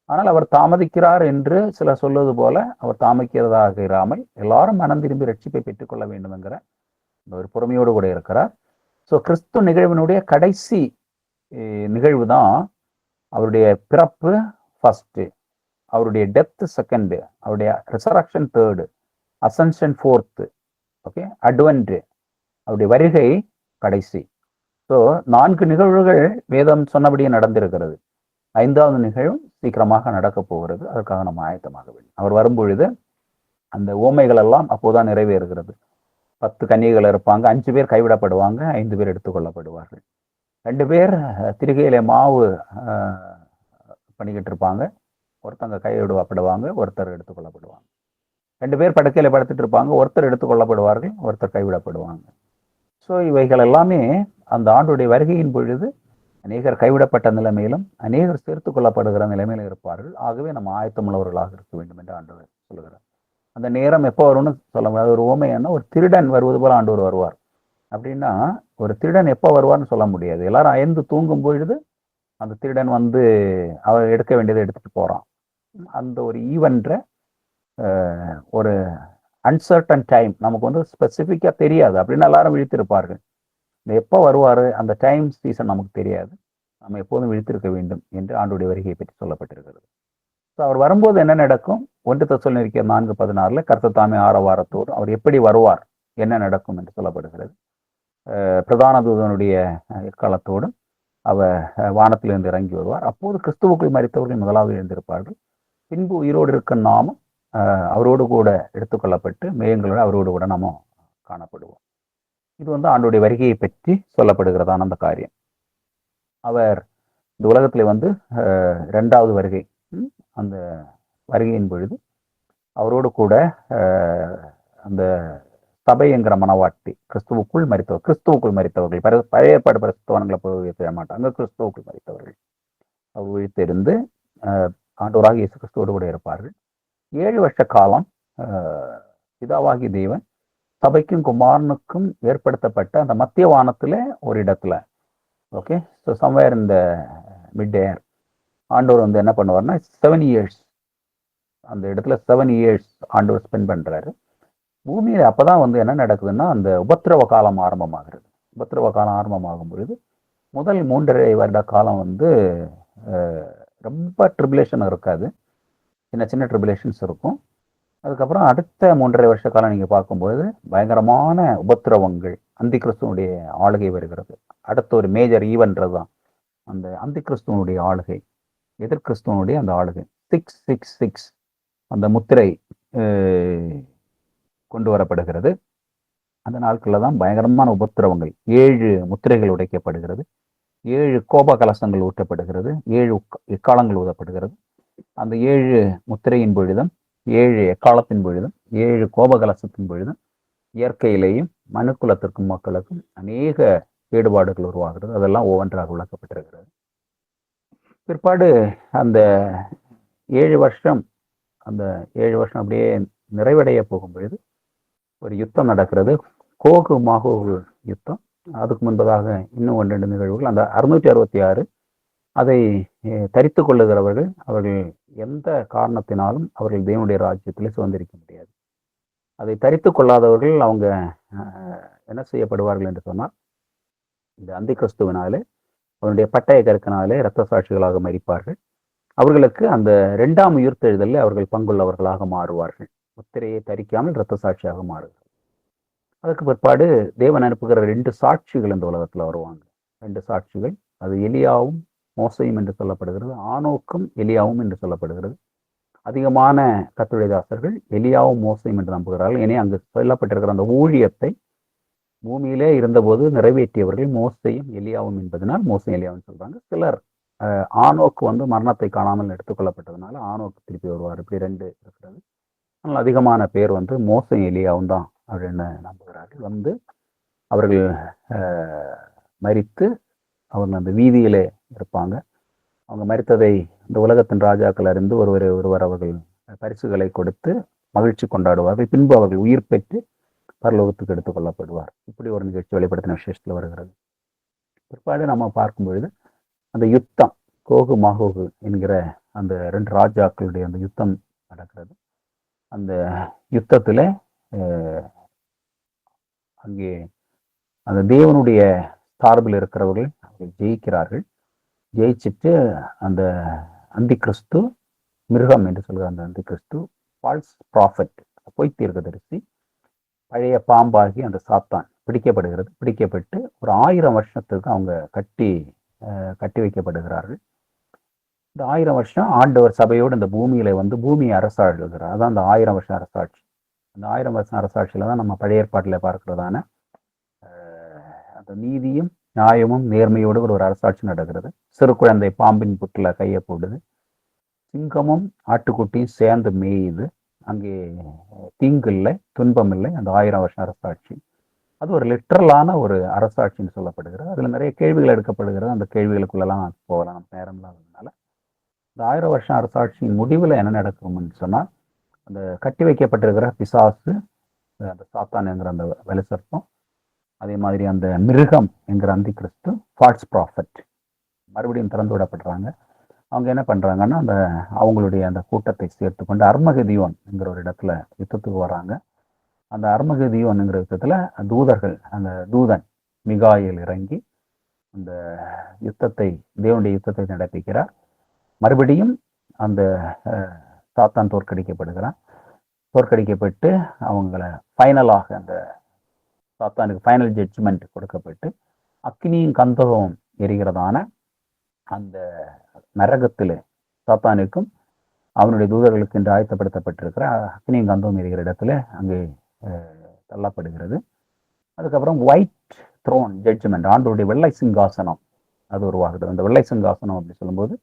ஆனால் அவர் தாமதிக்கிறார் என்று சிலர் சொல்வது போல அவர் தாமதிக்கிறதாக இராமல் எல்லாரும் மனம் திரும்பி ரட்சிப்பை பெற்றுக்கொள்ள வேண்டும் என்கிற ஒரு பொறுமையோடு கூட இருக்கிறார். ஸோ கிறிஸ்து நிகழ்வினுடைய கடைசி நிகழ்வு தான் அவருடைய பிறப்பு ஃபர்ஸ்ட், அவருடைய டெத் செகண்ட், அவருடைய resurrection third, Ascension fourth, okay, advent, அவருடைய வருகை கடைசி. ஸோ 4 நிகழ்வுகள் வேதம் சொன்னபடியே நடந்திருக்கிறது. 5வது நிகழ்வும் சீக்கிரமாக நடக்க போகிறது. அதற்காக நம்ம ஆயத்தமாக வேண்டும். அவர் வரும்பொழுது அந்த ஓமைகள் எல்லாம் அப்போதான் நிறைவேறுகிறது. 10 கன்னிகைகள் இருப்பாங்க, 5 பேர் கைவிடப்படுவாங்க, 5 பேர் எடுத்துக்கொள்ளப்படுவார்கள். 2 பேர் திரிகையில மாவு பண்ணிக்கிட்டு இருப்பாங்க, ஒருத்தங்க கைவிடப்படுவாங்க, ஒருத்தர் எடுத்துக்கொள்ளப்படுவாங்க. 2 பேர் படுக்கையில படுத்துட்டு இருப்பாங்க, ஒருத்தர் எடுத்துக்கொள்ளப்படுவார்கள், ஒருத்தர் கைவிடப்படுவாங்க. ஸோ இவைகள் எல்லாமே அந்த ஆண்டுடைய வருகையின் பொழுது அநேகர் கைவிடப்பட்ட நிலைமையிலும் அநேகர் சேர்த்து கொள்ளப்படுகிற நிலைமையிலும் இருப்பார்கள். ஆகவே நம்ம ஆயத்தமுள்ளவர்களாக இருக்க வேண்டும் என்று ஆண்டவர் சொல்லுகிறார். அந்த நேரம் எப்போ வரும்னு சொல்ல முடியாது. ஒரு ஓமையான ஒரு திருடன் வருவது போல ஆண்டவர் வருவார் அப்படின்னா, ஒரு திருடன் எப்போ வருவார்னு சொல்ல முடியாது. எல்லாரும் அயர்ந்து தூங்கும் பொழுது அந்த திருடன் வந்து அவர் எடுக்க வேண்டியதை எடுத்துட்டு போறான். அந்த ஒரு ஈவென்ட்ற ஒரு அன்சர்டன் டைம் நமக்கு வந்து ஸ்பெசிஃபிக்கா தெரியாது அப்படின்னு எல்லாரும் விழித்திருப்பார்கள். எப்போ வருவார் அந்த டைம் சீசன் நமக்கு தெரியாது. நம்ம எப்போதும் விழித்திருக்க வேண்டும் என்று ஆண்டுடைய வருகையை பற்றி சொல்லப்பட்டிருக்கிறது. ஸோ அவர் வரும்போது என்ன நடக்கும்? 1 தெசலோனிக்கேயர் 4:16 கர்த்தர் தாமே ஆரவாரத்தோடு அவர் எப்படி வருவார், என்ன நடக்கும் என்று சொல்லப்படுகிறது. பிரதான தூதனுடைய எக்காலத்தோடும் அவர் வானத்திலிருந்து இறங்கி வருவார். அப்போது கிறிஸ்துவுக்குள் மரித்தவர்கள் முதலாவது எழுந்திருப்பார்கள். பின்பு உயிரோடு இருக்க நாமும் அவரோடு கூட எடுத்துக்கொள்ளப்பட்டு மேகங்களோடு அவரோடு கூட நாம காணப்படுவோம். இது வந்து ஆண்டுடைய வருகையை பற்றி சொல்லப்படுகிறதான அந்த காரியம். அவர் இந்த உலகத்துல வந்து 2வது வருகை, அந்த வருகையின் பொழுது அவரோடு கூட அந்த சபை என்கிற மனவாட்டி கிறிஸ்துவுக்குள் மரித்தவர்கள் பழைய ஏற்பாடு பரிசுத்தவான்களை போய் செய்ய மாட்டாங்க. கிறிஸ்துவுக்குள் மரித்தவர்கள் அவர் விழித்திருந்து ஆண்டவராக இயேசு கிறிஸ்துவோடு கூட இருப்பார்கள். 7 வருஷ காலம் பிதாவாகி தேவன் சபைக்கும் குமாரனுக்கும் ஏற்படுத்தப்பட்ட அந்த மத்திய வானத்துல ஒரு இடத்துல, ஓகே, ஸோ சம்வேர் இந்த மிட் ஏர் ஆண்டவர் வந்து என்ன பண்ணுவார்னா 7 இயர்ஸ் அந்த இடத்துல 7 இயர்ஸ் ஆண்டவர் ஸ்பெண்ட் பண்றாரு பூமியில. அப்பதான் வந்து என்ன நடக்குதுன்னா அந்த உபத்திரவ காலம் ஆரம்பமாகிறது. உபத்திரவ காலம் ஆரம்பமாகும் பொழுது முதல் 3.5 வருட காலம் வந்து ரொம்ப ட்ரிபுலேஷன் இருக்காது, சின்ன சின்ன ட்ரிபுலேஷன்ஸ் இருக்கும். அதுக்கப்புறம் அடுத்த 3.5 வருஷ காலம் நீங்க பார்க்கும்போது பயங்கரமான உபத்திரவங்கள், அந்தி கிறிஸ்துவனுடைய ஆளுகை வருகிறது. அடுத்த ஒரு மேஜர் ஈவென்ட் தான் அந்த அந்தி கிறிஸ்துவனுடைய ஆளுகை, எதிர் கிறிஸ்துவனுடைய அந்த ஆளுகை. 666 அந்த முத்திரை கொண்டு வரப்படுகிறது. அந்த நாட்களில் தான் பயங்கரமான உபத்திரவங்கள், 7 முத்திரைகள் உடைக்கப்படுகிறது, 7 கோப கலசங்கள் ஊட்டப்படுகிறது, 7 எக்காலங்கள் ஊதப்படுகிறது. அந்த 7 முத்திரையின் பொழுதும் 7 எக்காலத்தின் பொழுதும் 7 கோபகலசத்தின் பொழுதும் இயற்கையிலேயும் மனுக்குலத்திற்கும் மக்களுக்கும் அநேக கேடுபாடுகள் உருவாகிறது. அதெல்லாம் ஒவ்வொன்றாக விளக்கப்பட்டிருக்கிறது. பிற்பாடு அந்த 7 வருஷம் அந்த 7 வருஷம் அப்படியே நிறைவடைய போகும் பொழுது ஒரு யுத்தம் நடக்கிறது, கோகு மாகோகு யுத்தம். அதுக்கு முன்பதாக இன்னும் 1-2 நிகழ்வுகள். அந்த 666 அதை தரித்து கொள்ளுகிறவர்கள் அவர்கள் எந்த காரணத்தினாலும் அவர்கள் தேவனுடைய ராஜ்யத்திலே சுதந்திரிக்க முடியாது. அதை தரித்து கொள்ளாதவர்கள் அவங்க என்ன செய்யப்படுவார்கள் என்று சொன்னால், இந்த அந்தி கிறிஸ்துவினாலே அவனுடைய பட்டய கற்கனாலே இரத்த சாட்சிகளாக மரிப்பார்கள். அவர்களுக்கு அந்த 2ஆம் உயிர்த்தெழுதலில் அவர்கள் பங்குள்ளவர்களாக மாறுவார்கள். முத்திரையை தரிக்காமல் இரத்த சாட்சியாக மாறுவார்கள். அதுக்கு பிற்பாடு தேவன் அனுப்புகிற 2 சாட்சிகள் இந்த உலகத்தில் வருவாங்க. 2 சாட்சிகள், அது எலியாவும் மோசையும் என்று சொல்லப்படுகிறது, ஆனோக்கும் எலியாவும் என்று சொல்லப்படுகிறது. அதிகமான கர்த்தருடைய தாசர்கள் எலியாவும் மோசையும் என்று நம்புகிறார்கள். ஏனே அங்கு சொல்லப்பட்டிருக்கிற அந்த ஊழியத்தை பூமியிலே இருந்தபோது நிறைவேற்றியவர்கள் மோசையும் எலியாவும் என்பதனால் மோசையும் எலியாவும் சொல்றாங்க. சிலர் ஆனோக்கு வந்து மரணத்தை காணாமல் எடுத்துக்கொள்ளப்பட்டதுனால ஆனோக்கு திருப்பி வருவார். இப்படி 2 இருக்கிறது. ஆனால் அதிகமான பேர் வந்து மோசையும் எலியாவும் தான் அப்படின்னு நம்புகிறார்கள். வந்து அவர்கள் மரித்து அவங்க அந்த வீதியிலே இருப்பாங்க. அவங்க மரித்ததை இந்த உலகத்தின் ராஜாக்கள் அறிந்து ஒருவர் அவர்கள் பரிசுகளை கொடுத்து மகிழ்ச்சி கொண்டாடுவார்கள். பின்பு அவர்கள் உயிர் பெற்று பரலோகத்துக்கு எடுத்துக் கொள்ளப்படுவார். இப்படி ஒரு நிகழ்ச்சி வெளிப்படுத்தின விசேஷத்தில் வருகிறது. பிற்பாடு நம்ம பார்க்கும் பொழுது அந்த யுத்தம், கோகு மாகோகு என்கிற அந்த 2 ராஜாக்களுடைய அந்த யுத்தம் நடக்கிறது. அந்த யுத்தத்துல அங்கே அந்த தேவனுடைய சார்பில் இருக்கிறவர்கள் ஜெயிக்கிறார்கள். ஜெயிச்சுட்டு அந்த அந்தி கிறிஸ்து, மிருகம் என்று சொல்கிற அந்த அந்தி கிறிஸ்து, ஃபால்ஸ் ப்ராஃபட், பொய் தீர்க்கதரிசி, பழைய பாம்பாகி அந்த சாத்தான் பிடிக்கப்படுகிறது. பிடிக்கப்பட்டு ஒரு 1000 வருஷத்துக்கு அவங்க கட்டி வைக்கப்படுகிறார்கள். இந்த 1000 வருஷம் ஆண்டவர் சபையோடு இந்த பூமியில வந்து பூமியை அரசாளுகிறார். அதான் அந்த 1000 வருஷம் அரசாட்சி. அந்த 1000 வருஷம் அரசாட்சியில தான் நம்ம பழைய ஏற்பாட்டில் பார்க்கிறதான அந்த நீதியும் நியாயமும் நேர்மையோடு ஒரு அரசாட்சி நடக்கிறது. சிறு குழந்தை பாம்பின் புற்றுல கையை போடுது, சிங்கமும் ஆட்டுக்குட்டியும் சேர்ந்து மேயுது, அங்கே தீங்கு இல்லை துன்பம் இல்லை. அந்த 1000 வருஷம் அரசாட்சி அது ஒரு லிட்டரலான ஒரு அரசாட்சின்னு சொல்லப்படுகிறது. அதுல நிறைய கேள்விகள் எடுக்கப்படுகிறது. அந்த கேள்விகளுக்குள்ளெல்லாம் போகலாம், நம்ம நேரம் இல்லாததுனால. இந்த 1000 வருஷம் அரசாட்சியின் முடிவில் என்ன நடக்கும்னு சொன்னால், அந்த கட்டி வைக்கப்பட்டிருக்கிற பிசாசு, அந்த சாத்தான் என்கிற அந்த வலுசற்பம், அதே மாதிரி அந்த மிருகம் என்கிற அந்தி கிறிஸ்து, ஃபால்ஸ் ப்ராஃபட் மறுபடியும் திறந்து விடப்படுறாங்க. அவங்க என்ன பண்றாங்கன்னா அந்த அவங்களுடைய அந்த கூட்டத்தை சேர்த்து கொண்டு அர்மகதியோன் என்கிற ஒரு இடத்துல யுத்தத்துக்கு வராங்க. அந்த அர்மகதியோன் என்கிற யுத்தத்துல தூதர்கள், அந்த தூதன் மிகாயில் இறங்கி அந்த யுத்தத்தை, தேவனுடைய யுத்தத்தை நடப்பிக்கிறார். மறுபடியும் அந்த சாத்தான் தோற்கடிக்கப்படுகிறான். தோற்கடிக்கப்பட்டு அவங்கள ஃபைனலாக அந்த சாத்தானுக்கு ஃபைனல் ஜட்ஜ்மெண்ட் கொடுக்கப்பட்டு அக்னியும் கந்தகம் எரிகிறதான அந்த நரகத்தில் சாத்தானுக்கும் அவனுடைய தூதர்களுக்கு என்று ஆயத்தப்படுத்தப்பட்டிருக்கிற அக்னியும் கந்தகம் எரிகிற இடத்துல அங்கே தள்ளப்படுகிறது. அதுக்கப்புறம் ஒயிட் த்ரோன் ஜட்ஜ்மெண்ட், ஆண்டவருடைய வெள்ளை சிங்காசனம் அது உருவாகுது. அந்த வெள்ளை சிங்காசனம் அப்படி சொல்லும்போது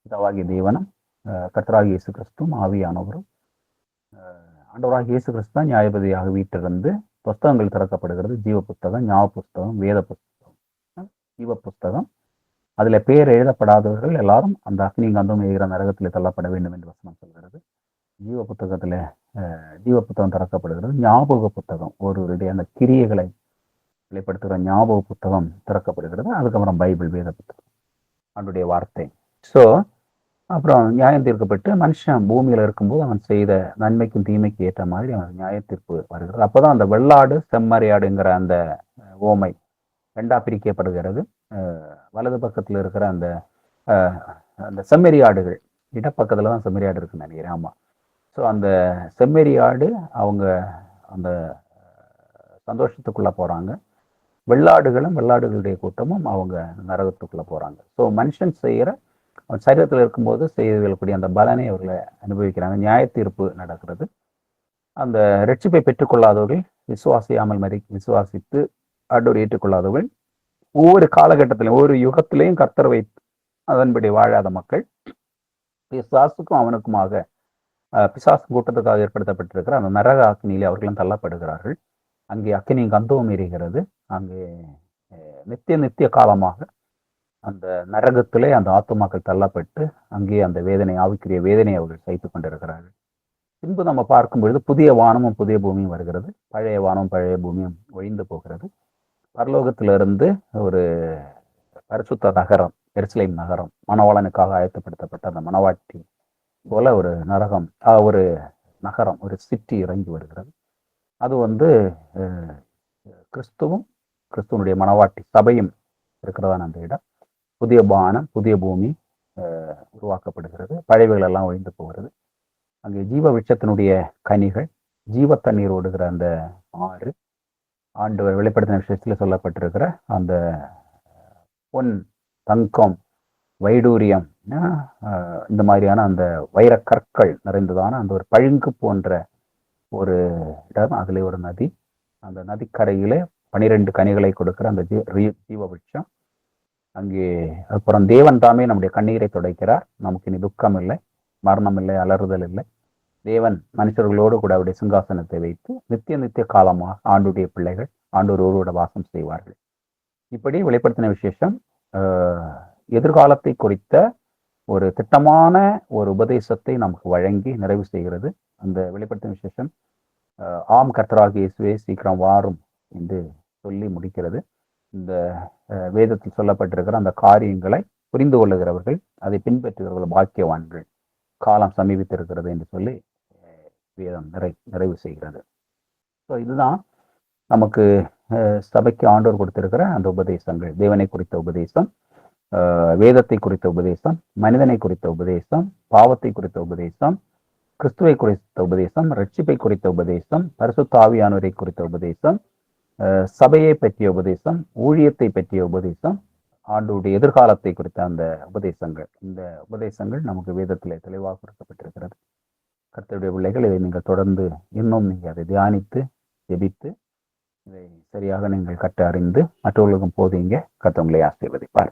பிதாவாகிய தேவனும் கர்த்தராகிய இயேசு கிறிஸ்துவும் ஆவியானவரும், ஆண்டவராகிய இயேசு கிறிஸ்து தான் நியாயபதியாக வீட்டிலிருந்து புஸ்தகங்கள் திறக்கப்படுகிறது. ஜீவ புஸ்தகம், ஞாப புஸ்தகம், வேத புஸ்தகம், ஜீவ புஸ்தகம். அதுல பேர் எழுதப்படாதவர்கள் எல்லாரும் அந்த அக்னி கந்தம் எய்கிற நரகத்தில் தள்ளப்பட வேண்டும் என்று வசனம் சொல்கிறது. ஜீவ புத்தகத்துல ஜீவ புத்தகம் திறக்கப்படுகிறது. ஞாபக புத்தகம் ஒருவருடைய அந்த கிரியைகளை வெளிப்படுத்துகிற ஞாபக புத்தகம் திறக்கப்படுகிறது. அதுக்கப்புறம் பைபிள் வேத புத்தகம் அவனுடைய வார்த்தை. ஸோ அப்புறம் நியாயம் தீர்க்கப்பட்டு மனுஷன் பூமியில இருக்கும்போது அவன் செய்த நன்மைக்கும் தீமைக்கும் ஏற்ற மாதிரி அவன் நியாய தீர்ப்பு வருகிறது. அப்போதான் அந்த வெள்ளாடு செம்மறியாடுங்கிற அந்த ஓமை ரெண்டா பிரிக்கப்படுகிறது. வலது பக்கத்துல இருக்கிற அந்த அந்த செம்மறியாடுகள், இடப்பக்கத்துல தான் செம்மறியாடு இருக்குன்னு நினைக்கிறேன். ஆமா. ஸோ அந்த செம்மறியாடு அவங்க அந்த சந்தோஷத்துக்குள்ள போறாங்க. வெள்ளாடுகளுடைய கூட்டமும் அவங்க நரகத்துக்குள்ள போறாங்க. ஸோ மனுஷன் செய்கிற சரீரத்தில் இருக்கும்போது செய்யக்கூடிய அந்த பலனை அவர்களை அனுபவிக்கிறாங்க. நியாய தீர்ப்பு நடக்கிறது. அந்த ரட்சிப்பை பெற்றுக்கொள்ளாதவர்கள், விசுவாசித்து ஆண்டவரை ஏற்றுக்கொள்ளாதவர்கள், ஒவ்வொரு காலகட்டத்திலையும் ஒவ்வொரு யுகத்திலையும் கர்த்தரை வைத்து அதன்படி வாழாத மக்கள் பிசாசுக்கும் அவனுக்குமாக பிசாசு கூட்டத்துக்காக ஏற்படுத்தப்பட்டிருக்கிற அந்த நரக அக்னியிலே அவர்களும் தள்ளப்படுகிறார்கள். அங்கே அக்கினி கந்தவும் எரிகிறது. அங்கே நித்திய காலமாக அந்த நரகத்திலே அந்த ஆத்துமாக்கள் தள்ளப்பட்டு அங்கே அந்த வேதனை, ஆவிக்குரிய வேதனை அவர்கள் சகித்துக் கொண்டிருக்கிறார்கள். பின்பு நம்ம பார்க்கும் பொழுது புதிய வானமும் புதிய பூமியும் வருகிறது. பழைய வானமும் பழைய பூமியும் ஒழிந்து போகிறது. பரலோகத்திலிருந்து ஒரு பரிசுத்த நகரம், எருசலேம் நகரம், மணவாளனுக்காக ஆயத்தப்படுத்தப்பட்ட அந்த மணவாட்டி போல ஒரு ஒரு நகரம், ஒரு சிட்டி இறங்கி வருகிறது. அது கிறிஸ்துவனுடைய மணவாட்டி சபையும் இருக்கிறதான அந்த இடம். புதிய வானம் புதிய பூமி உருவாக்கப்படுகிறது. பழையவைகள் எல்லாம் ஒழிந்து போகிறது. அங்கே ஜீவ விருட்சத்தினுடைய கனிகள், ஜீவ தண்ணீர் ஓடுகிற அந்த ஆறு, ஆண்டவர் வெளிப்படுத்தின விஷயத்தில் சொல்லப்பட்டிருக்கிற அந்த பொன், தங்கம், வைடூரியம், இந்த மாதிரியான அந்த வைரக்கற்கள் நிறைந்ததான அந்த ஒரு பழுங்கு போன்ற ஒரு இடம். அதிலே ஒரு நதி, அந்த நதிக்கரையிலே 12 கனிகளை கொடுக்கிற அந்த ஜீவ விருட்சம். அங்கே அப்புறம் தேவன் தாமே நம்முடைய கண்ணீரை துடைக்கிறார். நமக்கு இனி துக்கம் இல்லை, மரணம் இல்லை, அலறுதல் இல்லை. தேவன் மனுஷர்களோடு கூட அவருடைய சிங்காசனத்தை வைத்து நித்திய காலமாக ஆண்டுடைய பிள்ளைகள் ஆண்டோர் ஒருவோட வாசம் செய்வார்கள். இப்படி வெளிப்படுத்தின விசேஷம் எதிர்காலத்தை குறித்த ஒரு திட்டமான ஒரு உபதேசத்தை நமக்கு வழங்கி நிறைவு செய்கிறது. அந்த வெளிப்படுத்தின விசேஷம் ஆம் கர்த்தராகிய இயேசுவே சீக்கிரம் வாரும் என்று சொல்லி முடிக்கிறது. இந்த வேதத்தில் சொல்லப்பட்டிருக்கிற அந்த காரியங்களை புரிந்து கொள்ளுகிறவர்கள், அதை பின்பற்றுகிறவர்கள் பாக்கியவான்கள், காலம் சமீபித்திருக்கிறது என்று சொல்லி வேதம் நிறைவு செய்கிறது. ஸோ இதுதான் நமக்கு சபைக்கு ஆண்டோர் கொடுத்திருக்கிற அந்த உபதேசங்கள். தேவனை குறித்த உபதேசம், வேதத்தை குறித்த உபதேசம், மனிதனை குறித்த உபதேசம், பாவத்தை குறித்த உபதேசம், கிறிஸ்துவை குறித்த உபதேசம், ரட்சிப்பை குறித்த உபதேசம், பரிசுத்த ஆவியானவரை குறித்த உபதேசம், சபையை பற்றிய உபதேசம், ஊழியத்தை பற்றிய உபதேசம், ஆண்டோருடைய எதிர்காலத்தை குறித்த அந்த உபதேசங்கள். இந்த உபதேசங்கள் நமக்கு வேதத்திலே தெளிவாக கொடுக்கப்பட்டிருக்கிறது. கர்த்தருடைய பிள்ளைகள், இதை நீங்கள் தொடர்ந்து இன்னும் நீங்கள் அதை தியானித்து ஜெபித்து இதை சரியாக நீங்கள் கற்று அறிந்து மற்றவர்களுக்கும் போதீங்க. கர்த்தர் ஆசீர்வதிப்பார்.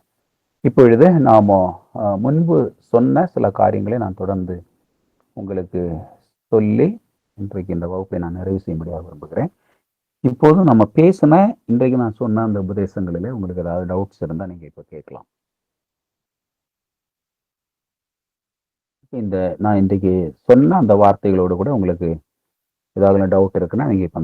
இப்பொழுது நாம முன்பு சொன்ன சில காரியங்களை நான் தொடர்ந்து உங்களுக்கு சொல்லி இன்றைக்கு இந்த வகுப்பை நான் நிறைவு செய்யும்படியாக விரும்புகிறேன். இப்போது நம்ம பேசின இன்றைக்கு நான் சொன்ன அந்த உபதேசங்களிலே உங்களுக்கு ஏதாவது டவுட்ஸ் இருந்தால் நீங்கள் இப்போ கேட்கலாம். நான் இன்றைக்கு சொன்ன அந்த வார்த்தைகளோடு கூட உங்களுக்கு ஏதாவது டவுட் இருக்குன்னா நீங்கள் இப்போ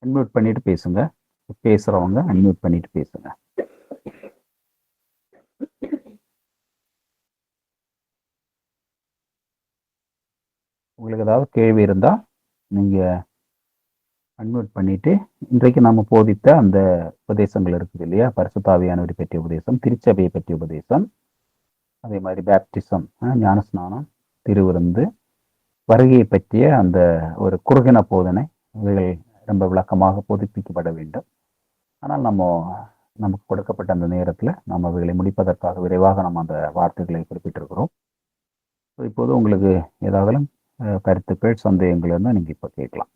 அன்மியூட் பண்ணிட்டு பேசுங்க. பேசுறவங்க அன்மியூட் பண்ணிட்டு பேசுங்க. உங்களுக்கு ஏதாவது கேள்வி இருந்தா நீங்க அன்மியூட் பண்ணிட்டு, இன்றைக்கு நாம போதித்த அந்த உபதேசங்கள் இருக்குது இல்லையா, பரிசுத்த ஆவியானவரை பற்றிய உபதேசம், திருச்சபையை பற்றிய உபதேசம், அதே மாதிரி பேப்டிசம், ஞானஸ்நானம், திருவிருந்து, வருகையை பற்றிய அந்த ஒரு குறுகின போதனை, இவைகள் ரொம்ப விளக்கமாக போதிப்பிக்கப்பட வேண்டும். ஆனால் நமக்கு கொடுக்கப்பட்ட அந்த நேரத்தில் நம்ம அவைகளை முடிப்பதற்காக விரைவாக நம்ம அந்த வார்த்தைகளை குறிப்பிட்டிருக்கிறோம். இப்போது உங்களுக்கு ஏதாவது கருத்துக்கள், சந்தேகங்கள் இருந்தால் நீங்கள் இப்போ கேட்கலாம்.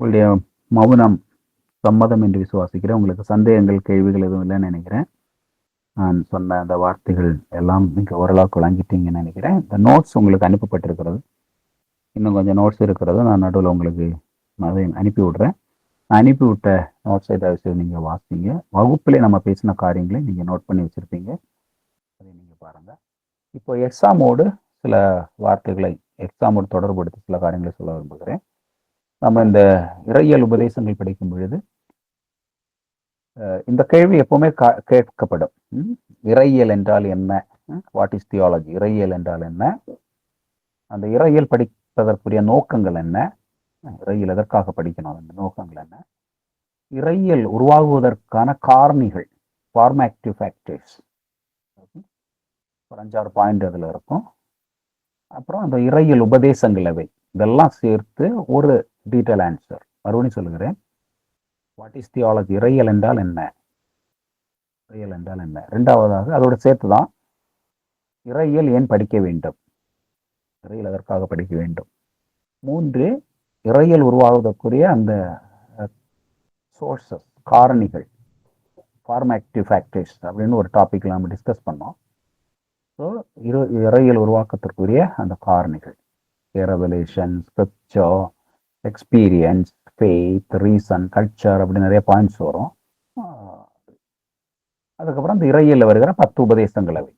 உங்களுடைய மௌனம் சம்மதம் என்று விசுவாசிக்கிறேன். உங்களுக்கு சந்தேகங்கள், கேள்விகள் எதுவும் இல்லைன்னு நினைக்கிறேன். நான் சொன்ன அந்த வார்த்தைகள் எல்லாம் நீங்கள் ஓரளவுக்கு வழங்கிட்டீங்கன்னு நினைக்கிறேன். இந்த நோட்ஸ் உங்களுக்கு அனுப்பப்பட்டிருக்கிறது. இன்னும் கொஞ்சம் நோட்ஸ் இருக்கிறது. நான் நடுவில் உங்களுக்கு அதை அனுப்பி விடுறேன். அனுப்பிவிட்ட நோட்ஸை தயவுசெய்து நீங்கள் வாசிங்க. வகுப்பிலே நம்ம பேசின காரியங்களை நீங்கள் நோட் பண்ணி வச்சுருப்பீங்க. அதை நீங்கள் பாருங்கள். இப்போ எக்ஸாமோடு சில வார்த்தைகளை, எக்ஸாமோடு தொடர்புபடுத்தி சில காரியங்களை சொல்ல விரும்புகிறேன். நம்ம இந்த இறையியல் உபதேசங்கள் படிக்கும் பொழுது இந்த கேள்வி எப்பவுமே கேட்கப்படும். இறையியல் என்றால் என்ன? What is theology? இறையியல் என்றால் என்ன? அந்த இறையியல் படிப்பதற்குரிய நோக்கங்கள் என்ன? இறையியல் எதற்காக படிக்கணும்? அந்த நோக்கங்கள் என்ன? இறையியல் உருவாகுவதற்கான காரணிகள், ஃபார்மேட்டிவ் ஃபேக்டர்ஸ், ஒரு 5-6 பாயிண்ட் அதில் இருக்கும். அப்புறம் அந்த இறையியல் உபதேசங்கள் அவை, இதெல்லாம் சேர்த்து ஒரு டீட்டெயில் ஆன்சர். மறுபடியும் சொல்லுகிறேன், வாட் இஸ் தியாலஜி? இறையியல் என்றால் என்ன? இறையியல் என்றால் என்ன? ரெண்டாவதாக அதோடு சேர்த்து தான் இறையியல் ஏன் படிக்க வேண்டும்? இறையியல் எதற்காக படிக்க வேண்டும்? 3, இறையியல் உருவாவதற்குரிய அந்த சோர்சஸ், காரணிகள், ஃபார்மேட்டிவ் ஃபேக்டர்ஸ் அப்படின்னு ஒரு டாபிக்ல நம்ம டிஸ்கஸ் பண்ணோம். ஸோ இறையியல் உருவாக்கத்திற்குரிய அந்த காரணிகள், revelation, scripture, experience, faith, reason, culture, அப்படி நிறைய பாயிண்ட்ஸ் வரும். அதுக்கப்புறம் இந்த இறையியலில் வருகிற 10 உபதேசங்கள் அவை.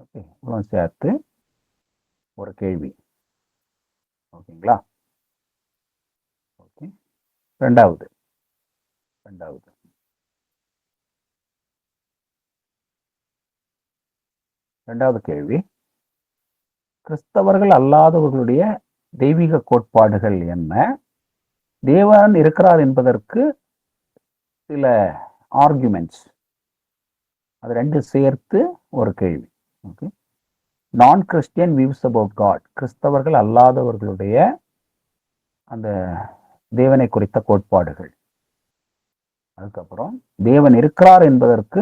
ஓகே, இவ்வளோ சேர்த்து ஒரு கேள்வி. ஓகேங்களா? ஓகே, ரெண்டாவது கேள்வி, கிறிஸ்தவர்கள் அல்லாதவர்களுடைய தெய்வீக கோட்பாடுகள் என்ன? தேவன் இருக்கிறார் என்பதற்கு சில ஆர்குமெண்ட்ஸ், அது ரெண்டு சேர்த்து ஒரு கேள்வி. ஓகே, நான் கிறிஸ்டியன் வியூஸ் அபவுட் காட், கிறிஸ்தவர்கள் அல்லாதவர்களுடைய அந்த தேவனை குறித்த கோட்பாடுகள். அதுக்கப்புறம் தேவன் இருக்கிறார் என்பதற்கு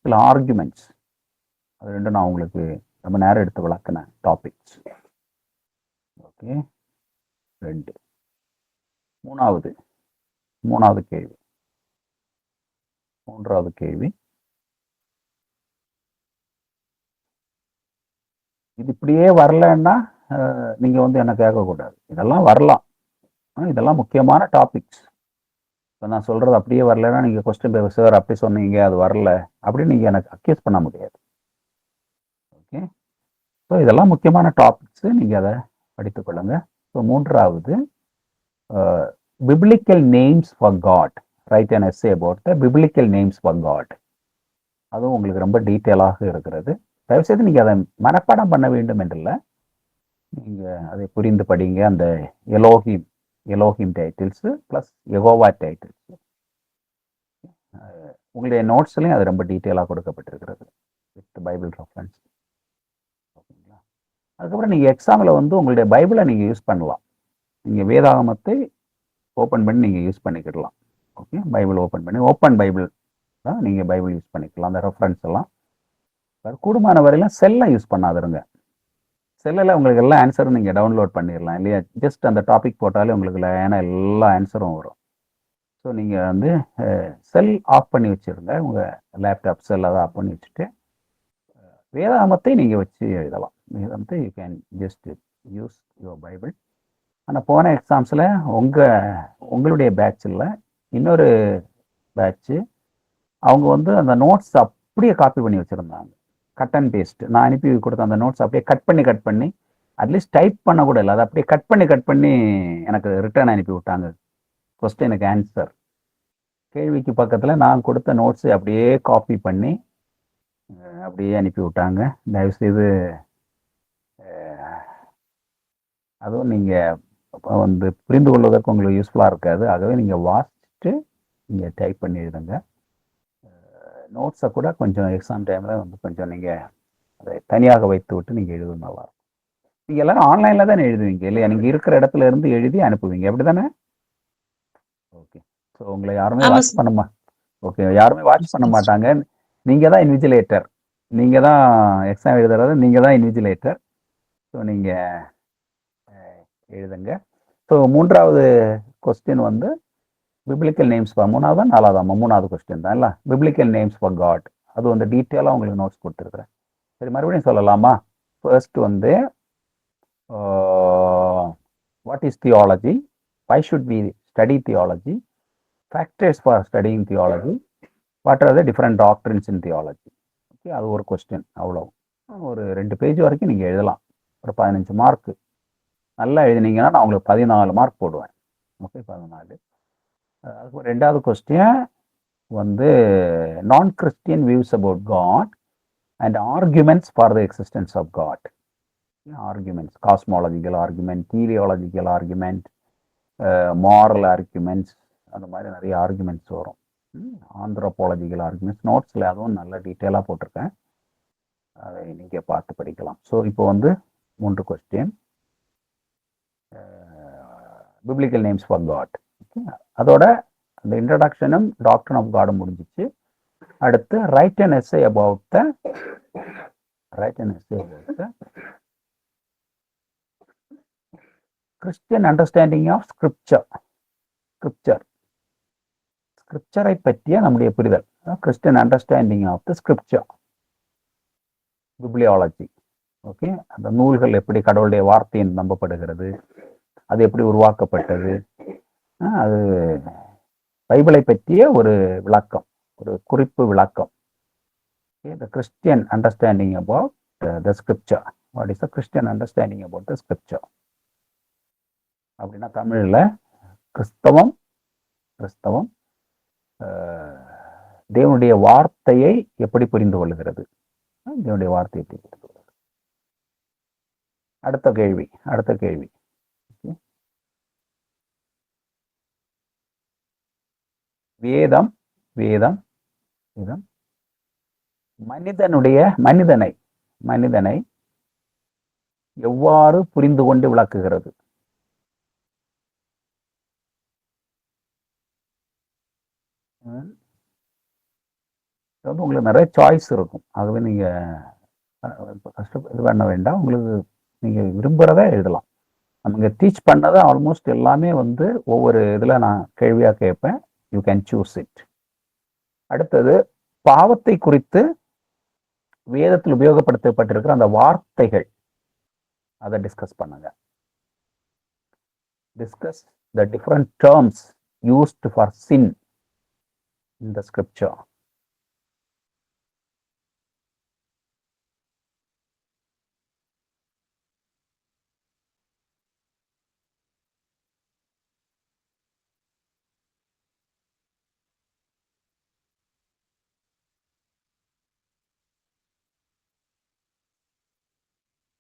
சில ஆர்குமெண்ட்ஸ், அது ரெண்டும் நான் உங்களுக்கு ரொம்ப நேரம் எடுத்து விளக்கின டாபிக்ஸ். ஓகே, 2. மூணாவது கேள்வி, இது இப்படியே வரலன்னா நீங்க என்ன கேட்கக்கூடாது. இதெல்லாம் வரலாம், இதெல்லாம் முக்கியமான டாபிக்ஸ். இப்போ நான் சொல்றது அப்படியே வரலன்னா நீங்க கொஸ்டின் பேப்பர், சார் அப்படி சொன்னீங்க அது வரல அப்படின்னு நீங்க எனக்கு அக்யூஸ் பண்ண முடியாது. ஓகே, ஸோ இதெல்லாம் முக்கியமான டாபிக்ஸ், நீங்க அதை படித்துக் கொள்ளுங்க. ஸோ 3வது, biblical names for God, write an essay about the biblical names for God. அதுவும் உங்களுக்கு ரொம்ப டீட்டெயிலாக இருக்கிறது. தயவுசெய்து நீங்கள் அதை மனப்பாடம் பண்ண வேண்டும் என்றில்லை, நீங்கள் அதை புரிந்து படிங்க. அந்த Elohim titles plus Jehovah titles உங்களுடைய நோட்ஸ்லையும் அது ரொம்ப டீட்டெயிலாக கொடுக்கப்பட்டிருக்கிறது வித் பைபிள் ரெஃபரன்ஸ். ஓகேங்களா? அதுக்கப்புறம் நீங்கள் எக்ஸாமில் உங்களுடைய பைபிளை நீங்கள் யூஸ் பண்ணலாம். நீங்கள் வேதாகமத்தை ஓப்பன் பண்ணி நீங்கள் யூஸ் பண்ணிக்கிடலாம். ஓகே, பைபிள் ஓப்பன் பண்ணி, ஓப்பன் பைபிள் தான் நீங்கள் பைபிள் யூஸ் பண்ணிக்கலாம். அந்த ரெஃபரன்ஸ் எல்லாம் கூடுமான வரையிலும் செல்லை யூஸ் பண்ணாதுருங்க. செல்லில் உங்களுக்கு எல்லா ஆன்சரும் நீங்கள் டவுன்லோட் பண்ணிடலாம் இல்லையா? ஜஸ்ட் அந்த டாபிக் போட்டாலே உங்களுக்கு ஏன்னா எல்லா ஆன்சரும் வரும். ஸோ நீங்கள் செல் ஆஃப் பண்ணி வச்சுருங்க. உங்கள் லேப்டாப் செல் அதை ஆஃப் பண்ணி வச்சுட்டு வேதாகமத்தை நீங்கள் வச்சு எழுதலாம். வேதாகமத்தை you can just use your Bible. ஆனால் போன எக்ஸாம்ஸில் உங்களுடைய பேட்சில் இன்னொரு பேட்ச்சு அவங்க அந்த நோட்ஸ் அப்படியே காப்பி பண்ணி வச்சுருந்தாங்க. Cut and paste. நான் அனுப்பி கொடுத்த அந்த நோட்ஸ் அப்படியே கட் பண்ணி அட்லீஸ்ட் டைப் பண்ண கூட இல்லை, அதை அப்படியே கட் பண்ணி எனக்கு ரிட்டர்ன் அனுப்பி விட்டாங்க. கொஸ்டினுக்கு ஆன்சர், கேள்விக்கு பக்கத்தில் நான் கொடுத்த நோட்ஸை அப்படியே காப்பி பண்ணி அப்படியே அனுப்பி விட்டாங்க. தயவுசெய்து அதுவும் நீங்கள் புரிந்து கொள்வதற்கு உங்களுக்கு யூஸ்ஃபுல்லாக இருக்காது. ஆகவே நீங்கள் வாசிச்சுட்டு நீங்கள் டைப் பண்ணி எழுதுங்க. நோட்ஸை கூட கொஞ்சம் எக்ஸாம் டைமில் கொஞ்சம் நீங்கள் அதை தனியாக வைத்து விட்டு நீங்கள் எழுதும் நல்லாயிருக்கும். நீங்கள் எல்லோரும் ஆன்லைனில் தானே எழுதுவீங்க இல்லையா? நீங்கள் இருக்கிற இடத்துல இருந்து எழுதி அனுப்புவீங்க, அப்படி தானே? ஓகே, ஸோ உங்களை யாருமே வாட்ச் பண்ண மாட்டாங்க. நீங்கள் தான் இன்விஜிலேட்டர், நீங்கள் தான் எக்ஸாம் எழுதுறது, நீங்கள் தான் இன்விஜிலேட்டர். ஸோ நீங்கள் எழுதுங்க. ஸோ 3வது கொஸ்டின் பிப்ளிக்கல் நேம்ஸ் ஃபார் மூணாவதா நாலாவதாமா? மூணாவது கொஸ்டின் தான் இல்லை? பிப்ளிக்கல் நேம்ஸ் ஃபார் காட், அது வந்து டீட்டெயிலாக உங்களுக்கு நோட்ஸ் கொடுத்துருக்குறேன். சரி, மறுபடியும் சொல்லலாமா? ஃபர்ஸ்ட் வந்து what is theology, why should we study theology, factors for studying theology, what are the different doctrines in theology. Okay, அது ஒரு கொஸ்டின். அவ்வளோ ஒரு 2 பேஜ் வரைக்கும் நீங்கள் எழுதலாம். ஒரு 15 மார்க் நல்லா எழுதினீங்கன்னா நான் உங்களுக்கு 14 மார்க் போடுவேன். ஓகே, 14. அதுக்கு ரெண்டாவது கொஸ்டின் வந்து நான் Christian views about God and arguments for the existence of God. Arguments, cosmological argument, teleological argument, moral arguments, அந்த மாதிரி நிறைய ஆர்குமெண்ட்ஸ் வரும். ஆந்த்ரோபாலஜிக்கல் ஆர்குமெண்ட்ஸ் நோட்ஸில் அதுவும் நல்ல டீட்டெயிலாக போட்டிருக்கேன், அதை நீங்கள் பார்த்து படிக்கலாம். ஸோ இப்போ வந்து 3 question, biblical names for God. அதோட அந்த இன்ட்ரடக்ஷனும் டாக்டர் ஆஃப் காடும் முடிஞ்சிச்சு. அடுத்து write an essay about the Christian understanding of ஸ்கிரிப்சரை பற்றிய நம்முடைய புரிதல். Christian understanding of the scripture, bibliology. Okay, அந்த நூல்கள் எப்படி கடவுளுடைய வார்த்தையின் நம்பப்படுகிறது, அது எப்படி உருவாக்கப்பட்டது, அது பைபிளை பற்றிய ஒரு விளக்கம், ஒரு குறிப்பு விளக்கம். The Christian understanding about the scripture. What is the Christian understanding about the scripture? அப்படின்னா தமிழில் கிறிஸ்தவம் தேவனுடைய வார்த்தையை எப்படி புரிந்து கொள்கிறது, தேவனுடைய வார்த்தையை எப்படி புரிந்து கொள்கிறது. அடுத்த கேள்வி வேதம் மனிதனை எவ்வாறு புரிந்து கொண்டு விளக்குகிறது? உங்களுக்கு நிறைய சாய்ஸ் இருக்கும், ஆகவே நீங்க கஷ்டப்பட்டு பண்ண வேண்டாம். உங்களுக்கு நீங்க விரும்புறத எழுதலாம். நமக்கு டீச் பண்ணதை ஆல்மோஸ்ட் எல்லாமே வந்து ஒவ்வொரு இதுல நான் கேள்வியா கேட்பேன். You can choose it. அடுத்தது பாவத்தை குறித்து வேதத்தில் உபயோகப்படுத்தப்பட்டிருக்கிற அந்த வார்த்தைகள், அதை டிஸ்கஸ் பண்ணுங்க. Discuss the different terms used for sin in the scripture.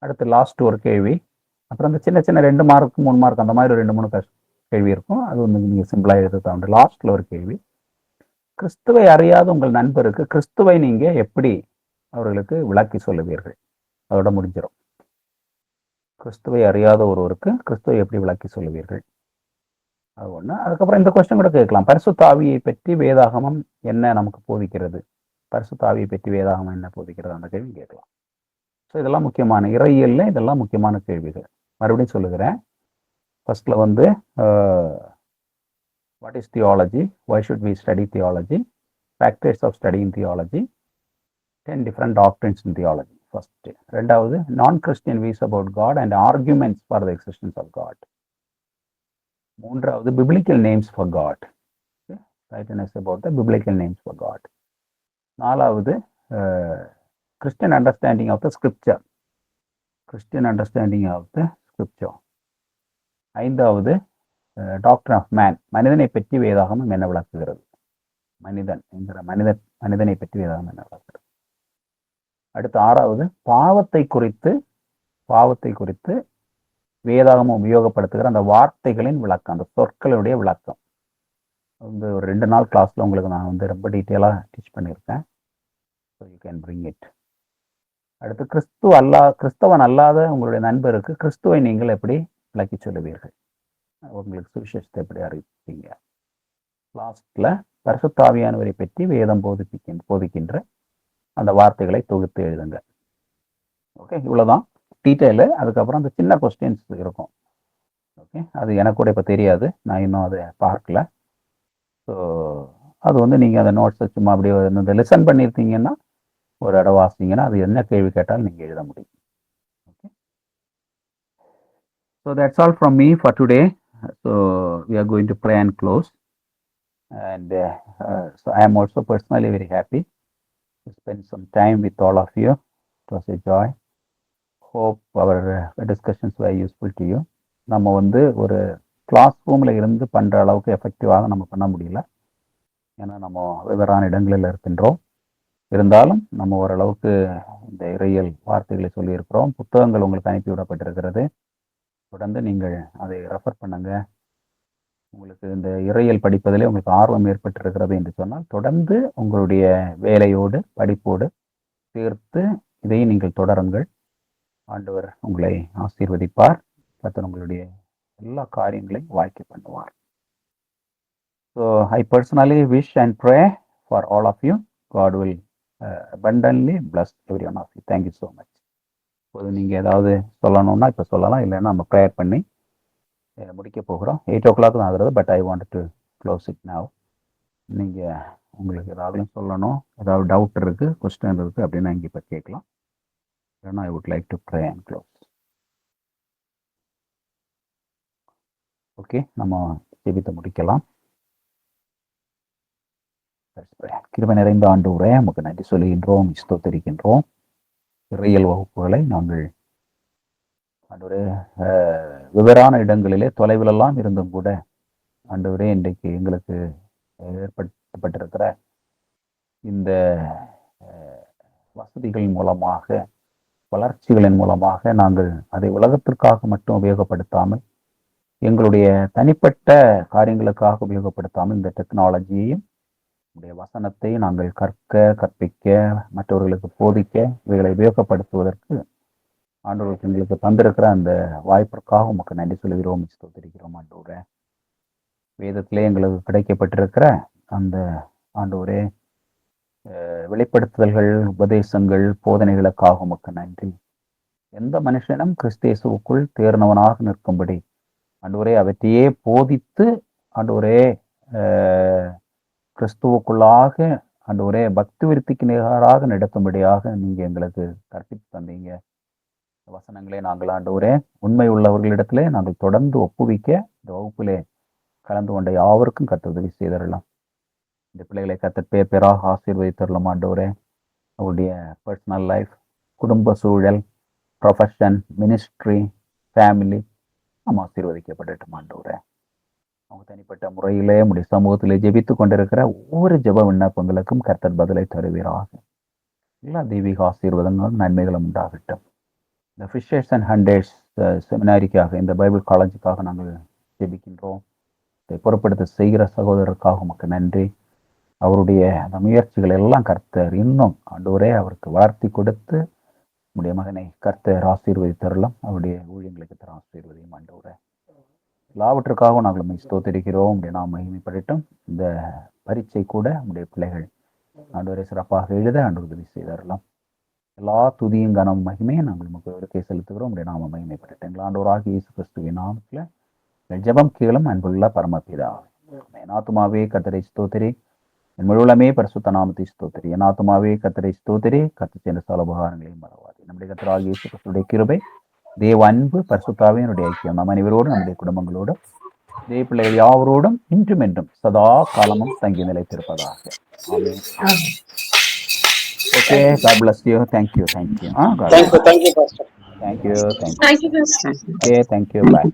அடுத்து லாஸ்ட் ஒரு கேள்வி, அப்புறம் அந்த சின்ன சின்ன 2 மார்க் 3 மார்க் அந்த மாதிரி 2-3 கேள்வி இருக்கும். அது வந்து நீங்கள் சிம்பிளாக எழுத தவிர லாஸ்ட்ல ஒரு கேள்வி, கிறிஸ்துவை அறியாத உங்கள் நண்பருக்கு கிறிஸ்துவை நீங்க எப்படி அவர்களுக்கு விளக்கி சொல்லுவீர்கள்? அதோட முடிஞ்சிடும். கிறிஸ்துவை அறியாத ஒருவருக்கு கிறிஸ்துவை எப்படி விளக்கி சொல்லுவீர்கள்? அது ஒண்ணு. அதுக்கப்புறம் இந்த கொஸ்டின் கூட கேட்கலாம், பரிசுத்த ஆவியை பற்றி வேதாகமம் என்ன நமக்கு போதிக்கிறது? பரிசுத்த ஆவியை பற்றி வேதாகமம் என்ன போதிக்கிறது? அந்த கேள்வி கேட்கலாம். ஸோ இதெல்லாம் முக்கியமான இறையியல்ல இதெல்லாம் முக்கியமான கேள்விகள். மறுபடியும் சொல்லுகிறேன், ஃபர்ஸ்ட்ல வந்து what is theology, why should we study theology, factors of studying theology, 10 different doctrines in theology. First. ரெண்டாவது நான் Christian views about God and arguments for the existence of God. மூன்றாவது biblical names for God, right and about the biblical names for God. நாலாவது Christian understanding of the scripture. ஐந்தாவது doctrine of man, மனிதனை பற்றி வேதாகமம் என்ன விளக்குகிறது? மனிதனை பற்றி வேதாகமம் என்ன விளக்குகிறது? அடுத்து ஆறாவது பாவத்தை குறித்து வேதாகமம் உபயோகப்படுத்துகிற அந்த வார்த்தைகளின் விளக்கம், அந்த சொற்களுடைய விளக்கம். வந்து ஒரு 2 நாள் கிளாஸ்ல உங்களுக்கு நான் வந்து ரொம்ப டீட்டெயிலாக டீச் பண்ணியிருக்கேன். So you can bring it. அடுத்து கிறிஸ்தவன் அல்லாத உங்களுடைய நண்பருக்கு கிறிஸ்துவை நீங்கள் எப்படி விளக்கி சொல்லுவீர்கள்? உங்களுக்கு சுவிசேஷத்தை எப்படி அறிவிப்பீங்க? லாஸ்ட்ல பரிசுத்த ஆவியானவரை பற்றி வேதம் போதிக்கின்ற அந்த வார்த்தைகளை தொகுத்து எழுதுங்க. ஓகே, இவ்வளவுதான் டீட்டெயிலு. அதுக்கப்புறம் அந்த சின்ன கொஸ்டின்ஸ் இருக்கும். ஓகே, அது எனக்கு கூட இப்போ தெரியாது, நான் இன்னும் அதை பார்க்கல. ஸோ அது வந்து நீங்கள் அந்த நோட்ஸை சும்மா அப்படியே இந்த லிசன் பண்ணியிருந்தீங்கன்னா ஒரு இடம் வாசிங்கன்னா அது என்ன கேள்வி கேட்டாலும் நீங்கள் எழுத முடியும். Okay, so that's all from me for today. So we are going to pray and close. And so I am also personally very happy to spend some time with all of you. It was a joy. Hope our discussions were useful to you. நம்ம வந்து ஒரு class ரூமில் இருந்து பண்ணுற அளவுக்கு எஃபெக்டிவாக நம்ம பண்ண முடியல, ஏன்னா நம்ம வெவ்வேறான இடங்களில் இருக்கின்றோம். இருந்தாலும் நம்ம ஓரளவுக்கு இந்த இறையியல் வார்த்தைகளை சொல்லியிருக்கிறோம். புத்தகங்கள் உங்களுக்கு அனுப்பிவிடப்பட்டிருக்கிறது. தொடர்ந்து நீங்கள் அதை ரெஃபர் பண்ணுங்க. உங்களுக்கு இந்த இறையியல் படிப்பதிலே உங்களுக்கு ஆர்வம் ஏற்பட்டிருக்கிறது என்று சொன்னால் தொடர்ந்து உங்களுடைய வேலையோடு படிப்போடு சேர்த்து இதையும் நீங்கள் தொடருங்கள். ஆண்டவர் உங்களை ஆசீர்வதிப்பார். கர்த்தர் உங்களுடைய எல்லா காரியங்களையும் வாய்க்க பண்ணுவார். So I personally wish and pray for all of you. God will abundantly bless every one of you. Thank you so much. இப்போது நீங்கள் ஏதாவது சொல்லணும்னா இப்போ சொல்லலாம், இல்லைன்னா நம்ம ப்ரேயர் பண்ணி முடிக்க போகிறோம். 8 o'clock தான் ஆகுறது, but I want to close it now. நீங்கள் உங்களுக்கு ஏதாவது சொல்லணும், ஏதாவது டவுட் இருக்குது, கொஸ்டின் இருக்குது அப்படின்னா இங்கே இப்போ கேட்கலாம். இல்லைன்னா I would like to pray and close. Okay, நம்ம ஜெபித்து முடிக்கலாம். கிருபை நிறைந்த ஆண்டவரே, நமக்கு நன்றி சொல்லுகின்றோம், ஸ்தோத்திரிக்கின்றோம். இறையியல் வகுப்புகளை நாங்கள் ஆண்டவரே வெவ்வேறான இடங்களிலே தொலைவிலெல்லாம் இருந்தும் கூட ஆண்டவரே இன்றைக்கு எங்களுக்கு ஏற்படுத்தப்பட்டிருக்கிற இந்த வசதிகளின் மூலமாக, வளர்ச்சிகளின் மூலமாக நாங்கள் அதை உலகத்திற்காக மட்டும் உபயோகப்படுத்தாமல், எங்களுடைய தனிப்பட்ட காரியங்களுக்காக உபயோகப்படுத்தாமல், இந்த டெக்னாலஜியையும் உடைய வசனத்தை நாங்கள் கற்பிக்க, மற்றவர்களுக்கு போதிக்க, இவைகளை உபயோகப்படுத்துவதற்கு ஆண்டவர்களுக்கு எங்களுக்கு தந்திருக்கிற அந்த வாய்ப்பிற்காக உமக்கு நன்றி சொல்கிறோம், ஸ்தோத்திரிக்கிறோம். ஆண்டவரே, வேதத்திலே எங்களுக்கு கிடைக்கப்பட்டிருக்கிற அந்த ஆண்டவரே வெளிப்படுத்துதல்கள், உபதேசங்கள், போதனைகளுக்காக உமக்கு நன்றி. எந்த மனுஷனும் கிறிஸ்தேசுவுக்குள் தேர்ந்தவனாக நிற்கும்படி ஆண்டவரே அவற்றையே போதித்து ஆண்டவரே கிறிஸ்துவுக்குள்ளாக ஆண்டவரே பக்தி விருத்திக்கு நிகராக நடத்தும்படியாக நீங்கள் எங்களுக்கு கற்பித்து தந்தீங்க. வசனங்களே நாங்கள் ஆண்டவரே உண்மை உள்ளவர்களிடத்திலே நாங்கள் தொடர்ந்து ஒப்புவிக்க இந்த வகுப்பிலே கலந்து கொண்ட யாவருக்கும் கர்த்தர் உதவி செய்தரலாம். இந்த பிள்ளைகளை கர்த்தர் பேர் பேராக ஆசீர்வதித்தரலாம். ஆண்டவரே, அவருடைய பர்சனல் லைஃப், குடும்ப சூழல், ப்ரொஃபஷன், மினிஸ்ட்ரி, ஃபேமிலி நம்ம ஆசீர்வதிக்கப்படட்டும். ஆண்டவரே, அவங்க தனிப்பட்ட முறையிலே நம்முடைய சமூகத்திலே ஜெபித்து கொண்டிருக்கிற ஒவ்வொரு ஜெப விண்ணப்பங்களுக்கும் கர்த்தர் பதிலை தருவீராக. எல்லா தெய்வீக ஆசீர்வாதங்களும் நன்மைகளும் உண்டாகட்டும். இந்த ஃபிஷர்ஸ் அண்ட் ஹண்டர்ஸ் செமினாரிக்காக, இந்த பைபிள் காலேஜுக்காக நாங்கள் ஜெபிக்கின்றோம். இதை பொறுப்படுத்த செய்கிற சகோதரருக்காக உமக்கு நன்றி. அவருடைய அந்த முயற்சிகள் எல்லாம் கர்த்தர் இன்னும் ஆண்டவரே அவருக்கு வளர்த்தி கொடுத்து நம்முடைய மகனை கர்த்தர் ஆசீர்வதித்தரலாம். அவருடைய ஊழியங்களுக்கு தர ஆசீர்வதியும். ஆண்டவரே, எல்லாவற்றுக்காகவும் நாங்கள் நம்மை ஸ்தோத்திரிக்கிறோம். அப்படி நாம் மகிமைப்படட்டும். இந்த பரீட்சை கூட நம்முடைய பிள்ளைகள் ஆண்டவரை சிறப்பாக எழுத ஆண்டு உதவி செய்தரலாம். எல்லா துதியும் கனம் மகிமையும் நாங்கள் நமக்கு ஒருக்கை செலுத்துகிறோம். அப்படி நாம மகிமைப்படட்டும். எங்கள் ஆண்டவராக இயேசு கிறிஸ்துவின் நாமத்தில் ஜெபம் கீழும் அன்புள்ள பரமபிதா. என் ஆத்துமாவே கர்த்தரை ஸ்தோத்திரி, என் முழுவலமே பரிசுத்த நாமத்தை ஸ்தோத்திரி. என் ஆத்துமாவே கர்த்தரை ஸ்தோத்திரி, கர்த்தர் செய்த சகல உபகாரங்களையும் மறவாது. நம்முடைய கர்த்தராகிய இயேசு கிறிஸ்துவின் கிருபை, தேவ அன்பு, பரிசுத்தாவியினுடைய ஐக்கியம் நம் அனைவரோடும், நம்முடைய குடும்பங்களோடும், தேவ பிள்ளைகள் யாவரோடும் இன்றும் என்றும் சதா காலமும் தங்கி நிலைத்திருப்பதாக. ஆமென். Okay, God bless you. Thank you. God bless you. Thank you, Pastor. Thank you. Thank you, Pastor. Okay, thank you. Bye.